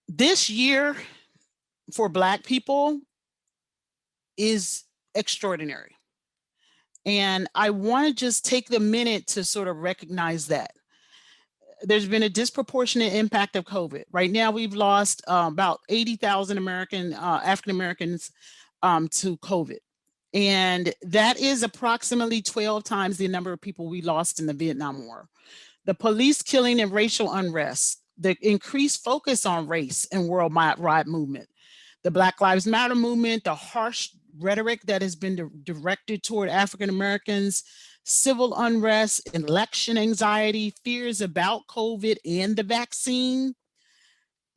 This year for Black people is extraordinary. And I want to just take the minute to sort of recognize that. There's been a disproportionate impact of COVID. Right now, we've lost about 80,000 African Americans to COVID. And that is approximately 12 times the number of people we lost in the Vietnam War. The police killing and racial unrest, the increased focus on race and worldwide movement, the Black Lives Matter movement, the harsh rhetoric that has been directed toward African Americans, civil unrest, election anxiety, fears about COVID and the vaccine,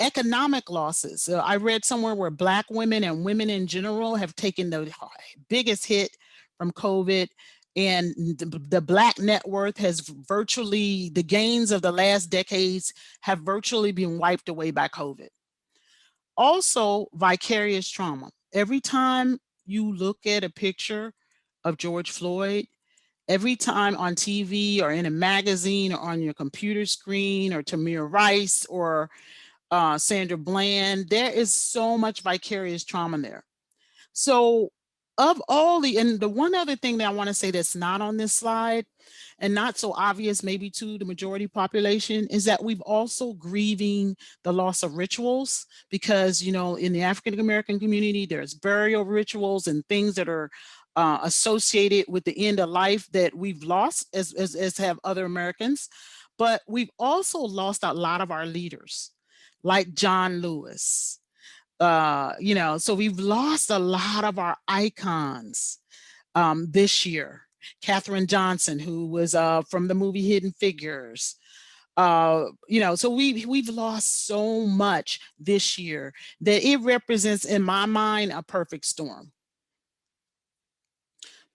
economic losses. I read somewhere where Black women and women in general have taken the biggest hit from COVID, and the Black net worth has virtually, the gains of the last decades have virtually been wiped away by COVID. Also, vicarious trauma. Every time you look at a picture of George Floyd, every time on TV or in a magazine or on your computer screen, or Tamir Rice or Sandra Bland, there is so much vicarious trauma there. So of all and the one other thing that I want to say that's not on this slide and not so obvious maybe to the majority population is that we've also grieving the loss of rituals, because, in the African American community, there's burial rituals and things that are associated with the end of life that we've lost as have other Americans. But we've also lost a lot of our leaders. like John Lewis. So we've lost a lot of our icons this year. Katherine Johnson, who was from the movie Hidden Figures. So we've lost so much this year that it represents, in my mind, a perfect storm.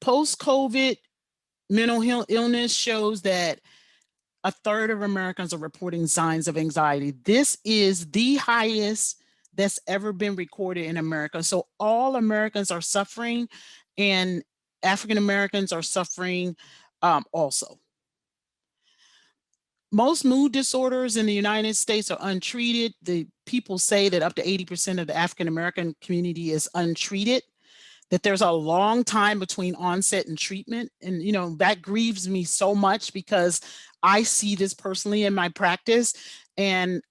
Post-COVID mental illness shows that a third of Americans are reporting signs of anxiety. This is the highest that's ever been recorded in America. So all Americans are suffering, and African Americans are suffering also. Most mood disorders in the United States are untreated. The people say that up to 80% of the African American community is untreated, that there's a long time between onset and treatment. And, that grieves me so much because I see this personally in my practice. And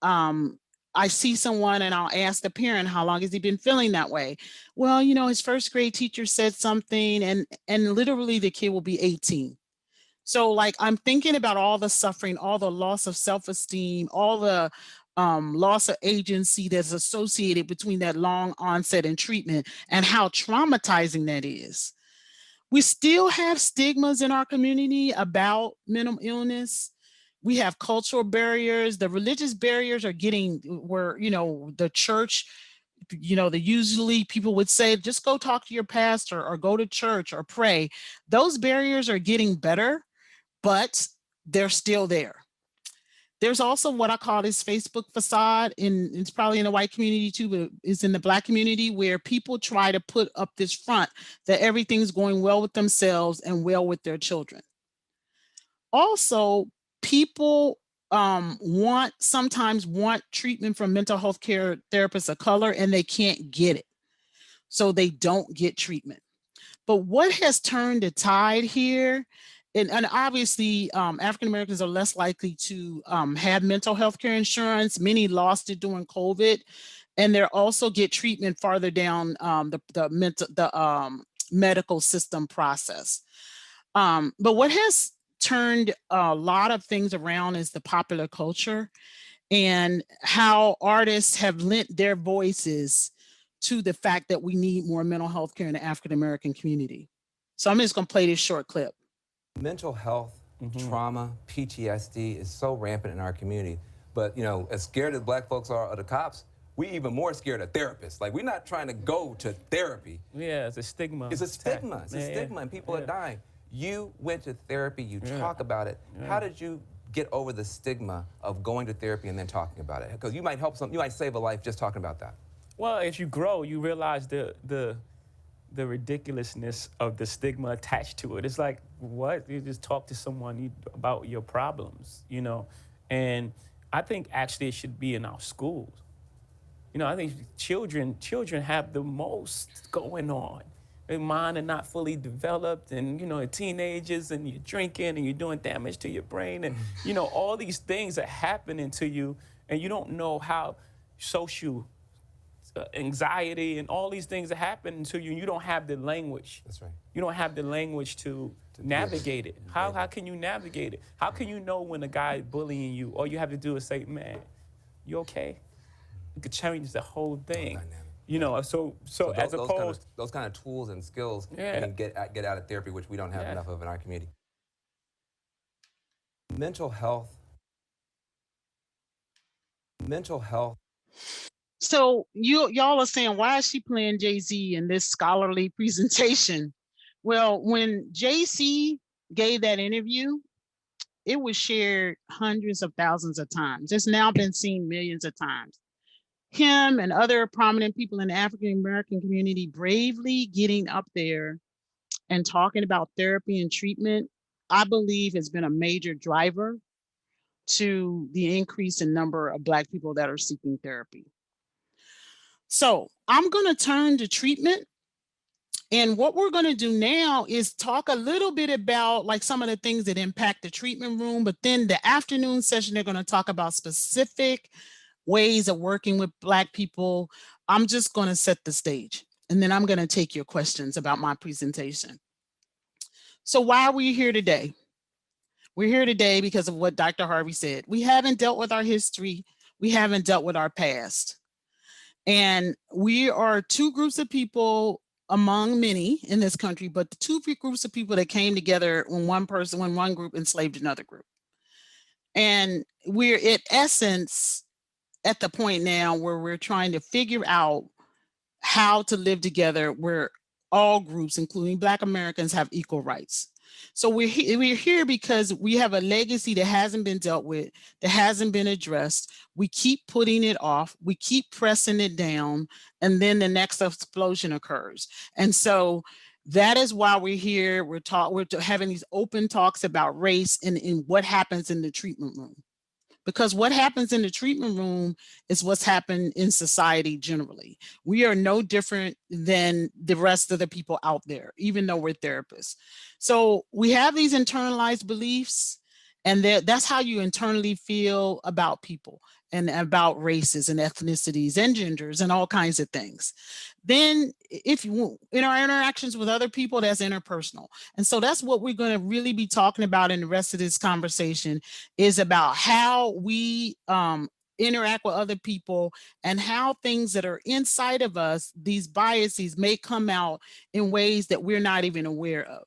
I see someone and I'll ask the parent, how long has he been feeling that way? Well, his first grade teacher said something, and literally the kid will be 18. So I'm thinking about all the suffering, all the loss of self-esteem, all the loss of agency that's associated between that long onset and treatment, and how traumatizing that is. We still have stigmas in our community about mental illness. We have cultural barriers. The religious barriers are getting where, the church, usually people would say, just go talk to your pastor or go to church or pray. Those barriers are getting better, but they're still there. There's also what I call this Facebook facade, and it's probably in the white community too, but it's in the Black community, where people try to put up this front that everything's going well with themselves and well with their children. Also, people sometimes want treatment from mental health care therapists of color, and they can't get it. So they don't get treatment. But what has turned the tide here, and obviously African Americans are less likely to have mental health care insurance. Many lost it during COVID, and they also get treatment farther down the medical system process. But what has turned a lot of things around is the popular culture, and how artists have lent their voices to the fact that we need more mental health care in the African American community. So I'm just going to play this short clip. Mental health, trauma, PTSD is so rampant in our community. But, as scared as Black folks are of the cops, we even more scared of therapists. We're not trying to go to therapy. Yeah, it's a stigma. It's a stigma. It's a stigma, and people are dying. You went to therapy. You talk about it. How did you get over the stigma of going to therapy and then talking about it? Because you might you might save a life just talking about that. Well, as you grow, you realize the ridiculousness of the stigma attached to it. It's like, what? You just talk to someone about your problems, And I think actually it should be in our schools. I think children have the most going on. Their mind are not fully developed, and teenagers, and you're drinking and you're doing damage to your brain, and all these things are happening to you, and you don't know how social anxiety and all these things are happening to you, and you don't have the language. That's right. You don't have the language to navigate it. How can you navigate it? How can you know when a guy is bullying you? All you have to do is say, man, you okay? It could change the whole thing. So as opposed those kind of tools and skills, you can get out of therapy, which we don't have enough of in our community. Mental health. So y'all are saying, why is she playing Jay-Z in this scholarly presentation? Well, when Jay-Z gave that interview, it was shared hundreds of thousands of times. It's now been seen millions of times. Him and other prominent people in the African American community bravely getting up there and talking about therapy and treatment, I believe has been a major driver to the increase in number of Black people that are seeking therapy. So I'm going to turn to treatment. And what we're going to do now is talk a little bit about some of the things that impact the treatment room, but then the afternoon session, they're going to talk about specific ways of working with Black people. I'm just going to set the stage, and then I'm going to take your questions about my presentation. So why are we here today? We're here today because of what Dr. Harvey said. We haven't dealt with our history. we haven't dealt with our past. And we are two groups of people among many in this country, but the two groups of people that came together when one group enslaved another group. And we're in essence at the point now where we're trying to figure out how to live together where all groups, including Black Americans, have equal rights. So we're here because we have a legacy that hasn't been dealt with, that hasn't been addressed. We keep putting it off, we keep pressing it down, and then the next explosion occurs. And so that is why we're here. We're having these open talks about race and what happens in the treatment room. Because what happens in the treatment room is what's happened in society generally. We are no different than the rest of the people out there, even though we're therapists. So we have these internalized beliefs, and that's how you internally feel about people and about races and ethnicities and genders and all kinds of things. Then if you in our interactions with other people, that's interpersonal. And so that's what we're going to really be talking about in the rest of this conversation, is about how we interact with other people and how things that are inside of us, these biases, may come out in ways that we're not even aware of.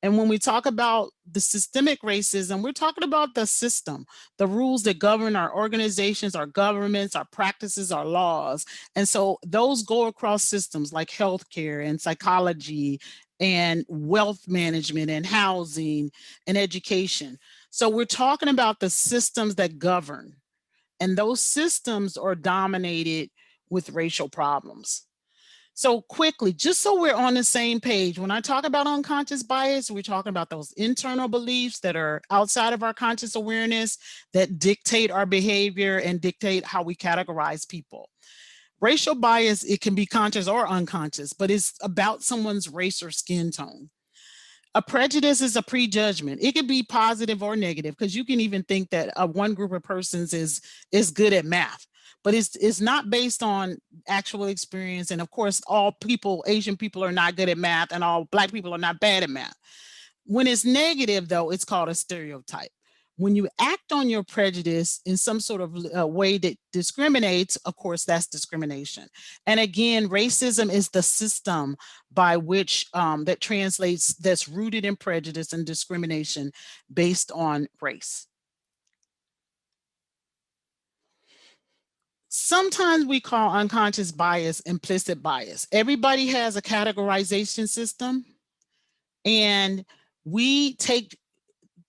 And when we talk about the systemic racism, we're talking about the system, the rules that govern our organizations, our governments, our practices, our laws. And so those go across systems like healthcare and psychology and wealth management and housing and education. So we're talking about the systems that govern, and those systems are dominated with racial problems. So quickly, just so we're on the same page, when I talk about unconscious bias, we're talking about those internal beliefs that are outside of our conscious awareness that dictate our behavior and dictate how we categorize people. Racial bias, it can be conscious or unconscious, but it's about someone's race or skin tone. A prejudice is a prejudgment. It could be positive or negative, because you can even think that one group of persons is good at math, but it's not based on actual experience. And of course, all people, Asian people are not good at math, and all Black people are not bad at math. When it's negative, though, it's called a stereotype. When you act on your prejudice in some sort of way that discriminates, of course, that's discrimination. And again, racism is the system by which that translates, that's rooted in prejudice and discrimination based on race. Sometimes we call unconscious bias implicit bias. Everybody has a categorization system, and we take,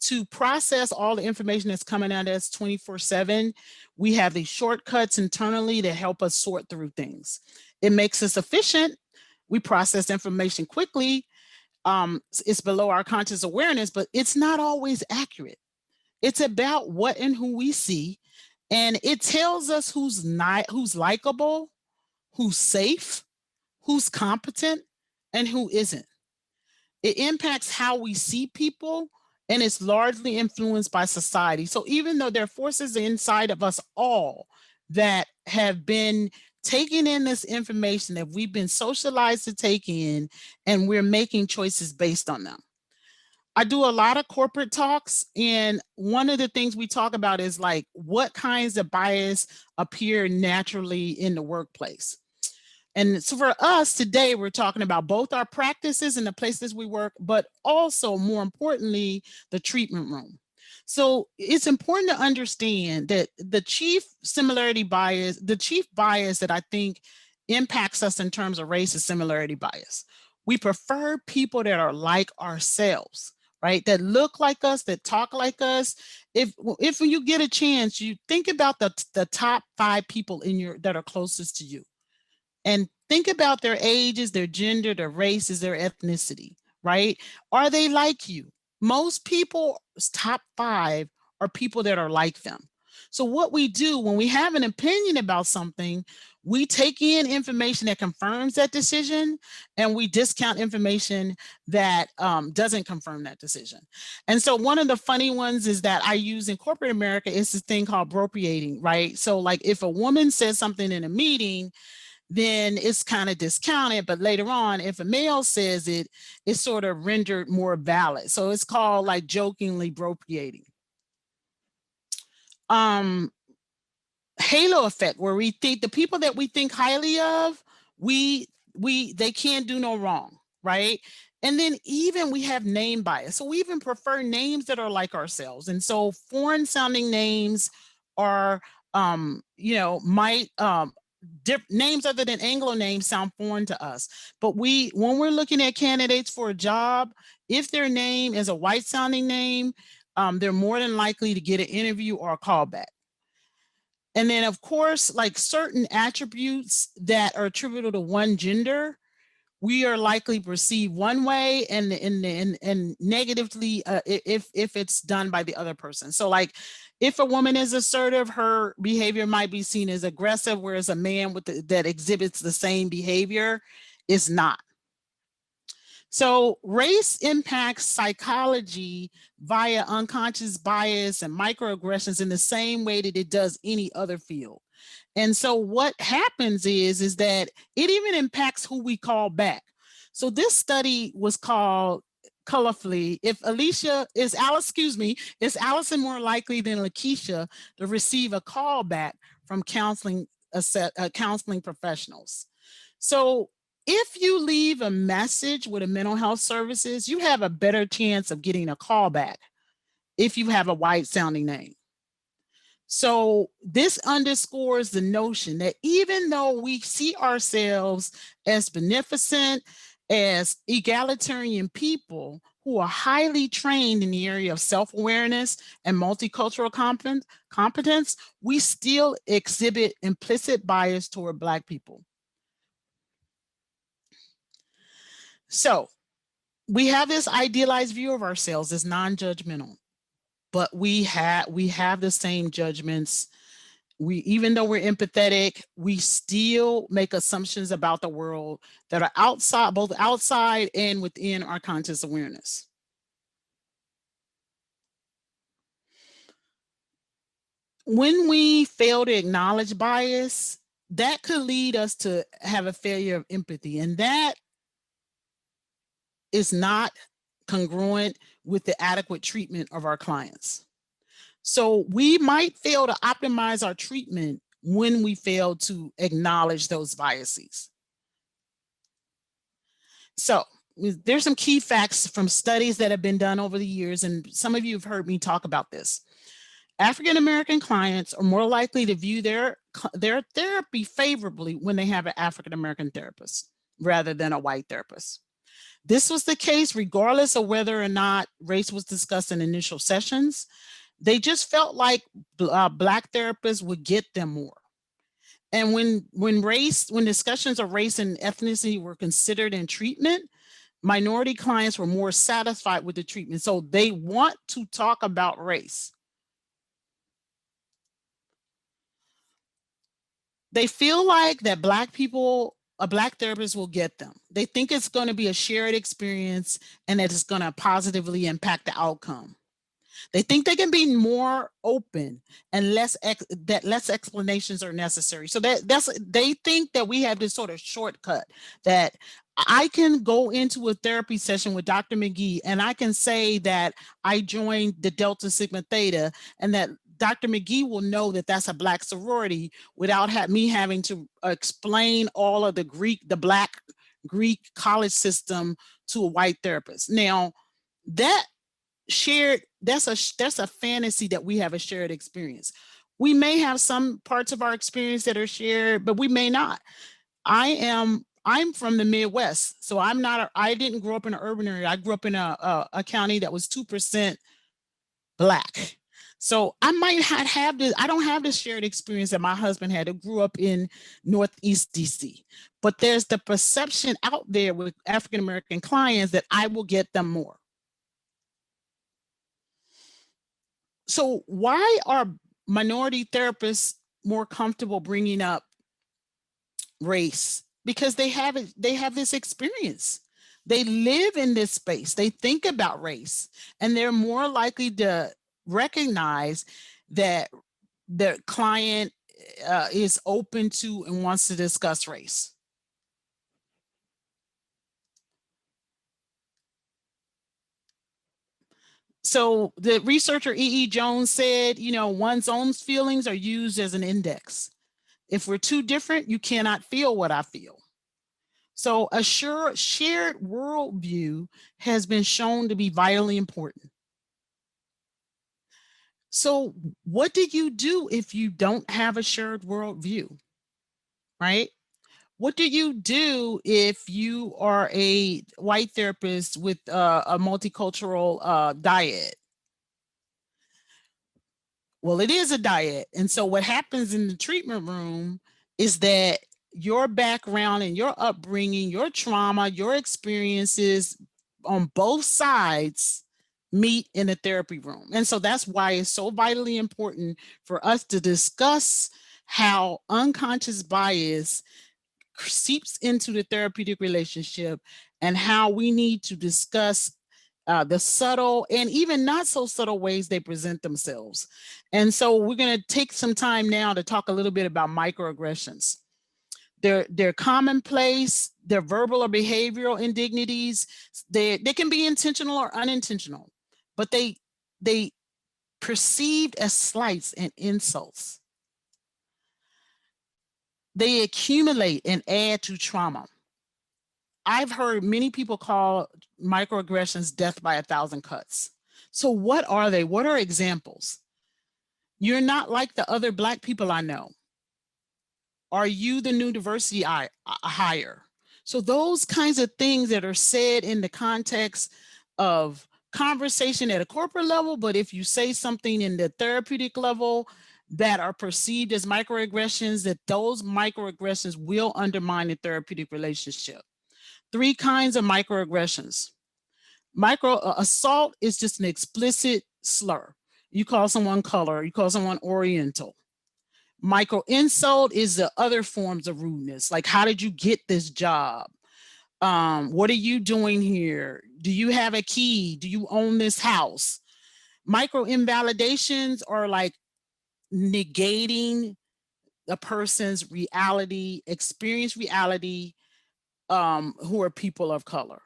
to process all the information that's coming at us 24/7, we have these shortcuts internally that help us sort through things. It makes us efficient. We process information quickly. It's below our conscious awareness, but it's not always accurate. It's about what and who we see, and it tells us who's likable, who's safe, who's competent, and who isn't. It impacts how we see people, and it's largely influenced by society. So even though there are forces inside of us all that have been taking in this information that we've been socialized to take in, and we're making choices based on them. I do a lot of corporate talks, and one of the things we talk about is like, what kinds of bias appear naturally in the workplace. And so for us today, we're talking about both our practices and the places we work, but also more importantly, the treatment room. So it's important to understand that the chief bias that I think impacts us in terms of race is similarity bias. We prefer people that are like ourselves, right? That look like us, that talk like us. If you get a chance, you think about the top 5 people that are closest to you. And think about their ages, their gender, their races, their ethnicity, right? Are they like you? Most people's top 5 are people that are like them. So what we do when we have an opinion about something, we take in information that confirms that decision, and we discount information that doesn't confirm that decision. And so one of the funny ones is that I use in corporate America is this thing called appropriating, right? So like if a woman says something in a meeting, then it's kind of discounted, but later on, if a male says it, it's sort of rendered more valid. So it's called like jokingly appropriating. halo effect, where we think the people that we think highly of, they can't do no wrong, right? And then even we have name bias. So we even prefer names that are like ourselves. And so foreign sounding names are, might, names other than Anglo names sound foreign to us. But when we're looking at candidates for a job, if their name is a white sounding name, they're more than likely to get an interview or a callback. And then of course, like certain attributes that are attributable to one gender, we are likely perceived one way and negatively if it's done by the other person. So like if a woman is assertive, her behavior might be seen as aggressive, whereas a man that exhibits the same behavior is not. So race impacts psychology via unconscious bias and microaggressions in the same way that it does any other field. And so what happens is that it even impacts who we call back. So this study was called colorfully, is Allison more likely than Lakeisha to receive a call back from counseling professionals? So if you leave a message with a mental health services, you have a better chance of getting a call back if you have a white sounding name. So this underscores the notion that even though we see ourselves as beneficent, as egalitarian people who are highly trained in the area of self-awareness and multicultural competence, we still exhibit implicit bias toward Black people. So we have this idealized view of ourselves as non-judgmental, but we have the same judgments. Even though we're empathetic, we still make assumptions about the world that are outside, both outside and within our conscious awareness. When we fail to acknowledge bias, that could lead us to have a failure of empathy, and that is not congruent with the adequate treatment of our clients. So we might fail to optimize our treatment when we fail to acknowledge those biases. So there's some key facts from studies that have been done over the years, and some of you have heard me talk about this. African-American clients are more likely to view their therapy favorably when they have an African-American therapist rather than a white therapist. This was the case regardless of whether or not race was discussed in initial sessions. They just felt like Black therapists would get them more. And when discussions of race and ethnicity were considered in treatment, minority clients were more satisfied with the treatment. So they want to talk about race. They feel like that a Black therapist will get them. They think it's going to be a shared experience and that it's going to positively impact the outcome. They think they can be more open and less explanations are necessary. So they think that we have this sort of shortcut that I can go into a therapy session with Dr. McGee and I can say that I joined the Delta Sigma Theta and that Dr. McGee will know that that's a Black sorority without me having to explain all of the Black Greek college system to a white therapist. Now, that's a fantasy that we have a shared experience. We may have some parts of our experience that are shared, but we may not. I'm from the Midwest, so I didn't grow up in an urban area. I grew up in a county that was 2% Black. So I might have this, I don't have this shared experience that my husband had, who grew up in Northeast DC. But there's the perception out there with African-American clients that I will get them more. So why are minority therapists more comfortable bringing up race? Because they have this experience. They live in this space. They think about race, and they're more likely to recognize that their client is open to and wants to discuss race. So the researcher E.E. Jones said, you know, one's own feelings are used as an index. If we're too different, you cannot feel what I feel. So a shared worldview has been shown to be vitally important. So what do you do if you don't have a shared worldview, right? What do you do if you are a white therapist with a multicultural diet? Well, it is a diet. And so what happens in the treatment room is that your background and your upbringing, your trauma, your experiences on both sides meet in a therapy room. And so that's why it's so vitally important for us to discuss how unconscious bias seeps into the therapeutic relationship and how we need to discuss the subtle and even not so subtle ways they present themselves. And so we're going to take some time now to talk a little bit about microaggressions. They're commonplace, they're verbal or behavioral indignities. They can be intentional or unintentional, but they perceived as slights and insults. They accumulate and add to trauma. I've heard many people call microaggressions death by 1,000 cuts. So what are they? What are examples? You're not like the other Black people I know. Are you the new diversity hire? So those kinds of things that are said in the context of conversation at a corporate level, but if you say something in the therapeutic level that are perceived as microaggressions, that those microaggressions will undermine the therapeutic relationship. 3 kinds of microaggressions. Assault is just an explicit slur. You call someone color, you call someone Oriental. Micro insult is the other forms of rudeness, like how did you get this job? What are you doing here? Do you have a key? Do you own this house? Micro invalidations are like negating a person's reality, experience reality, who are people of color.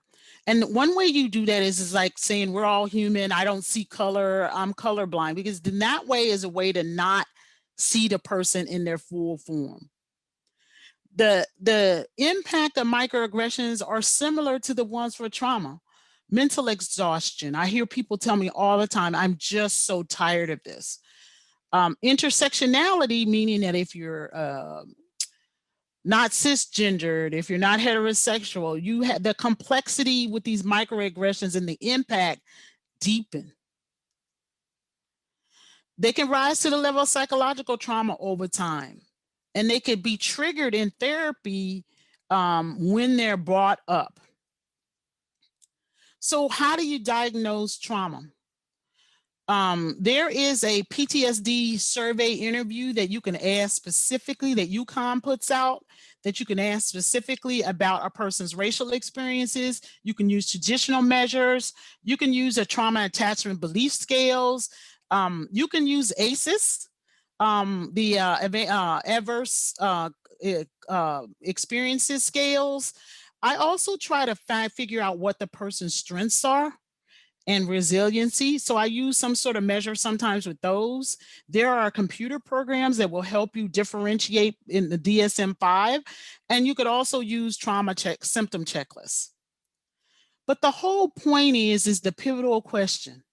And one way you do that is like saying we're all human. I don't see color. I'm colorblind, because in that way is a way to not see the person in their full form. The impact of microaggressions are similar to the ones for trauma. Mental exhaustion. I hear people tell me all the time, I'm just so tired of this. Intersectionality, meaning that if you're not cisgendered, if you're not heterosexual, you have the complexity with these microaggressions and the impact deepen. They can rise to the level of psychological trauma over time, and they could be triggered in therapy when they're brought up. So how do you diagnose trauma? There is a PTSD survey interview that you can ask specifically, that UConn puts out, that you can ask specifically about a person's racial experiences. You can use traditional measures. You can use a trauma attachment belief scales. You can use ACEs, the adverse experiences scales. I also try to figure out what the person's strengths are and resiliency. So I use some sort of measure sometimes with those. There are computer programs that will help you differentiate in the DSM-5, and you could also use trauma symptom checklists. But the whole point is the pivotal question.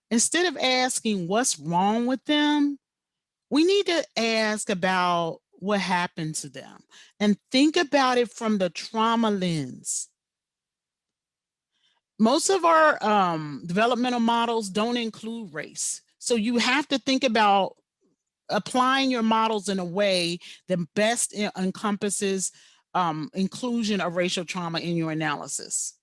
Instead of asking what's wrong with them, we need to ask about what happened to them and think about it from the trauma lens. Most of our developmental models don't include race. So you have to think about applying your models in a way that best encompasses inclusion of racial trauma in your analysis.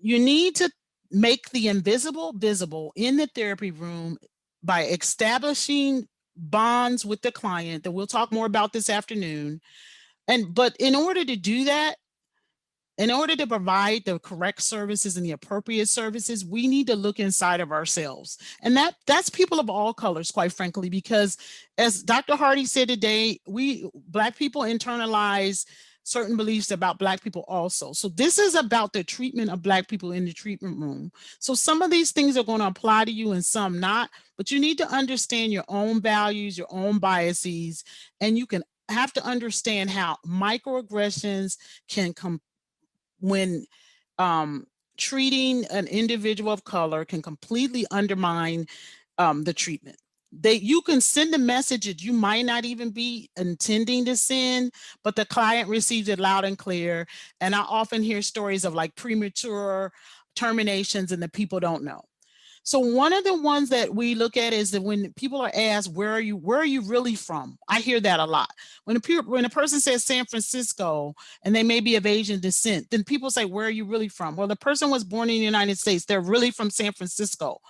You need to make the invisible visible in the therapy room by establishing bonds with the client, that we'll talk more about this afternoon. But in order to do that, in order to provide the correct services and the appropriate services, we need to look inside of ourselves. And that's people of all colors, quite frankly, because as Dr. Hardy said today, we Black people internalize certain beliefs about Black people also. So this is about the treatment of Black people in the treatment room. So some of these things are going to apply to you and some not, but you need to understand your own values, your own biases, and you can have to understand how microaggressions can come when treating an individual of color can completely undermine the treatment. You can send a message that you might not even be intending to send, but the client receives it loud and clear. And I often hear stories of like premature terminations and the people don't know. So one of the ones that we look at is that when people are asked, where are you really from? I hear that a lot. When a person says San Francisco and they may be of Asian descent, then people say, where are you really from? Well, the person was born in the United States. They're really from San Francisco.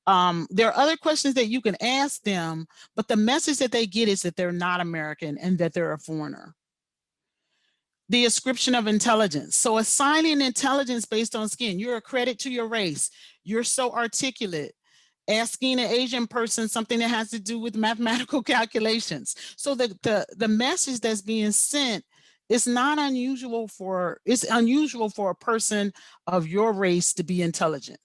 There are other questions that you can ask them, but the message that they get is that they're not American and that they're a foreigner. The ascription of intelligence. So assigning intelligence based on skin. You're a credit to your race. You're so articulate. Asking an Asian person something that has to do with mathematical calculations. So the message that's being sent is not unusual it's unusual for a person of your race to be intelligent.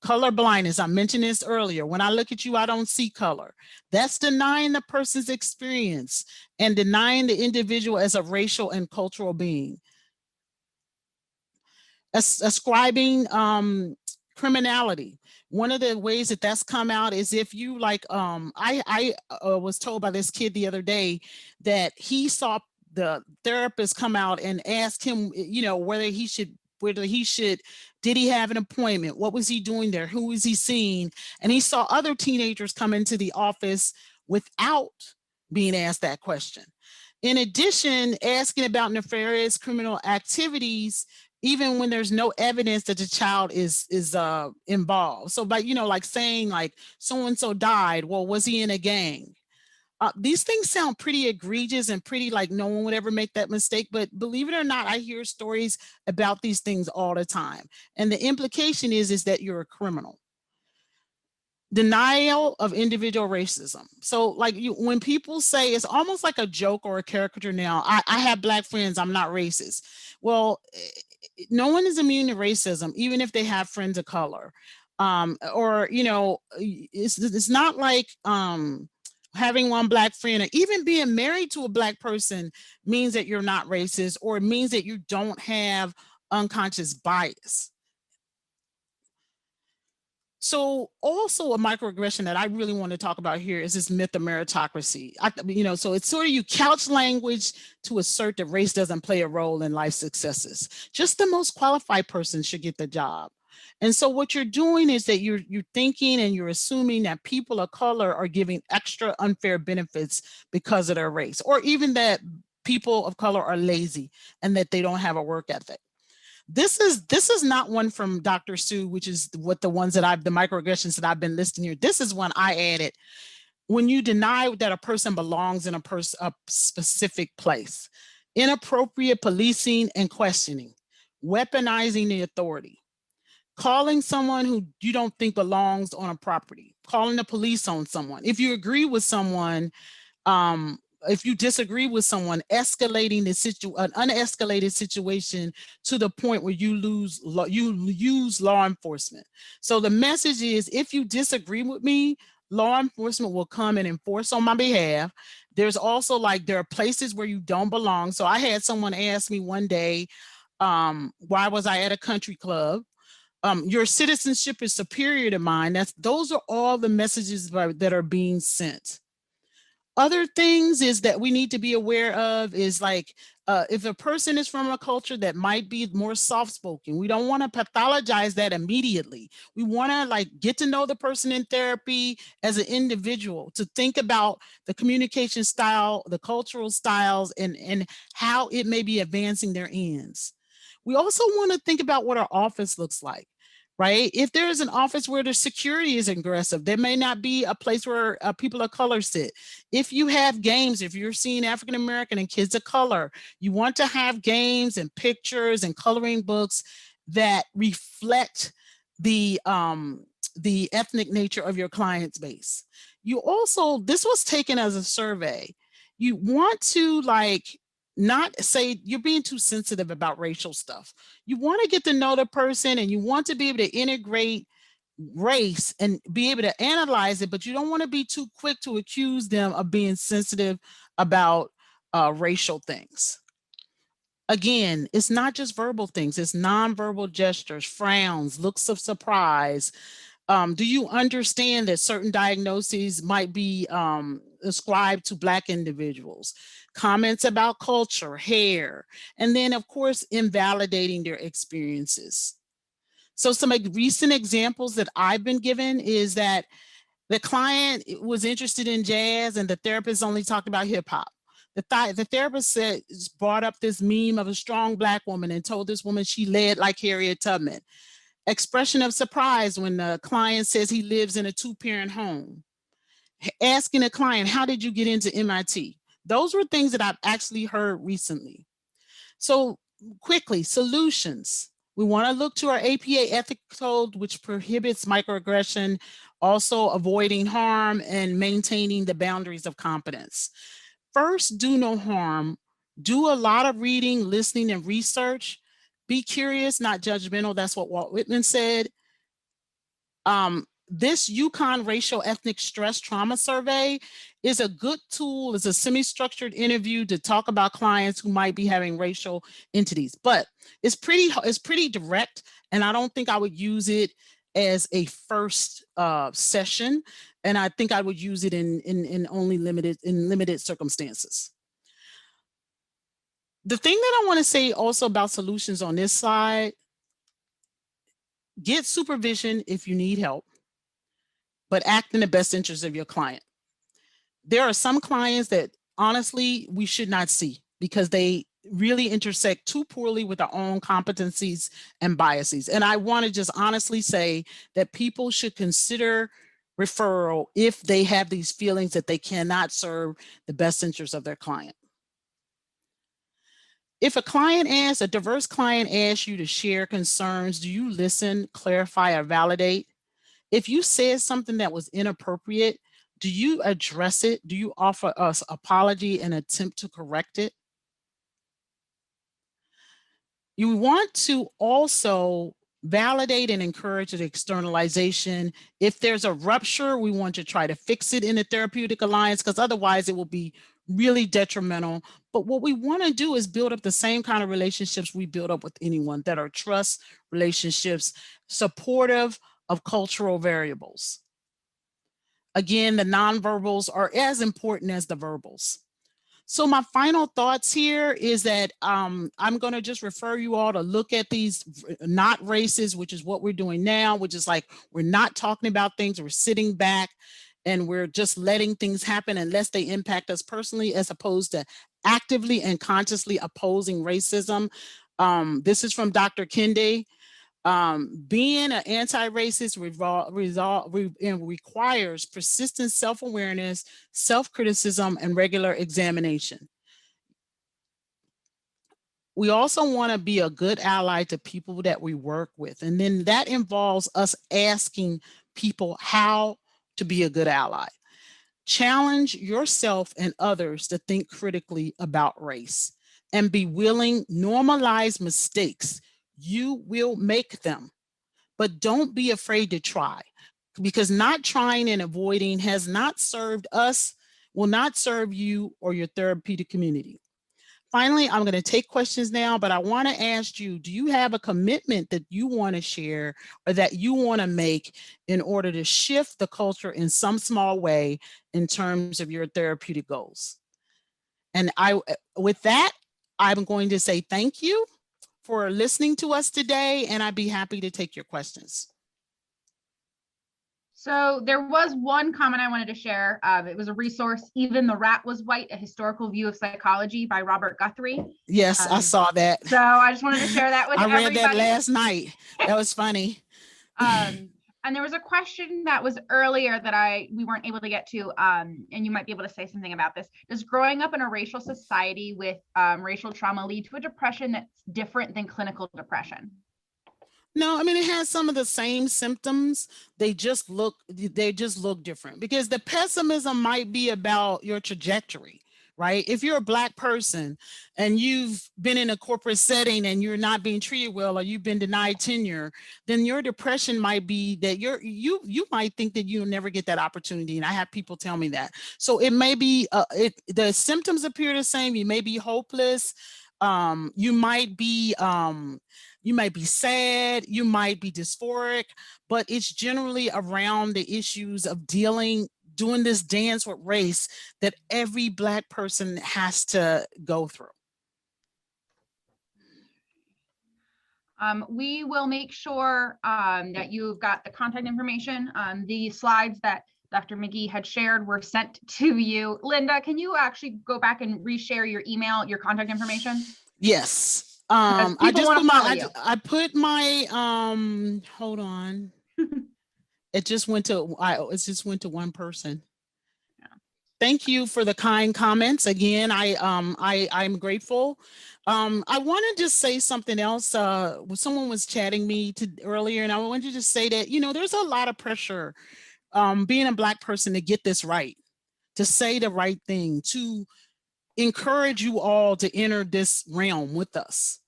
Color blindness, I mentioned this earlier. When I look at you, I don't see color. That's denying the person's experience and denying the individual as a racial and cultural being. Ascribing criminality. One of the ways that that's come out is if you like, I was told by this kid the other day that he saw the therapist come out and ask him, you know, whether he should, did he have an appointment? What was he doing there? Who was he seeing? And he saw other teenagers come into the office without being asked that question. In addition, asking about nefarious criminal activities, even when there's no evidence that the child is involved. So by, you know, like saying like so-and-so died, well, was he in a gang? These things sound pretty egregious and pretty like no one would ever make that mistake, but believe it or not, I hear stories about these things all the time. And the implication is that you're a criminal. Denial of individual racism. So like when people say, it's almost like a joke or a caricature now, I have Black friends, I'm not racist. Well, no one is immune to racism, even if they have friends of color. Or, you know, it's not like having one Black friend or even being married to a Black person means that you're not racist, or it means that you don't have unconscious bias. So also a microaggression that I really want to talk about here is this myth of meritocracy. You know, so it's sort of you couch language to assert that race doesn't play a role in life successes. Just the most qualified person should get the job. And so what you're doing is that you're thinking and you're assuming that people of color are giving extra unfair benefits because of their race, or even that people of color are lazy and that they don't have a work ethic. This is not one from Dr. Sue, which is what the ones that the microaggressions that I've been listing here. This is one I added. When you deny that a person belongs in a specific place, inappropriate policing and questioning, weaponizing the authority, calling someone who you don't think belongs on a property, calling the police on someone. If you agree with someone, if you disagree with someone, escalating an unescalated situation to the point where you use law enforcement. So the message is, if you disagree with me, law enforcement will come and enforce on my behalf. There's also like, there are places where you don't belong. So I had someone ask me one day, why was I at a country club? Your citizenship is superior to mine. Those are all the messages that are being sent. Other things is that we need to be aware of is like, if a person is from a culture that might be more soft-spoken, we don't want to pathologize that immediately. We want to like get to know the person in therapy as an individual, to think about the communication style, the cultural styles, and how it may be advancing their ends. We also want to think about what our office looks like. Right? If there is an office where the security is aggressive, there may not be a place where people of color sit. If you have games, if you're seeing African-American and kids of color, you want to have games and pictures and coloring books that reflect the ethnic nature of your client's base. You also, this was taken as a survey. You want to like not say you're being too sensitive about racial stuff. You want to get to know the person and you want to be able to integrate race and be able to analyze it, but you don't want to be too quick to accuse them of being sensitive about racial things. Again, it's not just verbal things, it's nonverbal gestures, frowns, looks of surprise. Do you understand that certain diagnoses might be ascribed to Black individuals? Comments about culture, hair, and then of course, invalidating their experiences. So some recent examples that I've been given is that the client was interested in jazz and the therapist only talked about hip hop. The therapist brought up this meme of a strong Black woman and told this woman she led like Harriet Tubman. Expression of surprise when the client says he lives in a 2-parent home. Asking the client, how did you get into MIT? Those were things that I've actually heard recently. So quickly, solutions. We want to look to our APA ethics code, which prohibits microaggression, also avoiding harm and maintaining the boundaries of competence. First, do no harm. Do a lot of reading, listening, and research. Be curious, not judgmental. That's what Walt Whitman said. This UConn Racial Ethnic Stress Trauma Survey is a good tool, is a semi-structured interview to talk about clients who might be having racial entities, but it's pretty direct, and I don't think I would use it as a first session, and I think I would use it in only limited circumstances. The thing that I want to say also about solutions on this side, get supervision if you need help, but act in the best interest of your client. There are some clients that honestly we should not see because they really intersect too poorly with our own competencies and biases. And I want to just honestly say that people should consider referral if they have these feelings that they cannot serve the best interest of their client. If a diverse client asks you to share concerns, do you listen, clarify, or validate? If you said something that was inappropriate, do you address it? Do you offer us apology and attempt to correct it? You want to also validate and encourage the externalization. If there's a rupture, we want to try to fix it in the therapeutic alliance because otherwise it will be really detrimental. But what we want to do is build up the same kind of relationships we build up with anyone that are trust relationships, supportive of cultural variables. Again, the nonverbals are as important as the verbals. So my final thoughts here is that I'm going to just refer you all to look at these not races, which is what we're doing now, which is like we're not talking about things, we're sitting back and we're just letting things happen unless they impact us personally, as opposed to actively and consciously opposing racism. This is from Dr. Kende. Being an anti-racist requires persistent self-awareness, self-criticism, and regular examination. We also want to be a good ally to people that we work with. And then that involves us asking people how to be a good ally. Challenge yourself and others to think critically about race and be willing, normalize mistakes. You will make them, but don't be afraid to try, because not trying and avoiding has not served us, will not serve you or your therapeutic community. Finally, I'm going to take questions now, but I want to ask you, do you have a commitment that you want to share or that you want to make in order to shift the culture in some small way in terms of your therapeutic goals? And with that, I'm going to say thank you for listening to us today, and I'd be happy to take your questions. So there was one comment I wanted to share. It was a resource, Even the Rat Was White, A Historical View of Psychology by Robert Guthrie. Yes, I saw that. So I just wanted to share that with everybody. I read that last night. That was funny. And there was a question that was earlier that we weren't able to get to, and you might be able to say something about this. Does growing up in a racial society with racial trauma lead to a depression that's different than clinical depression? No, I mean, it has some of the same symptoms. They just look different, because the pessimism might be about your trajectory, right? If you're a Black person and you've been in a corporate setting and you're not being treated well, or you've been denied tenure, then your depression might be that you might think that you'll never get that opportunity. And I have people tell me that. So it may be, the symptoms appear the same. You may be hopeless. You might be sad, you might be dysphoric, but it's generally around the issues of doing this dance with race that every Black person has to go through. We will make sure that you've got the contact information. The slides that Dr. McGee had shared were sent to you. Linda, can you actually go back and reshare your email, your contact information? Yes. I put my hold on. It just went to one person. Yeah. Thank you for the kind comments. Again, I'm grateful. I want to just say something else. Someone was chatting me earlier, and I wanted to just say that, there's a lot of pressure being a Black person to get this right, to say the right thing, to encourage you all to enter this realm with us.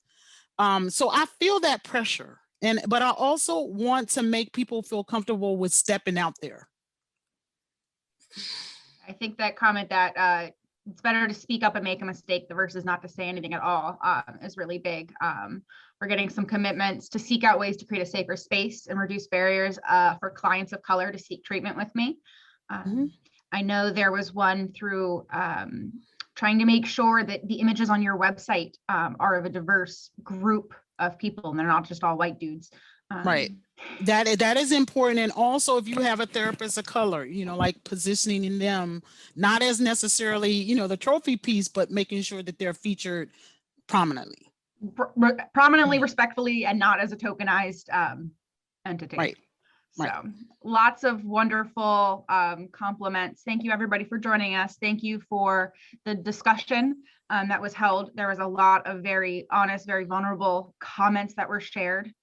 So I feel that pressure, but I also want to make people feel comfortable with stepping out there. I think that comment that it's better to speak up and make a mistake versus not to say anything at all is really big. We're getting some commitments to seek out ways to create a safer space and reduce barriers for clients of color to seek treatment with me. I know there was one through trying to make sure that the images on your website are of a diverse group of people, and they're not just all white dudes. Right. That is important. And also, if you have a therapist of color, like positioning them, not as necessarily, the trophy piece, but making sure that they're featured prominently. Prominently, respectfully, and not as a tokenized entity. Right. So lots of wonderful compliments. Thank you, everybody, for joining us. Thank you for the discussion that was held. There was a lot of very honest, very vulnerable comments that were shared.